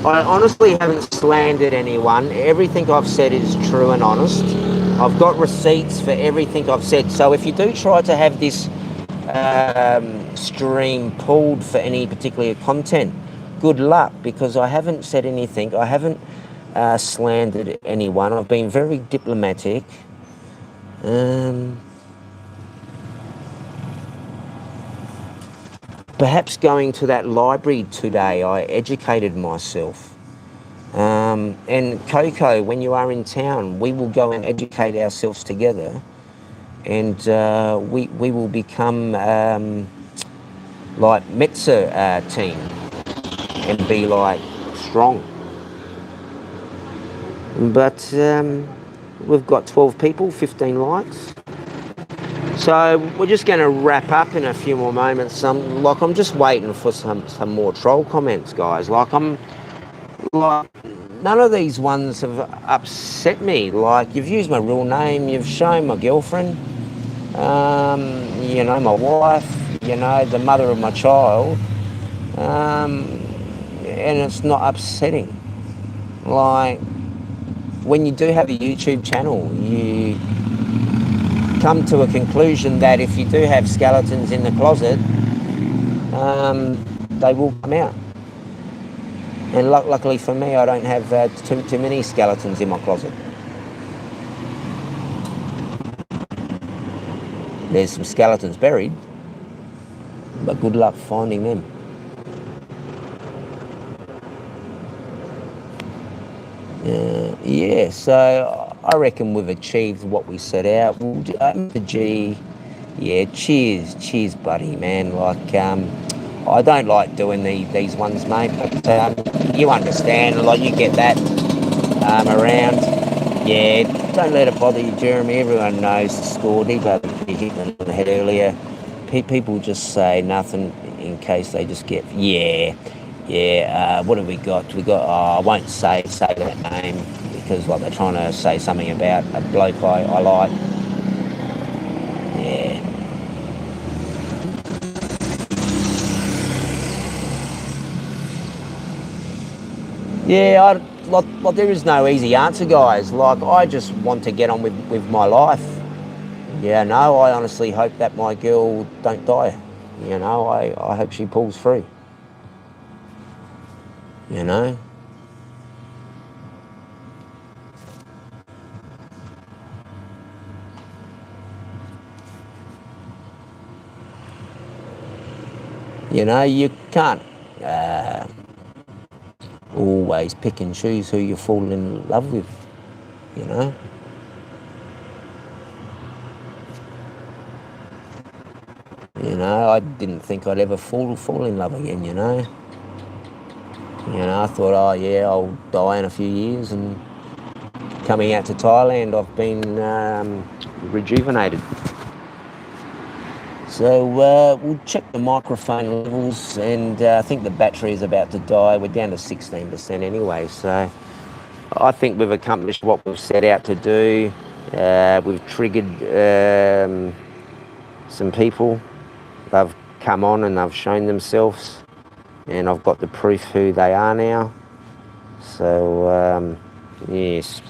I honestly haven't slandered anyone. Everything I've said is true and honest. I've got receipts for everything I've said. So if you do try to have this stream pulled for any particular content, good luck, because I haven't said anything. I haven't slandered anyone. I've been very diplomatic. Perhaps going to that library today, I educated myself. And Coco, when you are in town, we will go and educate ourselves together, and we will become like Metzer team and be like strong. But we've got 12 people, 15 likes. So we're just going to wrap up in a few more moments. I'm just waiting for some more troll comments, guys. None of these ones have upset me. Like, you've used my real name, you've shown my girlfriend, you know, my wife, you know, the mother of my child, and it's not upsetting. Like, when you do have a YouTube channel, you come to a conclusion that if you do have skeletons in the closet, they will come out. And luckily for me, I don't have too many skeletons in my closet. There's some skeletons buried, but good luck finding them. Yeah, so I reckon we've achieved what we set out. We'll do the G. Yeah, cheers, buddy, man. Like, I don't like doing these ones, mate, but you understand. Like, you get that around. Yeah, don't let it bother you, Jeremy. Everyone knows the score. Debo hit it on the head earlier. People just say nothing in case they just get, yeah. What have we got? We got, I won't say that name because like they're trying to say something about a bloke I like. Yeah. Yeah, there is no easy answer, guys. Like, I just want to get on with my life. Yeah, no, I honestly hope that my girl don't die. You know, I hope she pulls through. You know? You know, you can't always pick and choose who you fall in love with, you know? You know, I didn't think I'd ever fall in love again, you know? You know, I thought, oh yeah, I'll die in a few years, and coming out to Thailand, I've been rejuvenated. So we'll check the microphone levels, and I think the battery is about to die. We're down to 16% anyway, so I think we've accomplished what we've set out to do. We've triggered some people. They've come on and they've shown themselves, and I've got the proof who they are now. So yes,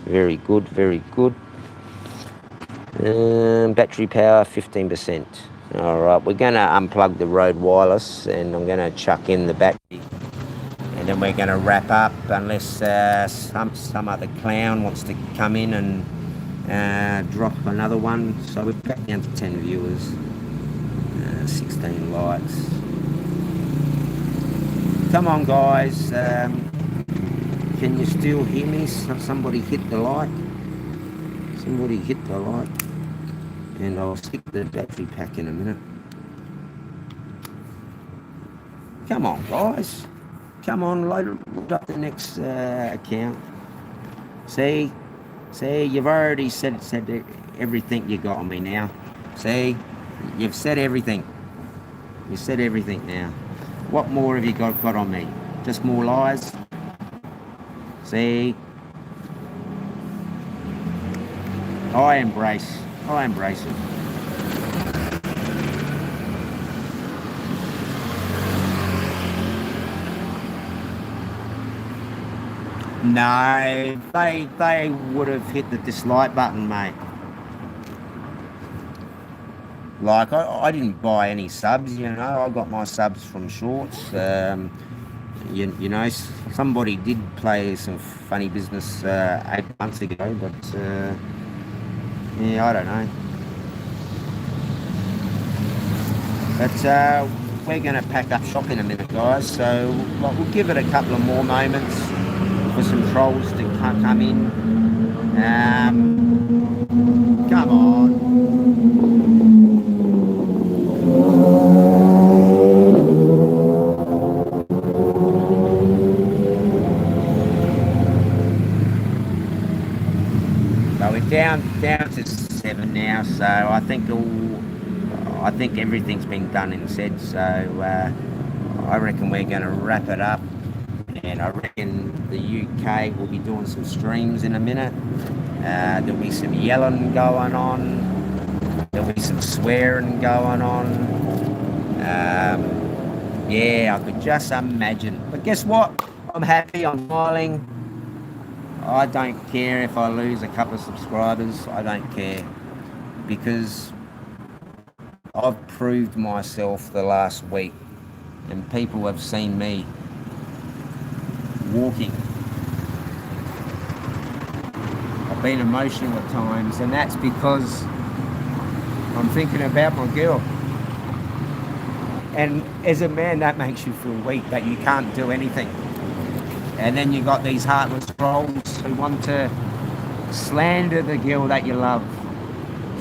very good, very good. Battery power 15%. All right, we're going to unplug the Rode Wireless, and I'm going to chuck in the battery, and then we're going to wrap up unless some other clown wants to come in and drop another one. So we're back down to 10 viewers, 16 likes. Come on, guys. Can you still hear me? Somebody hit the like. Somebody hit the like. And I'll stick the battery pack in a minute. Come on, guys. Come on, load up the next account. See, you've already said everything you got on me now. See, you've said everything. You said everything now. What more have you got on me? Just more lies? See, I embrace it. No, they would have hit the dislike button, mate. Like, I didn't buy any subs, you know. I got my subs from shorts. You know, somebody did play some funny business 8 months ago, but yeah, I don't know. But we're going to pack up shop in a minute, guys. So we'll give it a couple of more moments for some trolls to come in. Come on. So we're down to 7 now. So I think everything's been done and said. So I reckon we're going to wrap it up. And I reckon the UK will be doing some streams in a minute. There'll be some yelling going on. There'll be some swearing going on. Yeah, I could just imagine. But guess what? I'm happy, I'm smiling. I don't care if I lose a couple of subscribers. I don't care. Because I've proved myself the last week. And people have seen me walking. I've been emotional at times, and that's because I'm thinking about my girl. And as a man, that makes you feel weak, that you can't do anything. And then you got these heartless trolls who want to slander the girl that you love.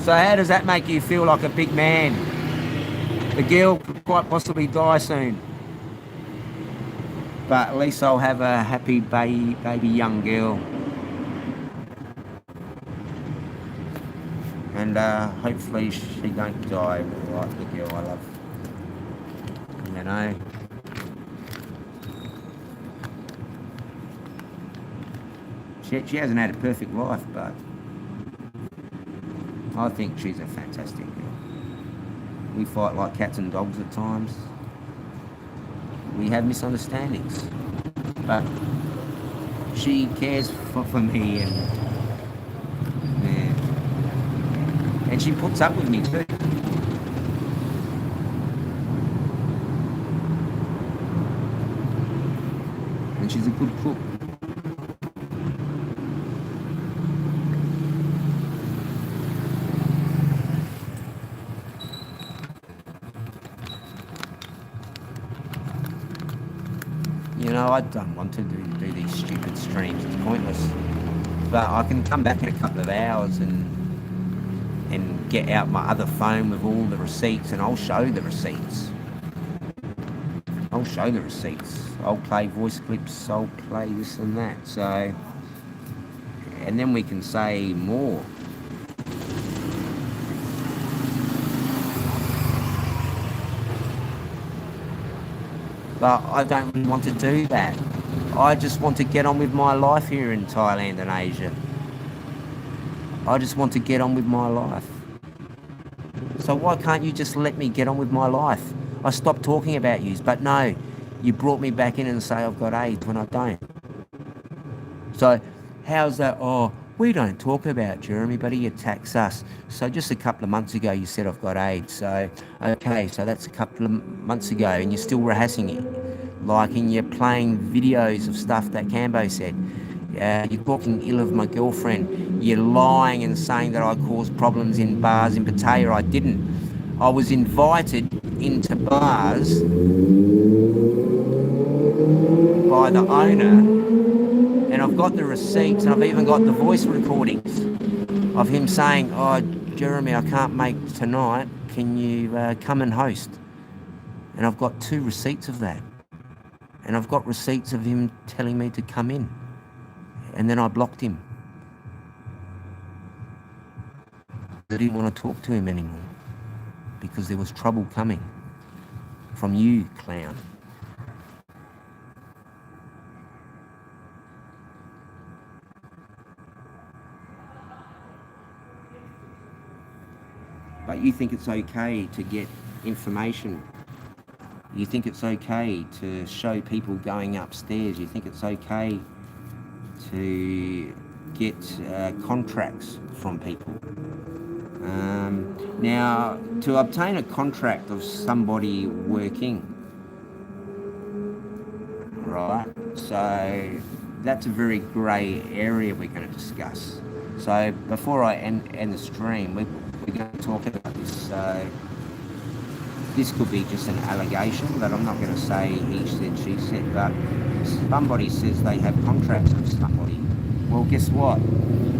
So how does that make you feel like a big man? The girl could quite possibly die soon. But at least I'll have a happy baby young girl. and hopefully she don't die like the girl I love. You know. She hasn't had a perfect life, but I think she's a fantastic girl. We fight like cats and dogs at times. We have misunderstandings, but she cares for me, and yeah, and she puts up with me too. And she's a good cook. You know, I don't want to do these stupid streams. It's pointless. But I can come back in a couple of hours and get out my other phone with all the receipts, and I'll show the receipts. I'll show the receipts. I'll play voice clips. I'll play this and that. So, and then we can say more. But I don't really want to do that. I just want to get on with my life here in Thailand and Asia. I just want to get on with my life. So why can't you just let me get on with my life? I stopped talking about yous, but no, you brought me back in and say I've got AIDS when I don't. So how's that? Oh, we don't talk about Jeremy, but he attacks us. So just a couple of months ago, you said I've got AIDS. So, okay, so that's a couple of months ago, and you're still rehearsing it. Like, and you're playing videos of stuff that Cambo said. You're talking ill of my girlfriend. You're lying and saying that I caused problems in bars in Pattaya. I didn't. I was invited into bars by the owner, and I've got the receipts, and I've even got the voice recordings of him saying, oh, Jeremy, I can't make tonight. Can you come and host? And I've got 2 receipts of that. And I've got receipts of him telling me to come in. And then I blocked him. I didn't want to talk to him anymore because there was trouble coming from you, clown. But you think it's okay to get information. You think it's okay to show people going upstairs. You think it's okay to get contracts from people. Now, to obtain a contract of somebody working, right? So that's a very grey area we're going to discuss. So before I end the stream, we're going to talk about this. So this could be just an allegation, but I'm not going to say he said, she said, but somebody says they have contracts with somebody. Well, guess what?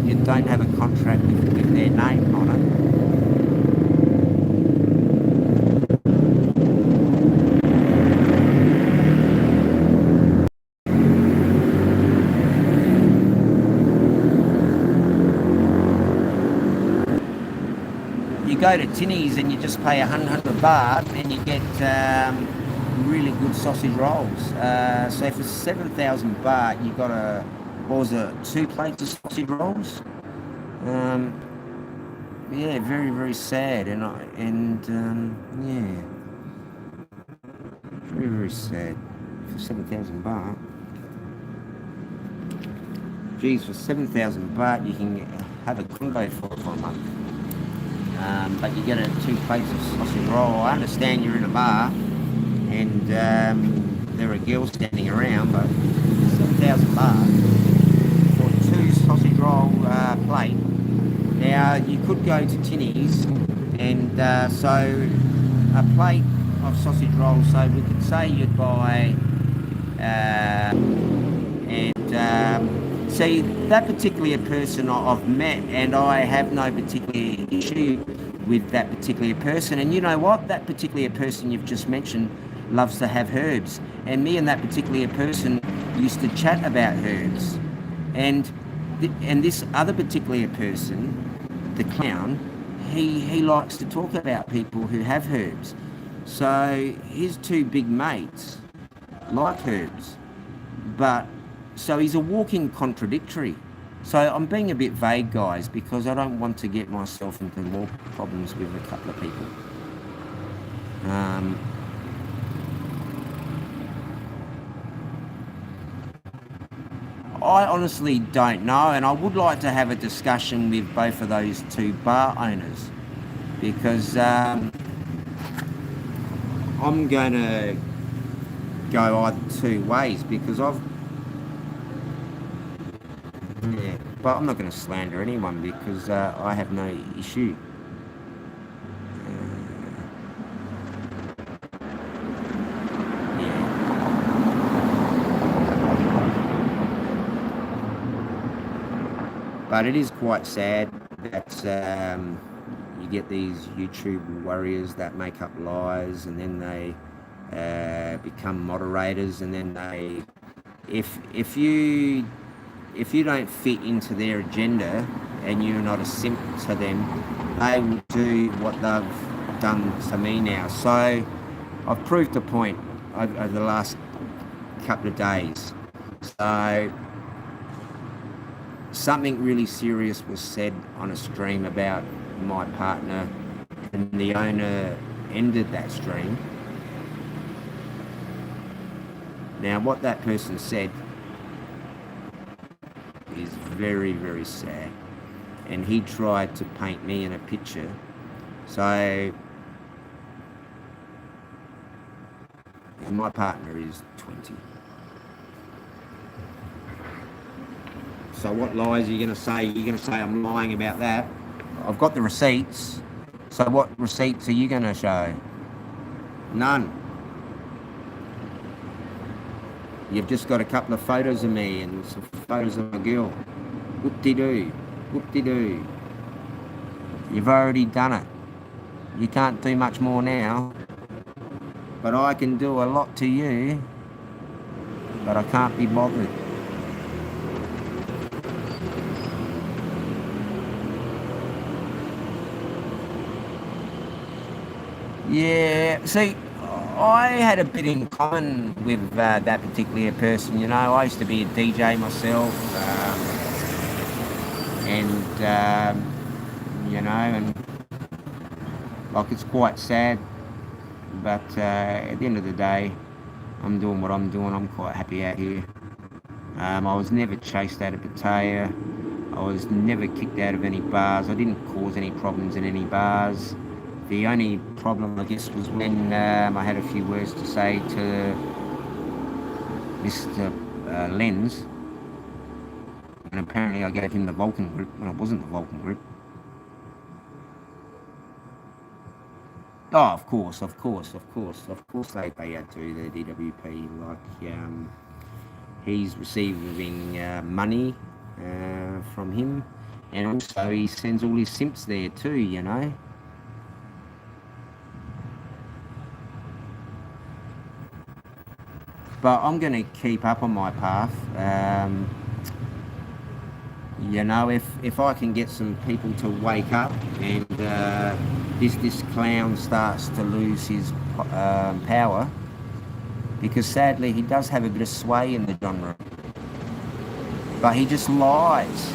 You don't have a contract with their name on it. Go to Tinny's and you just pay 100 baht and you get really good sausage rolls. So for 7,000 baht you got what was it, 2 plates of sausage rolls? Yeah, very, very sad, and yeah, very, very sad for 7,000 baht. Geez, for 7,000 baht you can have a condo for a month. But you get 2 plates of sausage roll. I understand you're in a bar and there are girls standing around, but 7,000 baht for 2 sausage roll plate. Now you could go to Tinny's and so a plate of sausage rolls. So we could say you'd buy see, that particular person I've met, and I have no particular issue with that particular person. And you know what? That particular person you've just mentioned loves to have herbs. And me and that particular person used to chat about herbs. And this other particular person, the clown, he likes to talk about people who have herbs. So his two big mates like herbs, but so he's a walking contradictory. So I'm being a bit vague, guys, because I don't want to get myself into more problems with a couple of people. I honestly don't know, and I would like to have a discussion with both of those two bar owners, because I'm going to go either two ways, because but I'm not going to slander anyone, because I have no issue. But it is quite sad that you get these YouTube warriors that make up lies, and then they become moderators, and then they, if you don't fit into their agenda and you're not a simp to them, they will do what they've done to me now. So I've proved a point over the last couple of days. So something really serious was said on a stream about my partner, and the owner ended that stream. Now, what that person said is very, very sad, and he tried to paint me in a picture. So my partner is 20. So what lies are you going to say? You're going to say I'm lying about that? I've got the receipts. So what receipts are you going to show? None. You've just got a couple of photos of me and some photos of my girl. Whoop-de-doo. Whoop-de-doo. You've already done it. You can't do much more now. But I can do a lot to you. But I can't be bothered. Yeah, see, I had a bit in common with that particular person, you know. I used to be a DJ myself, you know, and like, it's quite sad, but at the end of the day, I'm doing what I'm doing. I'm quite happy out here. I was never chased out of Pattaya. I was never kicked out of any bars. I didn't cause any problems in any bars. The only problem, I guess, was when I had a few words to say to Mr. Lenz, and apparently I gave him the Vulcan grip when it wasn't the Vulcan grip. Oh, of course they do the DWP. Like, he's receiving money from him, and also he sends all his simps there too, you know. But I'm going to keep up on my path. You know, if I can get some people to wake up, and this clown starts to lose his power, because sadly he does have a bit of sway in the genre, but he just lies.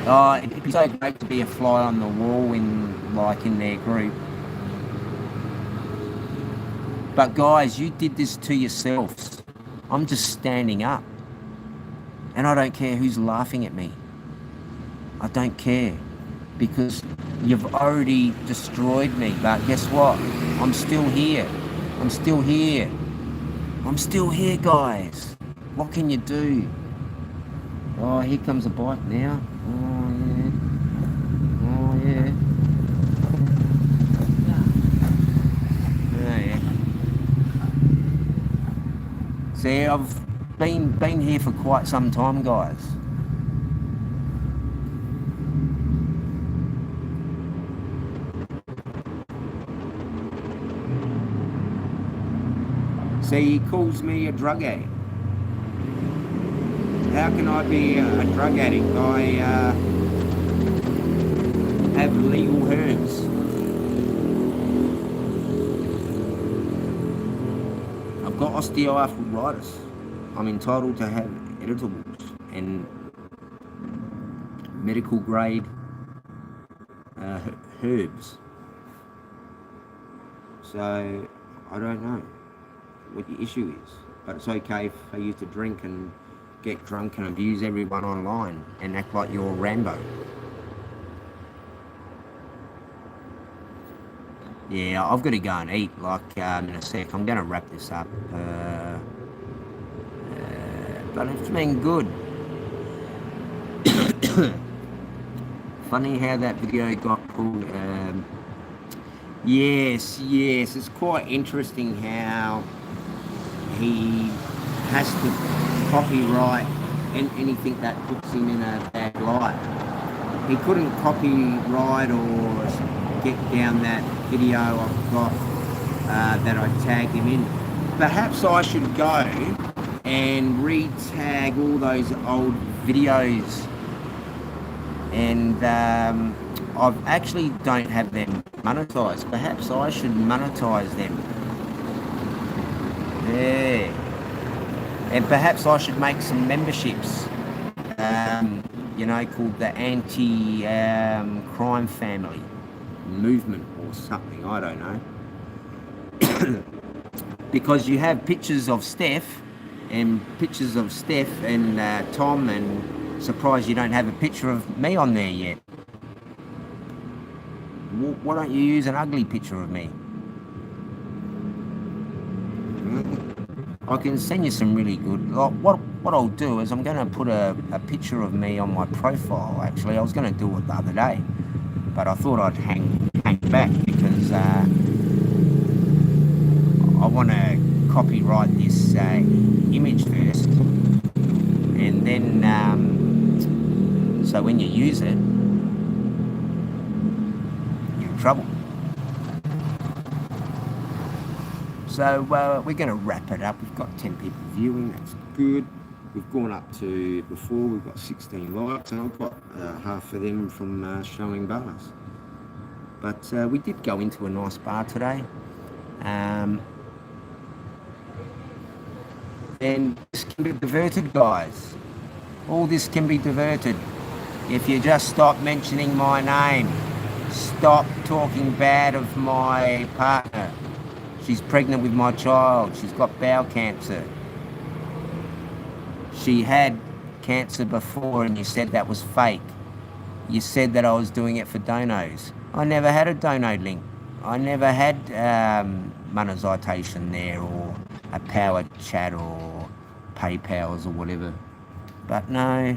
Oh, it'd be so great to be a fly on the wall in their group. But guys, you did this to yourselves. I'm just standing up. And I don't care who's laughing at me. I don't care. Because you've already destroyed me. But guess what? I'm still here. I'm still here. I'm still here, guys. What can you do? Oh, here comes a bike now. Oh, yeah. Oh, yeah. Oh, yeah. See, I've been here for quite some time, guys. See, he calls me a drug addict. How how can I be a drug addict? I have legal herbs. I've got osteoarthritis. I'm entitled to have edibles and medical grade herbs. So I don't know what the issue is, but it's okay for you to drink and get drunk and abuse everyone online and act like you're Rambo. Yeah, I've got to go and eat, like, in a sec. I'm going to wrap this up. But it's been good. Funny how that video got pulled. Yes, it's quite interesting how he has to copyright anything that puts him in a bad light. He couldn't copyright or get down that video I've got that I tagged him in. Perhaps I should go and re-tag all those old videos, and I've actually don't have them monetized. Perhaps I should monetize them. Yeah. And perhaps I should make some memberships, called the anti-crime family movement or something, I don't know. Because you have pictures of Steph and Tom, and surprised you don't have a picture of me on there yet. Why don't you use an ugly picture of me? I can send you some really good. What I'll do is I'm going to put a picture of me on my profile. Actually, I was going to do it the other day, but I thought I'd hang back because I want to copyright this image first, and then so when you use it, you're in trouble. So we're going to wrap it up. We've got 10 people viewing. That's good. We've gone up to, before we've got 16 likes, and I've got half of them from showing bars. But we did go into a nice bar today. And this can be diverted, guys. All this can be diverted if you just stop mentioning my name. Stop talking bad of my partner. She's pregnant with my child. She's got bowel cancer. She had cancer before and you said that was fake. You said that I was doing it for donos. I never had a dono link. I never had monetization there, or a power chat or PayPals or whatever. But no,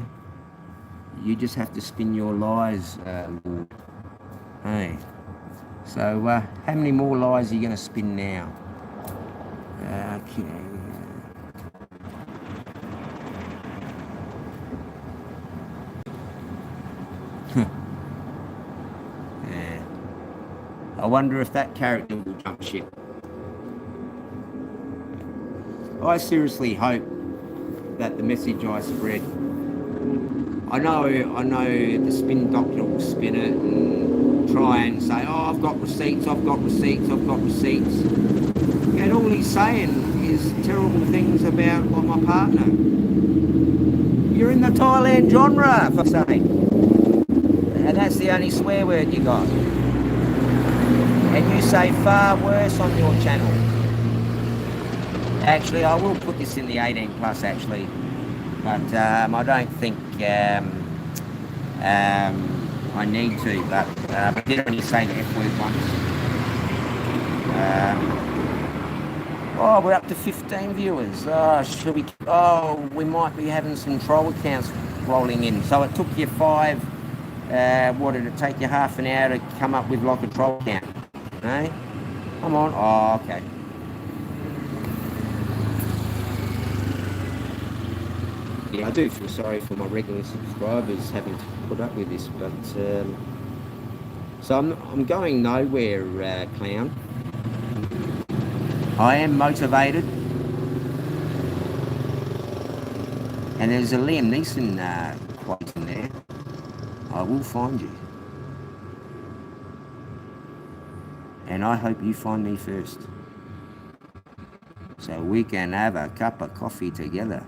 you just have to spin your lies, Lord. Hey. So, how many more lies are you going to spin now? Okay. Yeah. I wonder if that character will jump ship. I seriously hope that the message I spread, I know the spin doctor will spin it and try and say, oh, I've got receipts. And all he's saying is terrible things about my partner. You're in the Thailand genre, for sake. And that's the only swear word you got. And you say far worse on your channel. Actually, I will put this in the 18 plus, actually. But I don't think I need to, but I did only say the F word once. We're up to 15 viewers. We might be having some troll accounts rolling in. So it took you 5, what did it take you, half an hour to come up with like a troll account? Eh? Come on. Oh, okay. Yeah, I do feel sorry for my regular subscribers having to put up with this, but so I'm going nowhere, clown. I am motivated. And there's a Liam Neeson quote in there. I will find you. And I hope you find me first. So we can have a cup of coffee together.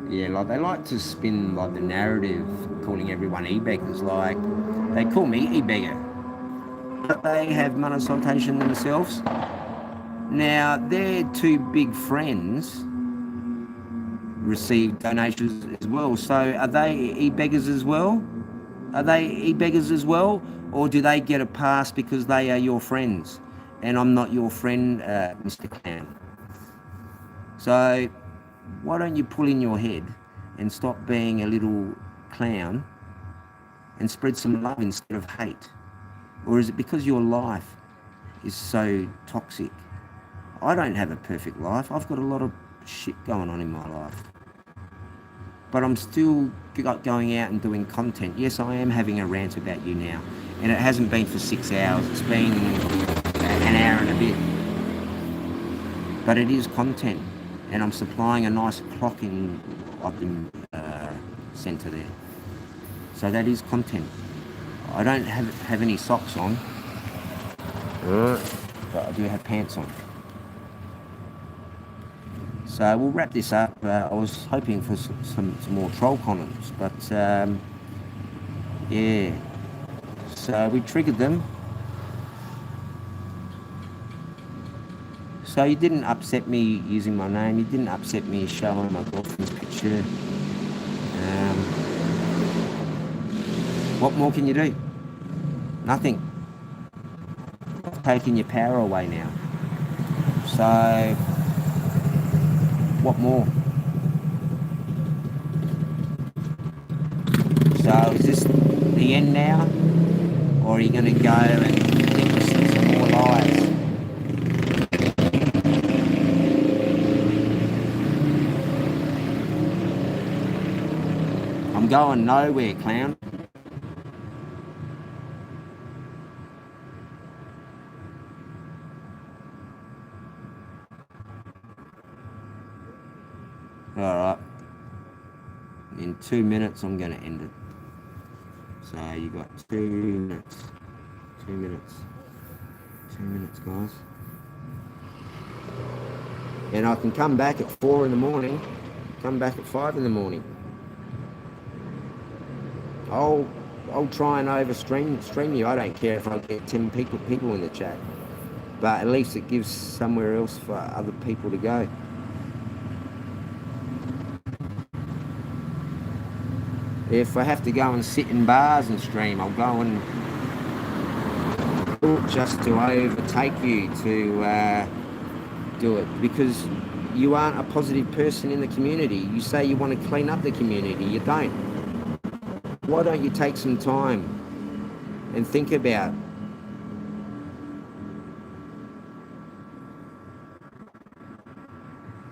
Yeah, like they like to spin like the narrative, calling everyone e-beggars. Like they call me e-beggar, but they have monetization themselves. Now their two big friends receive donations as well. So are they e-beggars as well? Are they e-beggars as well, or do they get a pass because they are your friends, and I'm not your friend, Mr. Clown? So why don't you pull in your head and stop being a little clown and spread some love instead of hate? Or is it because your life is so toxic? I don't have a perfect life. I've got a lot of shit going on in my life. But I'm still going out and doing content. Yes, I am having a rant about you now. And it hasn't been for 6 hours. It's been an hour and a bit. But it is content. And I'm supplying a nice clock in the centre there. So that is content. I don't have any socks on, but I do have pants on. So we'll wrap this up. I was hoping for some more troll comments, but yeah. So we triggered them. So you didn't upset me using my name. You didn't upset me showing my girlfriend's picture. What more can you do? Nothing. I've taken your power away now. So, what more? So, is this the end now? Or are you going to go and listen to some more lies? I'm going nowhere, clown. Alright, in 2 minutes I'm going to end it. So you got 2 minutes. 2 minutes. 2 minutes, guys. And I can come back at 4 in the morning, come back at 5 in the morning. I'll try and stream you. I don't care if I get 10 people in the chat. But at least it gives somewhere else for other people to go. If I have to go and sit in bars and stream, I'll go and just to overtake you to do it, because you aren't a positive person in the community. You say you want to clean up the community, you don't. Why don't you take some time and think about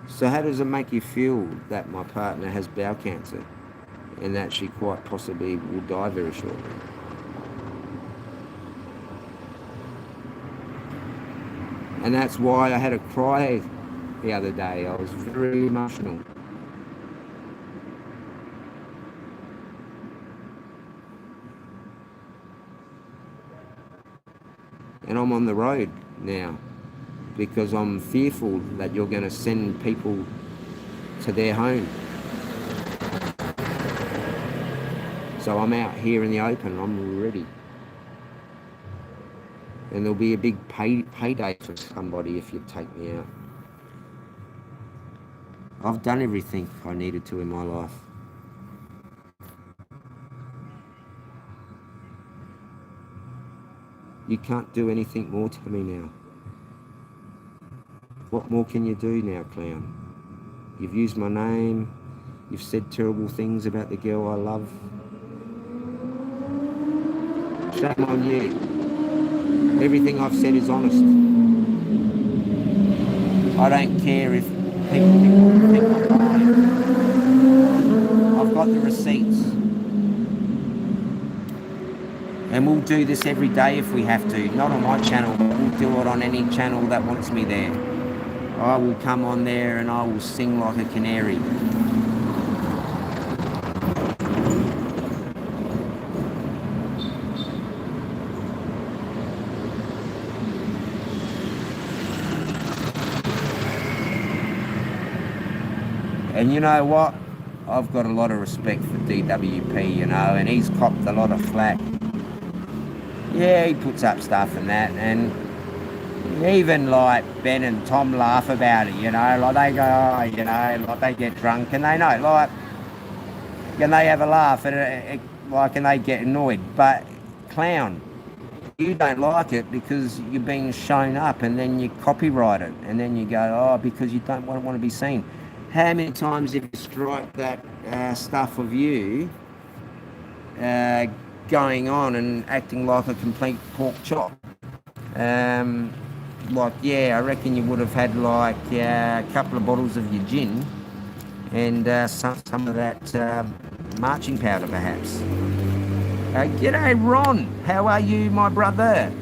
so how does it make you feel that my partner has bowel cancer and that she quite possibly will die very shortly? And that's why I had a cry the other day. I was very emotional. And I'm on the road now because I'm fearful that you're going to send people to their home. So I'm out here in the open, I'm ready. And there'll be a big payday for somebody if you take me out. I've done everything I needed to in my life. You can't do anything more to me now. What more can you do now, clown? You've used my name. You've said terrible things about the girl I love. Shame on you. Everything I've said is honest. I don't care if people think I'm lying. I've got the receipts. And we'll do this every day if we have to. Not on my channel, but we'll do it on any channel that wants me there. I will come on there and I will sing like a canary. And you know what? I've got a lot of respect for DWP, you know, and he's copped a lot of flack. Yeah, he puts up stuff and that, and even like Ben and Tom laugh about it, you know, like they go, oh, you know, like they get drunk and they know, like, and they have a laugh and like, and they get annoyed. But clown, you don't like it because you're being shown up, and then you copyright it, and then you go, oh, because you don't want to be seen. How many times have you strike that stuff of you going on and acting like a complete pork chop? Like, yeah, I reckon you would have had like a couple of bottles of your gin and some of that marching powder, perhaps. G'day, Ron. How are you, my brother?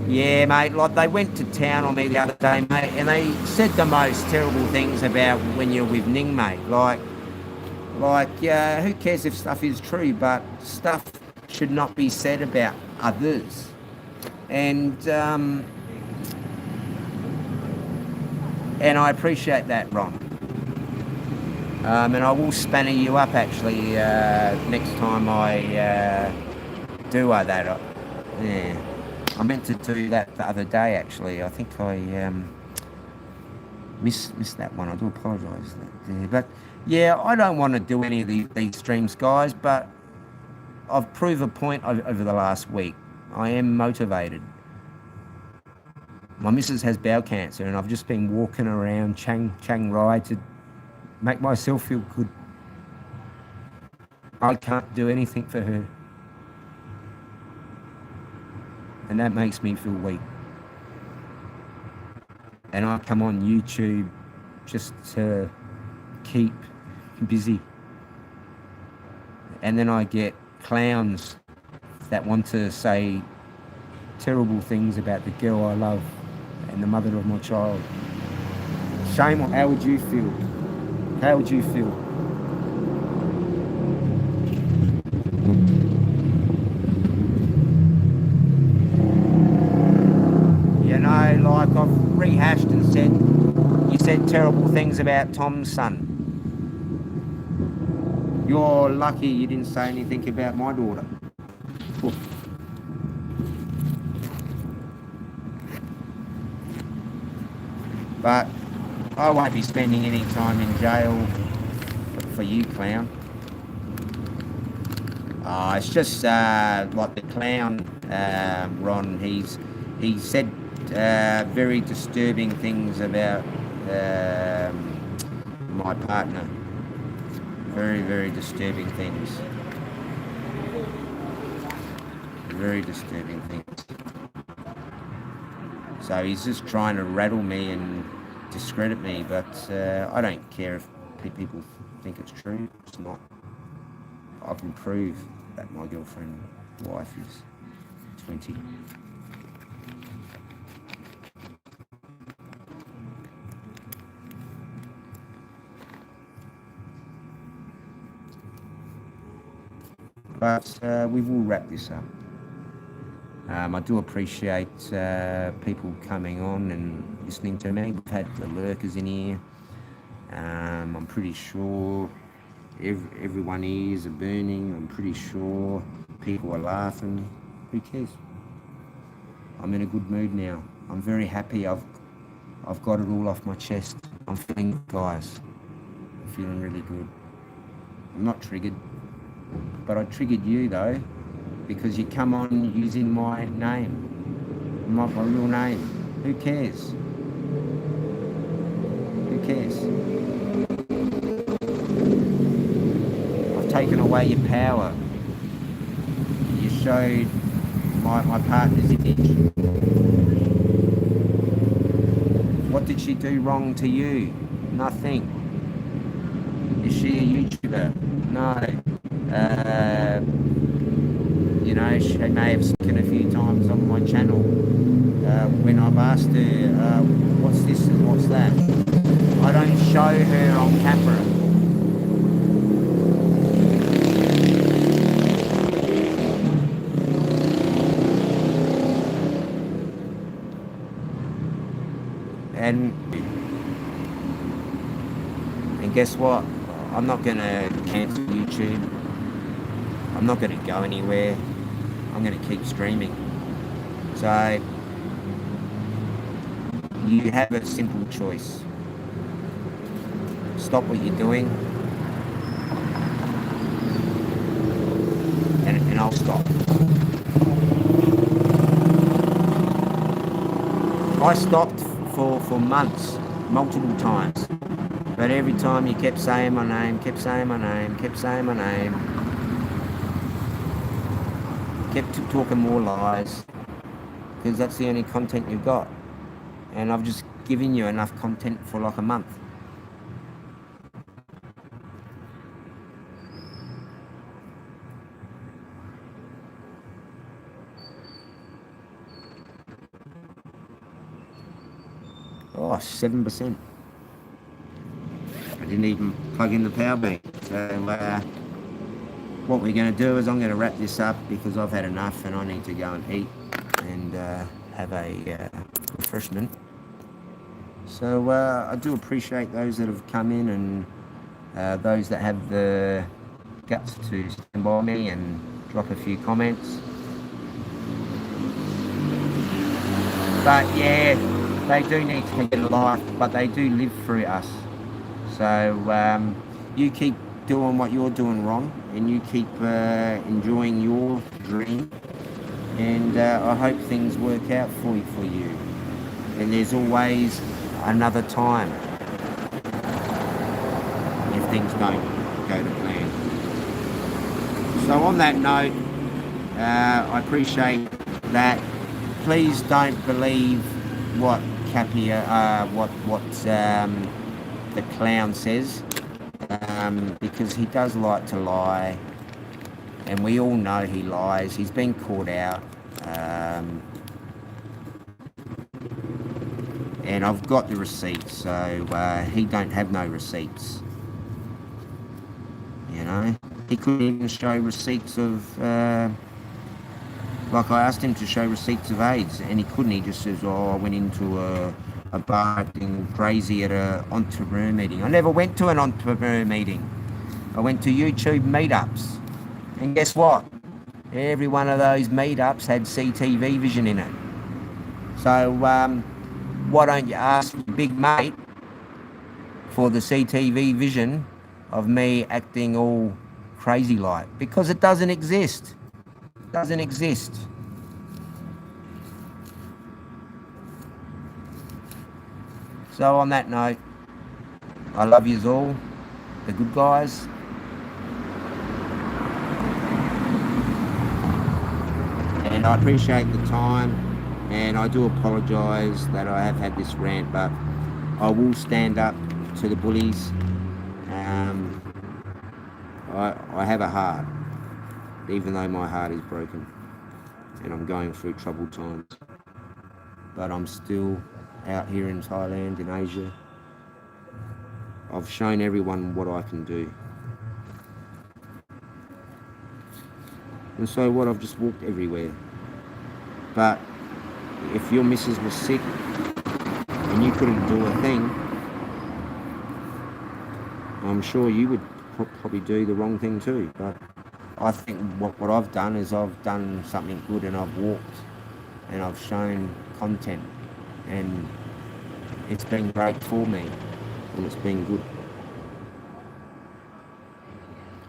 Yeah, mate, like they went to town on me the other day, mate, and they said the most terrible things about when you're with Ning, mate. Like, who cares if stuff is true, but stuff should not be said about others. And I appreciate that, Ron. And I will spanner you up, actually, next time I do that. Yeah. I meant to do that the other day, actually. I think I missed that one. I do apologise. But, yeah, I don't want to do any of these streams, guys, but I've proved a point over the last week. I am motivated. My missus has bowel cancer, and I've just been walking around Chiang Rai to make myself feel good. I can't do anything for her. And that makes me feel weak. And I come on YouTube just to keep busy. And then I get clowns that want to say terrible things about the girl I love and the mother of my child. Shame on. How would you feel? How would you feel? You know, like I've rehashed and said, you said terrible things about Tom's son. You're lucky you didn't say anything about my daughter. Oof. But I won't be spending any time in jail for you, clown. It's just like the clown, Ron. He said very disturbing things about my partner. Very, very disturbing things. Very disturbing things. So he's just trying to rattle me and discredit me, but I don't care if people think it's true. It's not. I can prove that my girlfriend, wife, is 20. But we will wrap this up. I do appreciate people coming on and listening to me. We've had the lurkers in here. I'm pretty sure everyone ears are burning. I'm pretty sure people are laughing. Who cares? I'm in a good mood now. I'm very happy. I've got it all off my chest. I'm feeling good, guys. I'm feeling really good. I'm not triggered. But I triggered you though, because you come on using my name, my real name. Who cares? Who cares? I've taken away your power. You showed my partner's image. What did she do wrong to you? Nothing. Is she a YouTuber? No. You know, she may have few times on my channel when I've asked her, what's this and what's that. I don't show her on camera. And guess what? I'm not going to cancel YouTube. I'm not going to go anywhere. I'm going to keep streaming. So you have a simple choice. Stop what you're doing and I'll stop. I stopped for months, multiple times. But every time you kept saying my name, kept saying my name, kept saying my name, kept talking more lies, because that's the only content you've got. And I've just given you enough content for like a month. Oh, 7%. I didn't even plug in the power bank. So what we're going to do is I'm going to wrap this up because I've had enough and I need to go and eat and have a refreshment. So I do appreciate those that have come in and those that have the guts to stand by me and drop a few comments. But yeah, they do need to get a life, but they do live through us. So you keep doing what you're doing wrong and you keep enjoying your dream, and I hope things work out for you. And there's always another time if things don't go to plan. So on that note, I appreciate that. Please don't believe what Cappy, what the clown says, because he does like to lie, and we all know he lies. He's been caught out, and I've got the receipts, so he don't have no receipts. You know, he couldn't even show receipts of, like I asked him to show receipts of AIDS, and he couldn't. He just says, oh, I went into a bar acting crazy at an entrepreneur meeting. I never went to an entrepreneur meeting. I went to YouTube meetups. And guess what? Every one of those meetups had CTV vision in it. So why don't you ask your big mate for the CTV vision of me acting all crazy like? Because it doesn't exist. It doesn't exist. So on that note, I love yous all, the good guys. And I appreciate the time, and I do apologise that I have had this rant, but I will stand up to the bullies. I have a heart, even though my heart is broken and I'm going through troubled times. But I'm still out here in Thailand, in Asia. I've shown everyone what I can do. And so what, I've just walked everywhere. But if your missus was sick and you couldn't do a thing, I'm sure you would probably do the wrong thing too. But I think what I've done is I've done something good, and I've walked and I've shown content, and it's been great for me, and it's been good.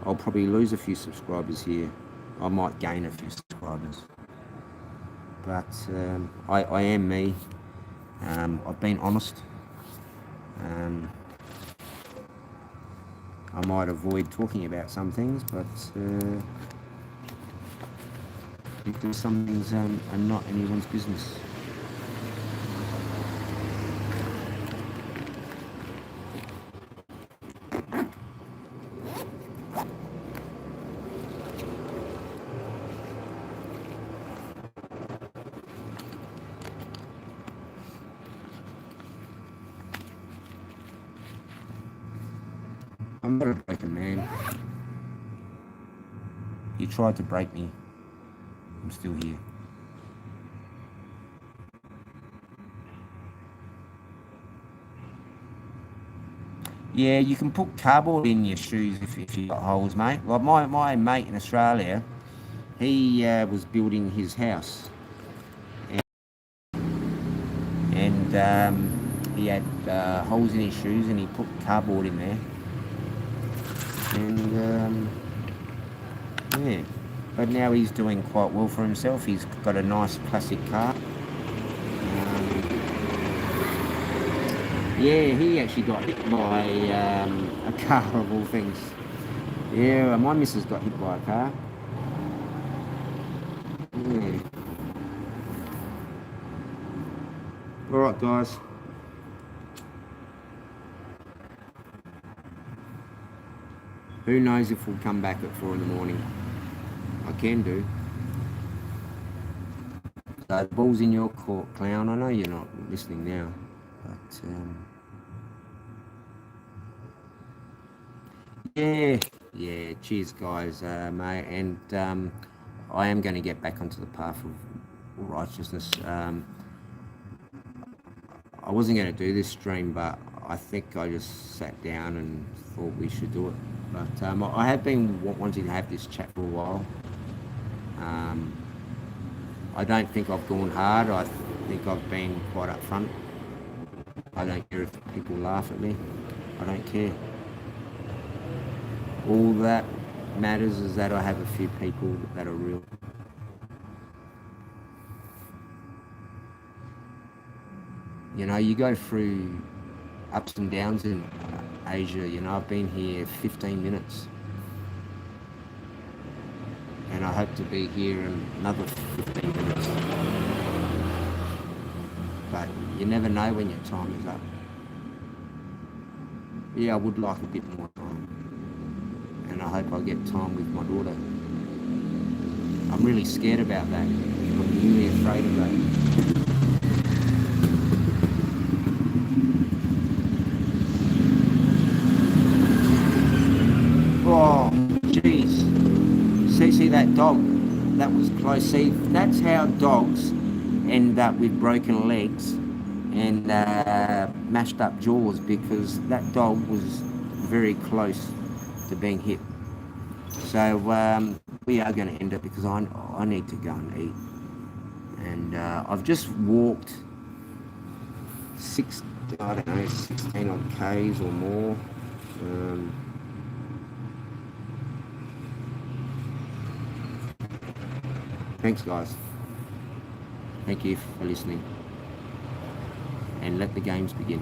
I'll probably lose a few subscribers here. I might gain a few subscribers. But I am me. I've been honest. I might avoid talking about some things, but because some things are not anyone's business. I'm not a broken man. You tried to break me. I'm still here. Yeah, you can put cardboard in your shoes if you got holes, mate. Like my mate in Australia, he was building his house, and he had holes in his shoes, and he put cardboard in there, and yeah. But now he's doing quite well for himself. He's got a nice classic car. Yeah, he actually got hit by a car of all things. Yeah, my missus got hit by a car. Yeah. Alright guys. Who knows if we'll come back at 4 in the morning. I can do. So the ball's in your court, clown. I know you're not listening now. But yeah, cheers guys, mate, and I am going to get back onto the path of righteousness. I wasn't going to do this stream, but I think I just sat down and thought we should do it. But I have been wanting to have this chat for a while. I don't think I've gone hard. I think I've been quite upfront. I don't care if people laugh at me. I don't care. All that matters is that I have a few people that are real. You know, you go through ups and downs in Asia. You know, I've been here 15 minutes. And I hope to be here in another 15 minutes. But you never know when your time is up. Yeah, I would like a bit more time. And I hope I get time with my daughter. I'm really scared about that. I'm really afraid of that. Oh, jeez. See that dog? That was close. See, that's how dogs end up with broken legs and mashed up jaws, because that dog was very close to being hit. So we are going to end it, because I need to go and eat. And I've just walked 16 odd Ks or more. Thanks guys. Thank you for listening. And let the games begin.